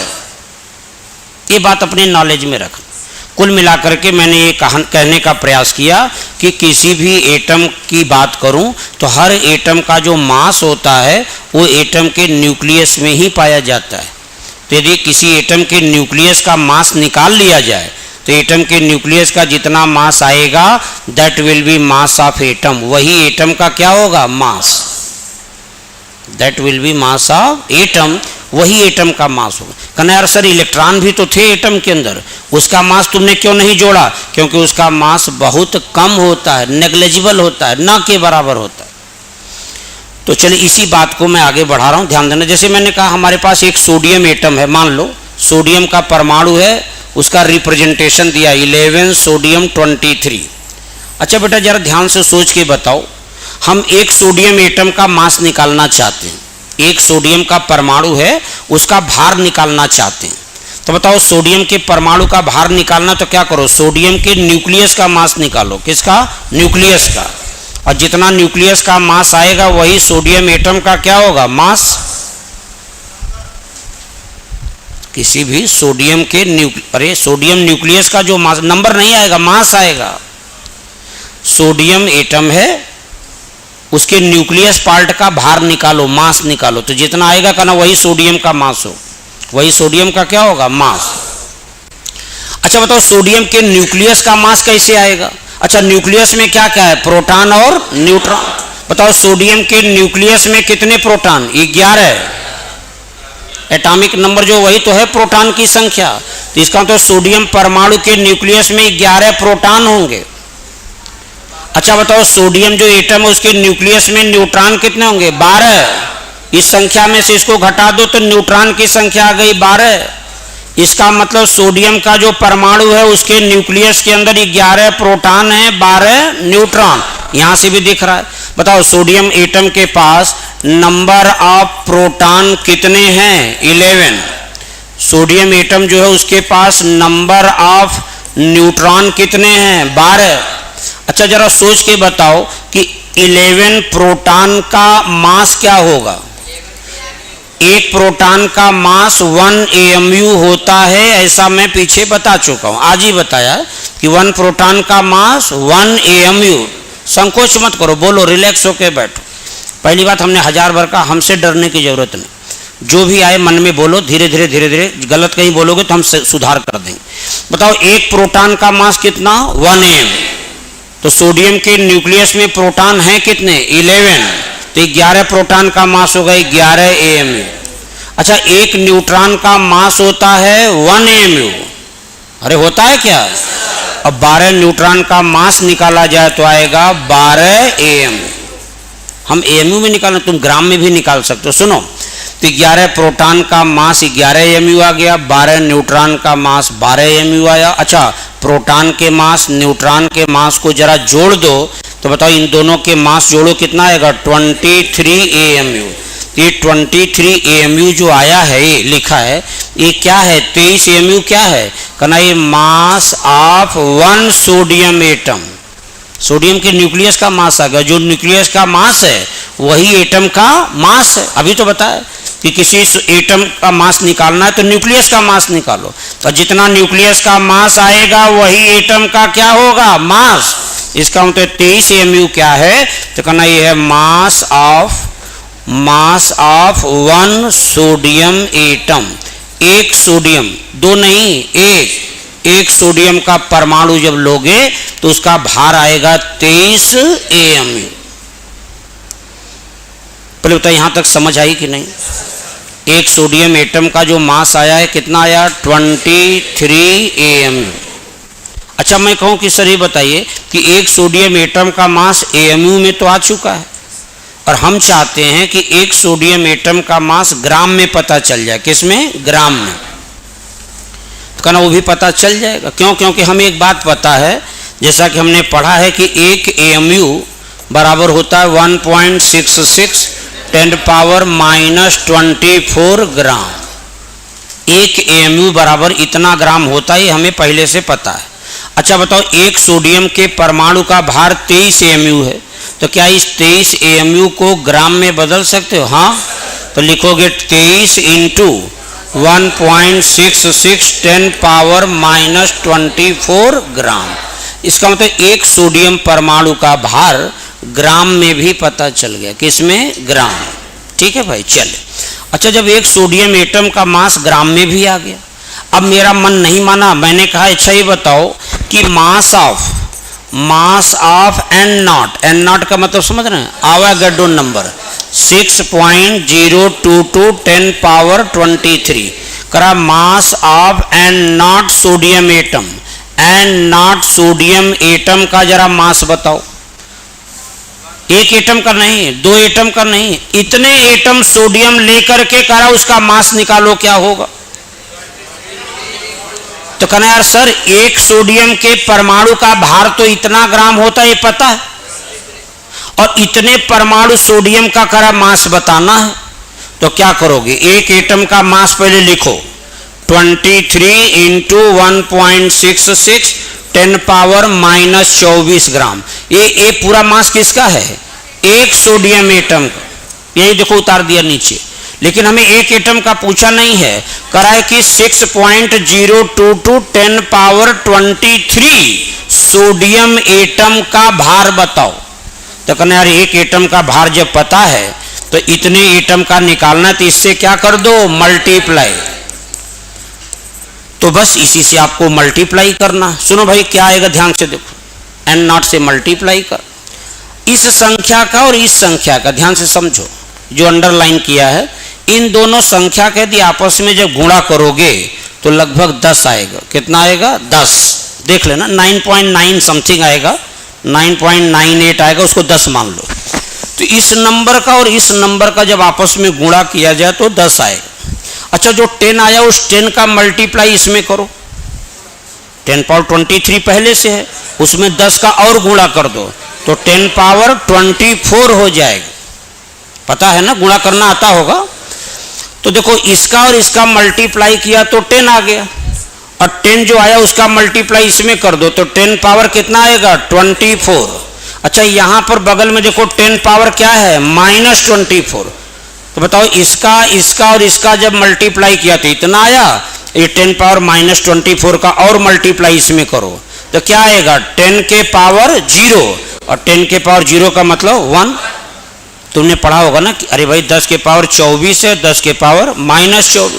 ये बात अपने नॉलेज में रखना। कुल मिलाकर के मैंने ये कहने का प्रयास किया कि किसी भी एटम की बात करूं तो हर एटम का जो मास होता है वो एटम के न्यूक्लियस में ही पाया जाता है। तो यदि किसी एटम के न्यूक्लियस का मास निकाल लिया जाए तो एटम के न्यूक्लियस का जितना मास आएगा that will be mass of atom, वही एटम का क्या होगा? Mass. That will be mass of atom, वही एटम का मास होगा। कहना यार सर इलेक्ट्रॉन भी तो थे एटम के अंदर, उसका मास तुमने क्यों नहीं जोड़ा? क्योंकि उसका मास बहुत कम होता है, नेग्लेजिबल होता है, ना के बराबर होता है। तो चलिए इसी बात को मैं आगे बढ़ा रहा हूँ, ध्यान देना। जैसे मैंने कहा हमारे पास एक सोडियम एटम है, मान लो सोडियम का परमाणु है, उसका रिप्रेजेंटेशन दिया 11 सोडियम 23। अच्छा बेटा जरा ध्यान से सोच के बताओ, हम एक सोडियम एटम का मास निकालना चाहते हैं, एक सोडियम का परमाणु है उसका भार निकालना चाहते हैं, तो बताओ सोडियम के परमाणु का भार निकालना तो क्या करो, सोडियम के न्यूक्लियस का मास निकालो। किसका? न्यूक्लियस का। और जितना न्यूक्लियस का मास आएगा वही सोडियम एटम का क्या होगा, मास। किसी भी सोडियम के सोडियम न्यूक्लियस का जो मास, नंबर नहीं आएगा, मास आएगा। सोडियम एटम है उसके न्यूक्लियस पार्ट का भार निकालो, मास निकालो, तो जितना आएगा कहना वही सोडियम का मास हो, वही सोडियम का क्या होगा, मास। अच्छा बताओ सोडियम के न्यूक्लियस का मास कैसे आएगा? अच्छा न्यूक्लियस में क्या क्या है, प्रोटॉन और न्यूट्रॉन। बताओ सोडियम के न्यूक्लियस में कितने प्रोटॉन, 11। एटॉमिक नंबर जो वही तो है प्रोटॉन की संख्या, तो इसका मतलब सोडियम परमाणु के न्यूक्लियस में 11 प्रोटॉन होंगे। अच्छा बताओ सोडियम जो एटम है उसके न्यूक्लियस में न्यूट्रॉन कितने होंगे, 12। इस संख्या में से इसको घटा दो तो न्यूट्रॉन की संख्या आ गई 12। इसका मतलब सोडियम का जो परमाणु है उसके न्यूक्लियस के अंदर 11 प्रोटॉन है, 12 न्यूट्रॉन। यहां से भी दिख रहा है। बताओ सोडियम एटम के पास नंबर ऑफ प्रोटॉन कितने हैं, 11। सोडियम एटम जो है उसके पास नंबर ऑफ न्यूट्रॉन कितने हैं, 12। अच्छा जरा सोच के बताओ कि 11 प्रोटॉन का मास क्या होगा। एक प्रोटॉन का मास 1 AMU होता है, ऐसा मैं पीछे बता चुका हूं, आज ही बताया कि 1 प्रोटॉन का मास 1 AMU। संकोच मत करो, बोलो, रिलैक्स होके बैठो। पहली बात हमने 1000 बार का, हमसे डरने की जरूरत नहीं, जो भी आए मन में बोलो, धीरे धीरे गलत कहीं बोलोगे तो हम सुधार कर देंगे। बताओ एक प्रोटॉन का मास कितना, 1 AMU। तो सोडियम के न्यूक्लियस में प्रोटॉन है कितने, 11, तो 11 प्रोटॉन का मास होगा 11 AMU। अच्छा एक न्यूट्रॉन का मास होता है 1 AMU। अरे होता है क्या? अब 12 न्यूट्रॉन का मास निकाला जाए तो आएगा 12 AMU। हम AMU में निकालना, तुम ग्राम में भी निकाल सकते हो। सुनो, तो 11 प्रोटॉन का मास 11 AMU आ गया, 12 न्यूट्रॉन का मास 12 AMU आया। अच्छा प्रोटॉन के मास न्यूट्रॉन के मास को जरा जोड़ दो तो बताओ इन दोनों के मास जोड़ो कितना आएगा, 23 AMU। ये 23 AMU जो आया है, ये लिखा है, ये क्या है, 23 AMU क्या है कहना, ये mass of 1 sodium atom. Sodium के न्यूक्लियस का मास आ गया, जो न्यूक्लियस का मास है वही एटम का मास है। अभी तो बताया कि किसी एटम का मास निकालना है तो न्यूक्लियस का मास निकालो, तो जितना न्यूक्लियस का मास आएगा वही एटम का क्या होगा, मास। इसका मतलब 23 AMU क्या है तो कहना ये है मास ऑफ 1 सोडियम एटम। एक सोडियम, दो नहीं, एक सोडियम का परमाणु जब लोगे तो उसका भार आएगा 23 AMU। पहले बताइए यहां तक समझ आई कि नहीं? एक सोडियम एटम का जो मास आया है कितना आया, 23 AMU। अच्छा मैं कहूं कि सर ये बताइए कि एक सोडियम एटम का मास AMU में तो आ चुका है, और हम चाहते हैं कि एक सोडियम एटम का मास ग्राम में पता चल जाए। किसमें, ग्राम में। तो कहना वो भी पता चल जाएगा, क्यों? क्योंकि हमें एक बात पता है, जैसा कि हमने पढ़ा है कि एक AMU बराबर होता है 1.66 10⁻⁻24 ग्राम। एक AMU बराबर इतना ग्राम होता है, हमें पहले से पता है। अच्छा बताओ एक सोडियम के परमाणु का भार 23 AMU है, तो क्या इस 23 AMU को ग्राम में बदल सकते हो? हाँ, तो लिखोगे 23 × 1.66 10⁻⁻24 ग्राम। इसका मतलब एक सोडियम परमाणु का भार ग्राम में भी पता चल गया। किसमें, ग्राम। ठीक है भाई, चले। अच्छा जब एक सोडियम एटम का मास ग्राम में भी आ गया, अब मेरा मन नहीं माना, मैंने कहा अच्छा ये बताओ कि मास ऑफ N0 का मतलब समझ रहे हैं, आवागैड्रो नंबर 6.022 10⁻23 करा mass of N0 sodium atom. N0 sodium atom का जरा मास बताओ। एक एटम का नहीं, दो एटम का नहीं, इतने एटम सोडियम लेकर के करा उसका मास निकालो, क्या होगा? तो कहना यार सर एक सोडियम के परमाणु का भार तो इतना ग्राम होता है, ये पता है, और इतने परमाणु सोडियम का करा मास बताना है, तो क्या करोगे? एक एटम का मास पहले लिखो, 23 इंटू 1.66 10⁻⁻24 ग्राम। ये पूरा मास किसका है? एक सोडियम एटम का। यही देखो उतार दिया नीचे, लेकिन हमें एक एटम का पूछा नहीं है, करा है कि 6.022 10⁻23 सोडियम एटम का भार बताओ। तो कहना यार एक एटम का भार जब पता है तो इतने एटम का निकालना, तो इससे क्या कर दो? मल्टीप्लाई। तो बस इसी से आपको मल्टीप्लाई करना। सुनो भाई क्या आएगा, ध्यान से देखो, n0 से मल्टीप्लाई कर इस संख्या का और इस संख्या का, ध्यान से समझो जो अंडरलाइन किया है, इन दोनों संख्या के यदि आपस में जब गुणा करोगे तो लगभग 10 आएगा। कितना आएगा? 10। देख लेना 9.9 समथिंग आएगा, 9.98 आएगा, उसको 10 मान लो। तो इस नंबर का और इस नंबर का जब आपस में गुणा किया जाए तो 10 आएगा। अच्छा जो 10 आया उस 10 का मल्टीप्लाई इसमें करो, 10⁻23 पहले से है, उसमें 10 का और गुणा कर दो तो 10⁻24 हो जाएगा। पता है ना, गुणा करना आता होगा। तो देखो इसका और इसका मल्टीप्लाई किया तो 10 आ गया, और 10 जो आया उसका मल्टीप्लाई इसमें कर दो तो 10 पावर कितना आएगा? 24। अच्छा यहाँ पर बगल में देखो 10 पावर क्या है? -24। तो बताओ इसका और इसका जब मल्टीप्लाई किया तो इतना आया, ये 10 पावर -24 का और मल्टीप्लाई इसमें करो तो क्या आएगा? 10 के पावर 0, और 10 के पावर 0 का मतलब 1। तुमने पढ़ा होगा ना कि अरे भाई 10 के पावर 24 है, 10 के पावर -24।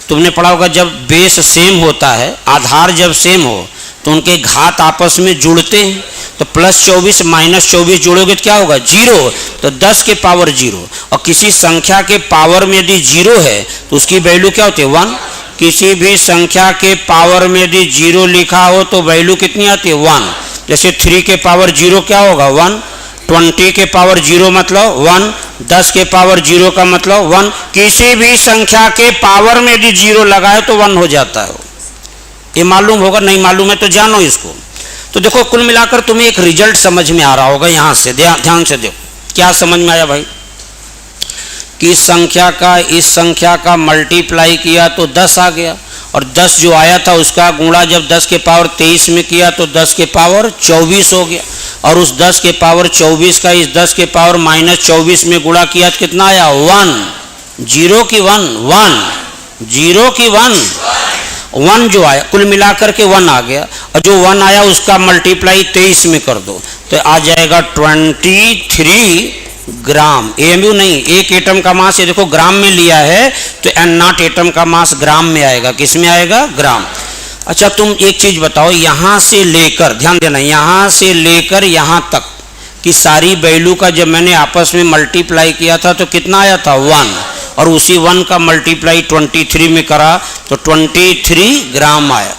तुमने पढ़ा होगा जब बेस सेम होता है, आधार जब सेम हो तो उनके घात आपस में जुड़ते हैं, तो +24 -24 जोड़ोगे तो क्या होगा? 0। तो 10 के पावर 0, और किसी संख्या के पावर में यदि 0 है तो उसकी वैल्यू क्या होती है? 1। किसी भी संख्या के पावर में यदि 0 लिखा हो तो वैल्यू कितनी आती है? 1। जैसे 3 के पावर 0 क्या होगा? 1। 20 के पावर 0 मतलब 1, 10 के पावर 0 का मतलब 1। किसी भी संख्या के पावर में यदि 0 लगाए तो 1 हो जाता है। ये मालूम होगा, नहीं मालूम है तो जानो इसको। तो देखो कुल मिलाकर तुम्हें एक रिजल्ट समझ में आ रहा होगा। यहाँ से ध्यान से देखो क्या समझ में आया भाई, कि इस संख्या का मल्टीप्लाई किया तो 10 आ गया, और 10 जो आया था उसका गुणा जब 10 के पावर 23 में किया तो 10 के पावर 24 हो गया, और उस 10 के पावर 24 का इस 10 के पावर -24 में गुणा किया तो कितना आया? 1। 0 की 1, 0 की 1 जो आया, कुल मिलाकर के 1 आ गया, और जो 1 आया उसका मल्टीप्लाई 23 में कर दो तो आ जाएगा 23 ग्राम। एमयू नहीं, एक एटम का मास ये देखो ग्राम में लिया है तो n0 एटम का मास ग्राम में आएगा। किस में आएगा? ग्राम। अच्छा तुम एक चीज बताओ, यहाँ से लेकर, ध्यान देना, यहाँ से लेकर यहाँ तक की सारी वैल्यू का जब मैंने आपस में मल्टीप्लाई किया था तो कितना आया था? 1, और उसी 1 का मल्टीप्लाई 23 में करा तो 23 ग्राम आया।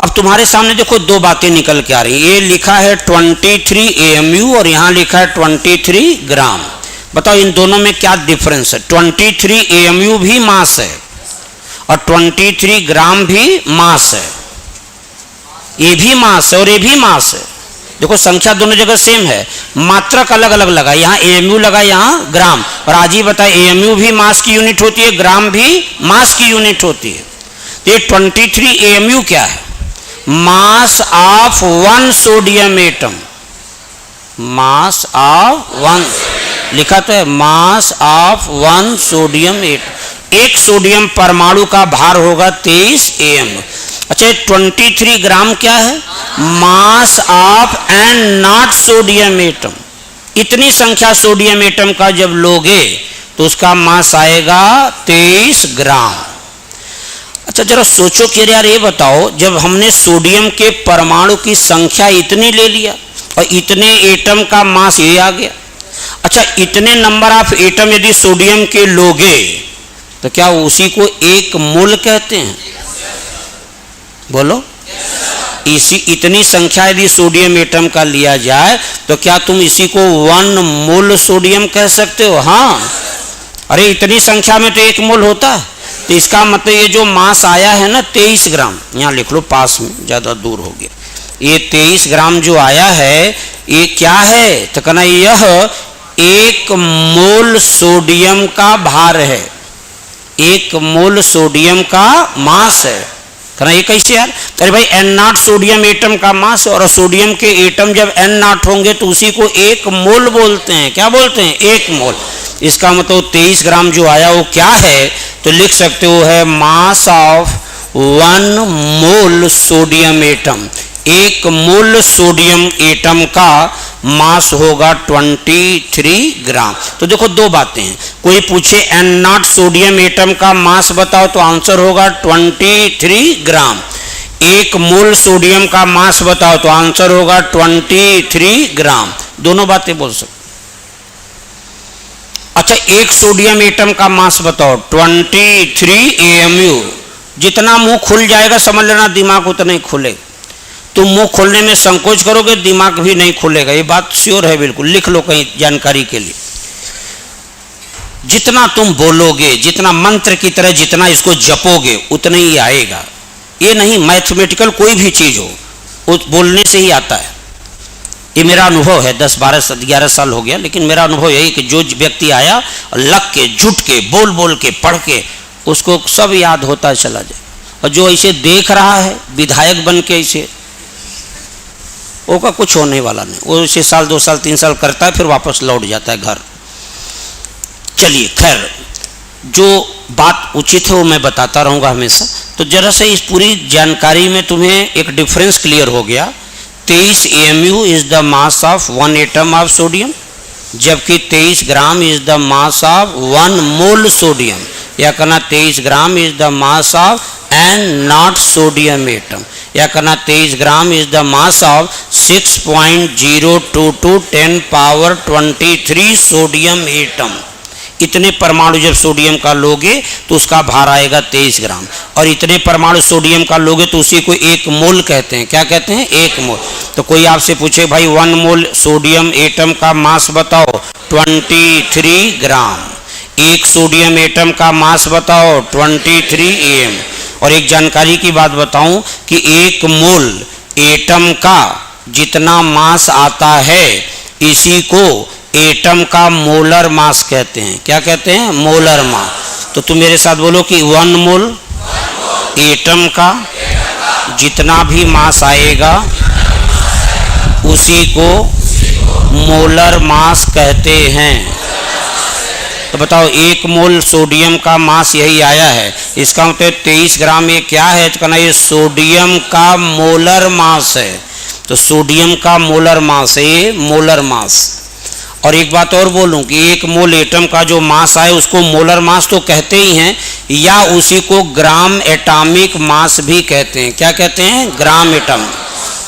अब तुम्हारे सामने देखो दो बातें निकल के आ रही, ये लिखा है 23 AMU और यहाँ लिखा है 23 ग्राम। बताओ इन दोनों में क्या डिफरेंस है? 23 AMU भी मास है और 23 ग्राम भी मास है। ये भी मास है और ये भी मास है। देखो संख्या दोनों जगह सेम है, मात्रक अलग अलग लगा, यहाँ AMU लगा, यहाँ ग्राम। और आज ही बताए AMU भी मास की यूनिट होती है, ग्राम भी मास की यूनिट होती है। तो ये 23 AMU क्या है? Mass of 1 sodium atom. Mass of 1 लिखा तो है, मास ऑफ 1 सोडियम एटम। एक सोडियम परमाणु का भार होगा 23 AM। अच्छा 23 ग्राम क्या है? Mass of and not sodium atom. इतनी संख्या सोडियम एटम का जब लोगे तो उसका मास आएगा 23 ग्राम। अच्छा जरा सोचो कि यार ये बताओ, जब हमने सोडियम के परमाणु की संख्या इतनी ले लिया और इतने एटम का मास ये आ गया, अच्छा इतने नंबर ऑफ एटम यदि सोडियम के लोगे तो क्या उसी को एक मोल कहते हैं? बोलो इसी इतनी संख्या यदि सोडियम एटम का लिया जाए तो क्या तुम इसी को 1 मोल सोडियम कह सकते हो? हाँ, अरे इतनी संख्या में तो 1 मोल होता है। तो इसका मतलब ये जो मास आया है ना 23 ग्राम, यहाँ लिख लो पास में, ज़्यादा दूर हो गया, ये 23 ग्राम जो आया है ये क्या है? तो कहना यह 1 मोल सोडियम का भार है, 1 मोल सोडियम का मास है। कहना ये कैसे यार? अरे भाई N0 सोडियम एटम का मास, और सोडियम के एटम जब N0 होंगे तो उसी को 1 मोल बोलते हैं। क्या बोलते हैं? 1 मोल। इसका मतलब 23 ग्राम जो आया वो क्या है? तो लिख सकते हो है mass of 1 mole sodium atom. 1 mole sodium atom का मास होगा 23 ग्राम। तो देखो दो बातें हैं, कोई पूछे N0 सोडियम एटम का मास बताओ तो आंसर होगा 23 ग्राम। 1 मोल सोडियम का मास बताओ तो आंसर होगा 23 ग्राम। दोनों बातें बोल सकते। अच्छा, 1 सोडियम एटम का मास बताओ 23 AMU। जितना मुंह खुल जाएगा समझ लेना दिमाग उतना ही खुलेगा। तुम मुंह खोलने में संकोच करोगे दिमाग भी नहीं खुलेगा, ये बात श्योर है बिल्कुल। लिख लो कहीं जानकारी के लिए। जितना तुम बोलोगे, जितना मंत्र की तरह जितना इसको जपोगे उतना ही आएगा। ये नहीं मैथमेटिकल कोई भी चीज हो उस बोलने से ही आता है। ये मेरा अनुभव है, 10 12 11 साल हो गया, लेकिन मेरा अनुभव यही कि जो व्यक्ति आया और लग के जुट के बोल बोल के पढ़ के उसको सब याद होता चला जाए, और जो ऐसे देख रहा है विधायक बन के ऐसे, वो का कुछ होने वाला नहीं। वो इसे साल 2 साल 3 साल करता है फिर वापस लौट जाता है घर। चलिए खैर, जो बात उचित है वो मैं बताता रहूँगा हमेशा। तो जरा से इस पूरी जानकारी में तुम्हें एक डिफरेंस क्लियर हो गया। 23 AMU is the mass of 1 atom of sodium, जबकि 23 gram is the mass of 1 mole sodium, या कहना 23 gram is the mass of N0 sodium atom, या कहना 23 gram is the mass of 6.022 10 power 23 sodium atom. इतने परमाणु जब sodium का लोगे तो उसका भार आएगा 23 ग्राम, और इतने परमाणु सोडियम का लोगे तो उसी को 1 मोल कहते हैं। क्या कहते हैं? 1 मोल। तो कोई आपसे पूछे भाई 1 मोल सोडियम एटम का मास बताओ, 23 ग्राम। 1 सोडियम एटम का मास बताओ, 23 AM। और एक जानकारी की बात बताऊं कि 1 मोल एटम का जितना मास आता है इसी को एटम का मोलर मास कहते हैं। क्या कहते हैं? Molar mass. तो तुम मेरे साथ बोलो कि 1 मोल एटम का जितना भी मास आएगा उसी को मोलर मास कहते हैं। तो बताओ 1 मोल सोडियम का मास यही आया है, इसका मतलब 23 ग्राम ये क्या है? तो कहना ये सोडियम का मोलर मास है। तो सोडियम का मोलर मास है ये, मोलर मास। और एक बात और बोलूं कि 1 मोल एटम का जो मास आए उसको मोलर मास तो कहते ही हैं, या उसी को ग्राम एटॉमिक मास भी कहते हैं। क्या कहते हैं? Gram atom.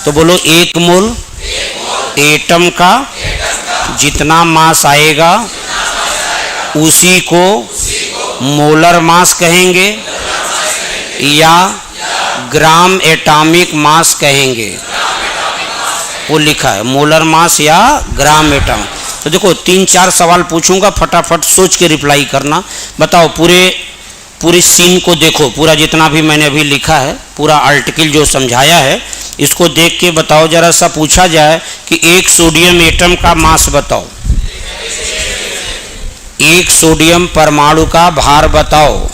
तो बोलो 1 मोल एटम का जितना मास आएगा उसी को मोलर मास कहेंगे या ग्राम एटॉमिक मास कहेंगे। वो लिखा है मोलर मास या ग्राम एटम। तो देखो 3-4 सवाल पूछूंगा, फटाफट सोच के रिप्लाई करना। बताओ पूरे सीन को देखो, पूरा जितना भी मैंने अभी लिखा है, पूरा आर्टिकल जो समझाया है इसको देख के बताओ। जरा सा पूछा जाए कि 1 सोडियम एटम का मास बताओ, 1 सोडियम परमाणु का भार बताओ।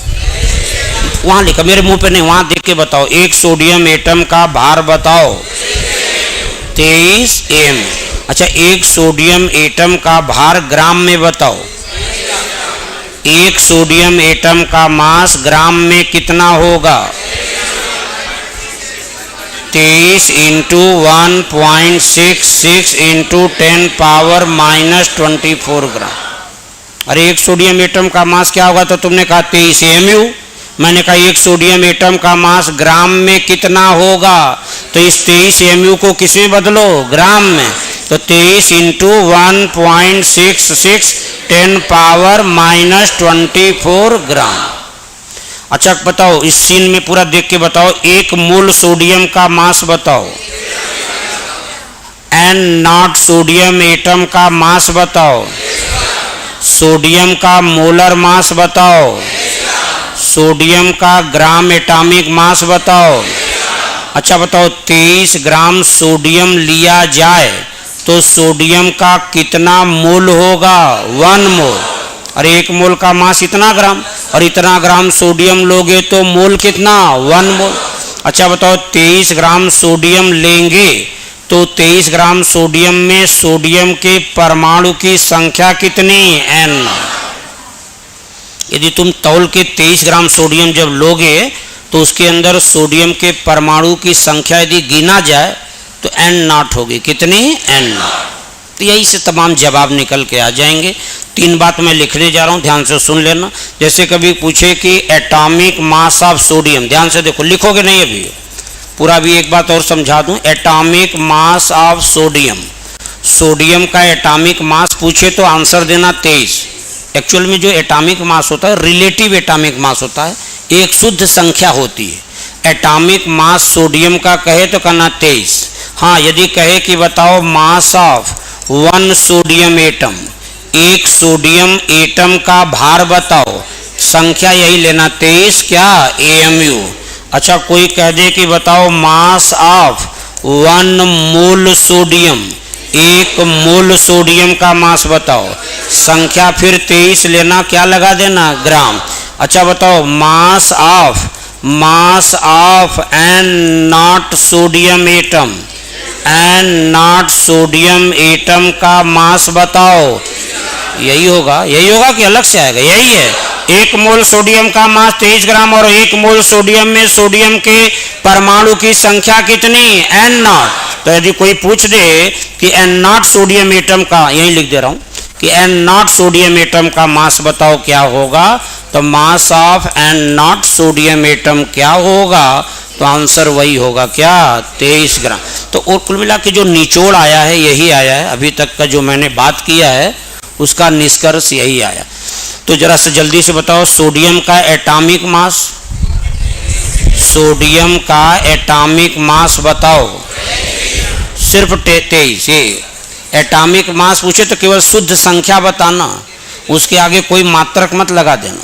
वहां लिखा, मेरे मुंह पे नहीं, वहां देख के बताओ। 1 सोडियम एटम का भार बताओ 23 AM। अच्छा, 1 सोडियम एटम का भार ग्राम में बताओ। 1 सोडियम एटम का मास ग्राम में कितना होगा? 23 × 1.66 × 10 पावर -24 ग्राम। अरे 1 सोडियम एटम का मास क्या होगा? तो तुमने कहा 23 AMU। मैंने कहा 1 सोडियम एटम का मास ग्राम में कितना होगा? तो इस 23 AMU को किसमें बदलो? ग्राम में। तो 23 × 1.66 10 पावर -24 ग्राम। अच्छा बताओ, इस सीन में पूरा देख के बताओ, 1 मोल सोडियम का मास बताओ, N0 सोडियम एटम का मास बताओ, सोडियम का मोलर मास बताओ, सोडियम का ग्राम एटॉमिक मास बताओ। अच्छा बताओ, 23 ग्राम सोडियम लिया जाए तो सोडियम का कितना मोल होगा? 1 मोल। और 1 मोल का मास इतना ग्राम, और इतना ग्राम सोडियम लोगे तो मोल कितना? 1 मोल। अच्छा बताओ, 23 ग्राम सोडियम लेंगे तो 23 ग्राम सोडियम में सोडियम के परमाणु की संख्या कितनी? N। यदि तुम तौल के 23 ग्राम सोडियम जब लोगे तो उसके अंदर सोडियम के परमाणु की संख्या यदि गिना जाए तो N0 होगी। कितनी? N0। तो यही से तमाम जवाब निकल के आ जाएंगे। 3 बात मैं लिखने जा रहा हूँ, ध्यान से सुन लेना। जैसे कभी पूछे कि एटॉमिक मास ऑफ सोडियम, ध्यान से देखो, लिखोगे नहीं अभी, पूरा भी एक बात और समझा दूं। Atomic mass of sodium, sodium का एटॉमिक मास पूछे तो आंसर देना 23। एक्चुअल में जो एटॉमिक मास होता है रिलेटिव एटॉमिक मास होता है, एक शुद्ध संख्या होती है। एटॉमिक मास सोडियम का कहे तो कहना 23। हाँ, यदि कहे कि बताओ mass of 1 sodium atom, 1 sodium atom का भार बताओ, संख्या यही लेना 23, क्या? AMU। अच्छा, कोई कह दे कि बताओ mass of 1 mole sodium, 1 mole sodium का मास बताओ, संख्या फिर 23 लेना, क्या लगा देना? ग्राम। अच्छा बताओ, mass of N0 sodium atom, N0 sodium atom का मास बताओ। यही होगा कि अलग से आएगा? यही है। 1 मोल सोडियम का मास 23 ग्राम, और 1 मोल सोडियम में सोडियम के परमाणु की संख्या कितनी? N0। तो यदि कोई पूछ दे कि N0 सोडियम एटम का, यही लिख दे रहा हूँ कि N0 सोडियम एटम का मास बताओ क्या होगा, तो mass of N0 sodium atom क्या होगा? तो आंसर वही होगा, क्या? 23 ग्राम। तो और कुल मिला के जो निचोड़ आया है यही आया है, अभी तक का जो मैंने बात किया है उसका निष्कर्ष यही आया। तो जरा से जल्दी से बताओ, सोडियम का एटॉमिक मास, सोडियम का एटॉमिक मास बताओ, सिर्फ 23। एटॉमिक मास पूछे तो केवल शुद्ध संख्या बताना, उसके आगे कोई मात्रक मत लगा देना।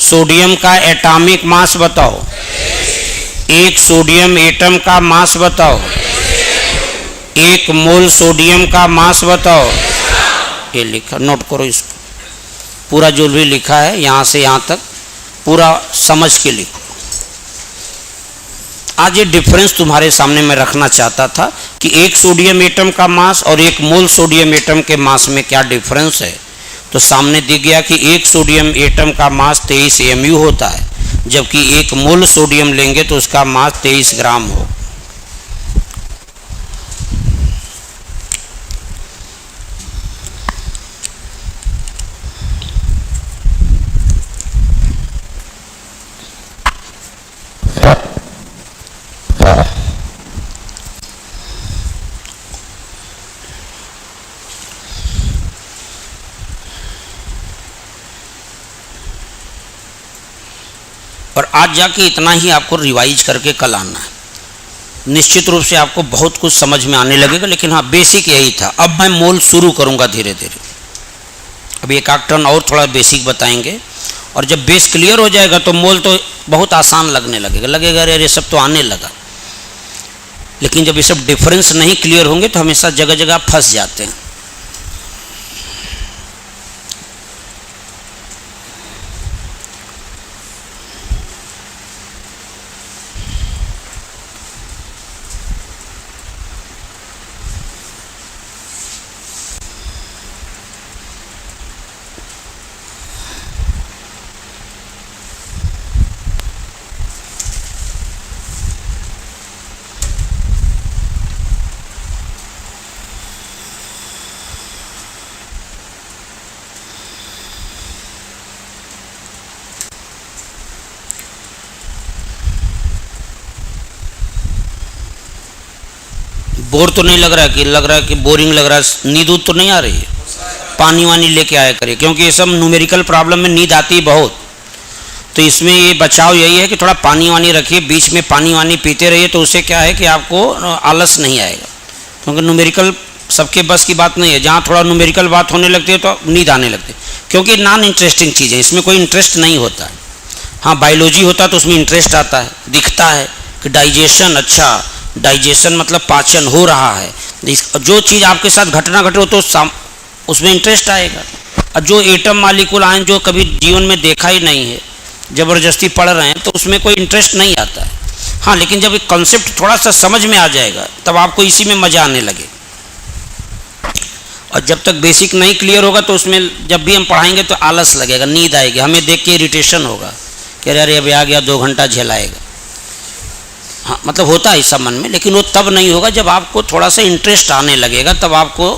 सोडियम का एटॉमिक मास बताओ, 1 सोडियम एटम का मास बताओ, 1 मोल सोडियम का मास बताओ। ये लिखा, नोट करो इसको, पूरा जो भी लिखा है यहाँ से यहाँ तक पूरा समझ के लिखो। आज ये डिफरेंस तुम्हारे सामने मैं रखना चाहता था कि 1 सोडियम एटम का मास और 1 मोल सोडियम एटम के मास में क्या डिफरेंस है। तो सामने दिख गया कि 1 सोडियम एटम का मास 23 AMU होता है, जबकि 1 मोल सोडियम लेंगे तो उसका मास 23 ग्राम हो। और आज जाके इतना ही आपको रिवाइज करके कल आना है। निश्चित रूप से आपको बहुत कुछ समझ में आने लगेगा, लेकिन हाँ बेसिक यही था। अब मैं मोल शुरू करूँगा धीरे धीरे। अब एक आध टर्न और थोड़ा बेसिक बताएंगे, और जब बेस क्लियर हो जाएगा तो मोल तो बहुत आसान लगने लगेगा अरे ये सब तो आने लगा। लेकिन जब ये सब डिफरेंस नहीं क्लियर होंगे तो हमेशा जगह जगह फंस जाते हैं। बोर तो नहीं लग रहा है कि बोरिंग लग रहा है, नींद तो नहीं आ रही है? पानी वानी लेके आया करिए, क्योंकि ये सब न्यूमेरिकल प्रॉब्लम में नींद आती है बहुत। तो इसमें ये बचाव यही है कि थोड़ा पानी वानी रखिए, बीच में पानी वानी पीते रहिए, तो उससे क्या है कि आपको आलस नहीं आएगा। क्योंकि न्यूमेरिकल सबके बस की बात नहीं है, जहाँ थोड़ा न्यूमेरिकल बात होने लगती है तो नींद आने लगती है, क्योंकि नॉन इंटरेस्टिंग चीज़ है, इसमें कोई इंटरेस्ट नहीं होता है। हाँ बायोलॉजी होता है तो उसमें इंटरेस्ट आता है, दिखता है कि डाइजेशन, अच्छा डाइजेशन मतलब पाचन हो रहा है, जो चीज़ आपके साथ घटना घटे हो तो उसमें इंटरेस्ट आएगा। और जो एटम मालिक्यूल आए जो कभी जीवन में देखा ही नहीं है, ज़बरदस्ती पढ़ रहे हैं, तो उसमें कोई इंटरेस्ट नहीं आता है। हाँ लेकिन जब एक कॉन्सेप्ट थोड़ा सा समझ में आ जाएगा तब आपको इसी में मज़ा आने लगे। और जब तक बेसिक नहीं क्लियर होगा तो उसमें जब भी हम पढ़ाएंगे तो आलस लगेगा, नींद आएगी, हमें देख के इरिटेशन होगा कि अरे अभी आ गया 2 घंटा झेलाएगा। हाँ मतलब होता है ऐसा मन में, लेकिन वो तब नहीं होगा जब आपको थोड़ा सा इंटरेस्ट आने लगेगा, तब आपको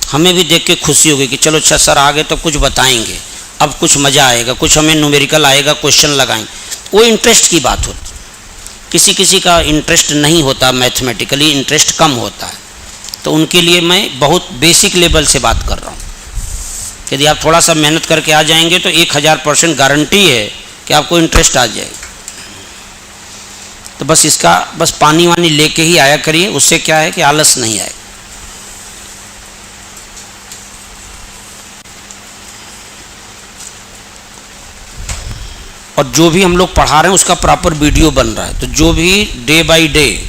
हमें भी देख के खुशी होगी कि चलो अच्छा सर आ गए तो कुछ बताएंगे, अब कुछ मज़ा आएगा, कुछ हमें न्यूमेरिकल आएगा, क्वेश्चन लगाएंगे। वो इंटरेस्ट की बात होती, किसी किसी का इंटरेस्ट नहीं होता, मैथमेटिकली इंटरेस्ट कम होता है, तो उनके लिए मैं बहुत बेसिक लेवल से बात कर रहा हूँ। यदि आप थोड़ा सा मेहनत करके आ जाएंगे तो 1000% गारंटी है कि आपको इंटरेस्ट आ जाएगा। तो बस इसका बस पानी वानी लेके ही आया करिए, उससे क्या है कि आलस नहीं आएगा। और जो भी हम लोग पढ़ा रहे हैं उसका प्रॉपर वीडियो बन रहा है, तो जो भी डे बाय डे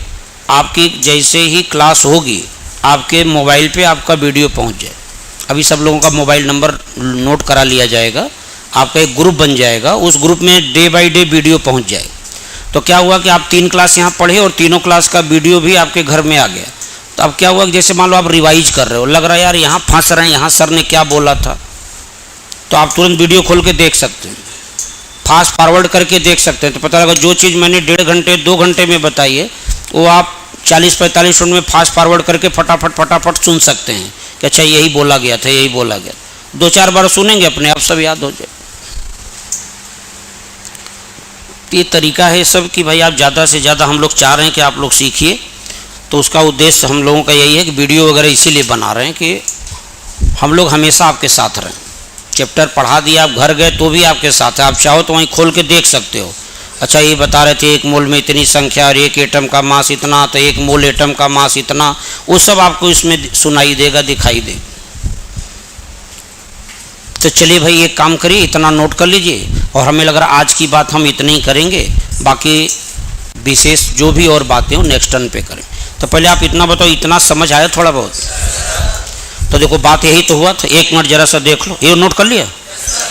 आपकी जैसे ही क्लास होगी आपके मोबाइल पे आपका वीडियो पहुंच जाए। अभी सब लोगों का मोबाइल नंबर नोट करा लिया जाएगा, आपका एक ग्रुप बन जाएगा, उस ग्रुप में डे बाय डे वीडियो पहुंच जाए। तो क्या हुआ कि आप 3 क्लास यहाँ पढ़े और तीनों क्लास का वीडियो भी आपके घर में आ गया। तो अब क्या हुआ कि जैसे मान लो आप रिवाइज कर रहे हो, लग रहा है यार यहाँ फंस रहे हैं, यहाँ सर ने क्या बोला था, तो आप तुरंत वीडियो खोल के देख सकते हैं, फास्ट फॉरवर्ड करके देख सकते हैं, तो पता लगा जो चीज़ मैंने 1.5 घंटे 2 घंटे में बताई है वो आप 40-45 मिनट में फास्ट फॉरवर्ड करके फटाफट सुन सकते हैं कि अच्छा यही बोला गया था, यही बोला गया। 2-4 बार सुनेंगे अपने आप सब याद हो जाए। ये तरीका है सब कि भाई आप ज़्यादा से ज़्यादा, हम लोग चाह रहे हैं कि आप लोग सीखिए, तो उसका उद्देश्य हम लोगों का यही है कि वीडियो वगैरह इसीलिए बना रहे हैं कि हम लोग हमेशा आपके साथ रहें। चैप्टर पढ़ा दिया, आप घर गए तो भी आपके साथ है, आप चाहो तो वहीं खोल के देख सकते हो। अच्छा ये बता रहे थे 1 मोल में इतनी संख्या और 1 एटम का मास इतना, तो 1 मोल एटम का मास इतना, वो सब आपको इसमें सुनाई देगा, दिखाई देगा। तो चलिए भाई एक काम करिए, इतना नोट कर लीजिए, और हमें लग रहा है आज की बात हम इतनी ही करेंगे, बाकी विशेष जो भी और बातें हो नेक्स्ट टर्न पे करें। तो पहले आप इतना बताओ, इतना समझ आया थोड़ा बहुत? तो देखो बात यही तो हुआ था। 1 मिनट जरा सा देख लो, ये नोट कर लिया?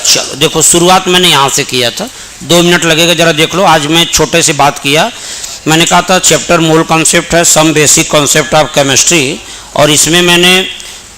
चलो देखो शुरुआत मैंने यहाँ से किया था, 2 मिनट लगेगा, जरा देख लो। आज मैं छोटे से बात किया, मैंने कहा था चैप्टर मोल कॉन्सेप्ट है, some basic concept of chemistry, और इसमें मैंने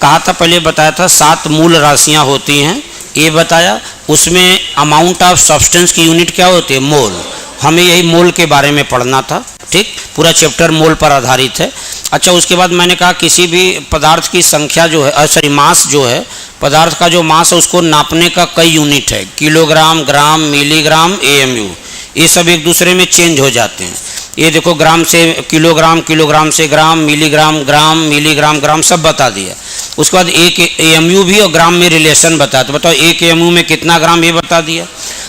कहा था, पहले बताया था 7 मूल राशियाँ होती हैं, ये बताया। उसमें अमाउंट ऑफ सब्सटेंस की यूनिट क्या होती है? मोल। हमें यही मोल के बारे में पढ़ना था, ठीक, पूरा चैप्टर मोल पर आधारित है। अच्छा उसके बाद मैंने कहा किसी भी पदार्थ की संख्या जो है, सॉरी मास जो है, पदार्थ का जो मास है उसको नापने का कई यूनिट है, किलोग्राम, ग्राम, मिलीग्राम, AMU, ये सब एक दूसरे में चेंज हो जाते हैं। ये देखो ग्राम से किलोग्राम, किलोग्राम से ग्राम, मिलीग्राम, ग्राम, मिलीग्राम, ग्राम, सब बता दिया। उसके बाद एक AMU भी और ग्राम में रिलेशन बताया, तो बताओ 1 AMU में कितना ग्राम, ये बता दिया।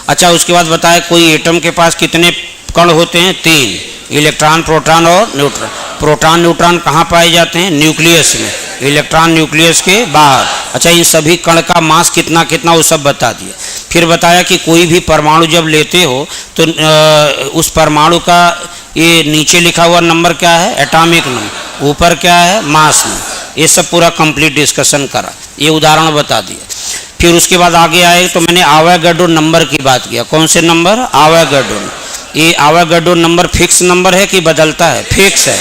अच्छा उसके बाद बताया कोई एटम के पास कितने कण होते हैं? 3, इलेक्ट्रॉन, प्रोटॉन और न्यूट्रॉन। प्रोटॉन न्यूट्रॉन कहाँ पाए जाते हैं? न्यूक्लियस में, इलेक्ट्रॉन न्यूक्लियस के बाहर। अच्छा इन सभी कण का मास कितना कितना वो सब बता दिया। फिर बताया कि कोई भी परमाणु जब लेते हो तो उस परमाणु का ये नीचे लिखा हुआ नंबर क्या है? एटॉमिक नंबर, ऊपर क्या है? Mass number. ये सब पूरा कंप्लीट डिस्कशन करा, ये उदाहरण बता दिया। फिर उसके बाद आगे आए तो मैंने आवागाड्रो नंबर की बात किया। कौन से नंबर? आवागाड्रो। ये आवागाड्रो नंबर फिक्स नंबर है कि बदलता है? फिक्स है,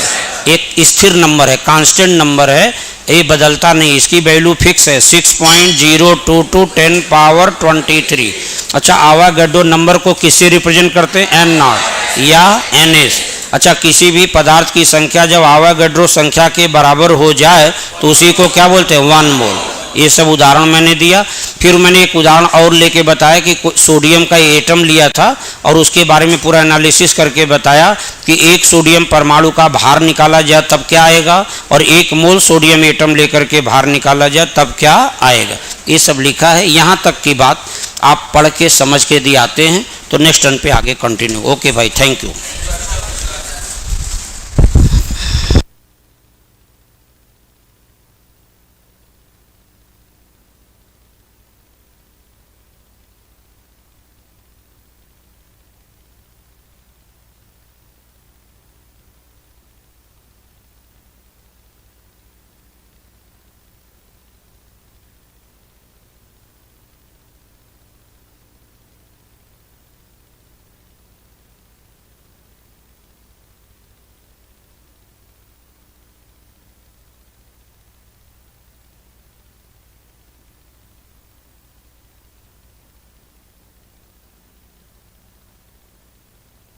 एक स्थिर नंबर है, कांस्टेंट नंबर है, ये बदलता नहीं, इसकी वैल्यू फिक्स है 6.022 10 पावर 23। अच्छा आवागाड्रो नंबर को किससे रिप्रेजेंट करते हैं? n0 या ns। अच्छा किसी भी पदार्थ की संख्या जब आवागाड्रो संख्या के बराबर हो जाए तो उसी को क्या बोलते हैं? 1 मोल। ये सब उदाहरण मैंने दिया। फिर मैंने एक उदाहरण और लेके बताया कि सोडियम का एटम लिया था और उसके बारे में पूरा एनालिसिस करके बताया कि 1 सोडियम परमाणु का भार निकाला जाए तब क्या आएगा, और 1 मोल सोडियम एटम लेकर के भार निकाला जाए तब क्या आएगा। ये सब लिखा है। यहाँ तक की बात आप पढ़ के समझ के दिए आते हैं, तो नेक्स्ट टर्न पे आगे कंटिन्यू। ओके भाई, थैंक यू।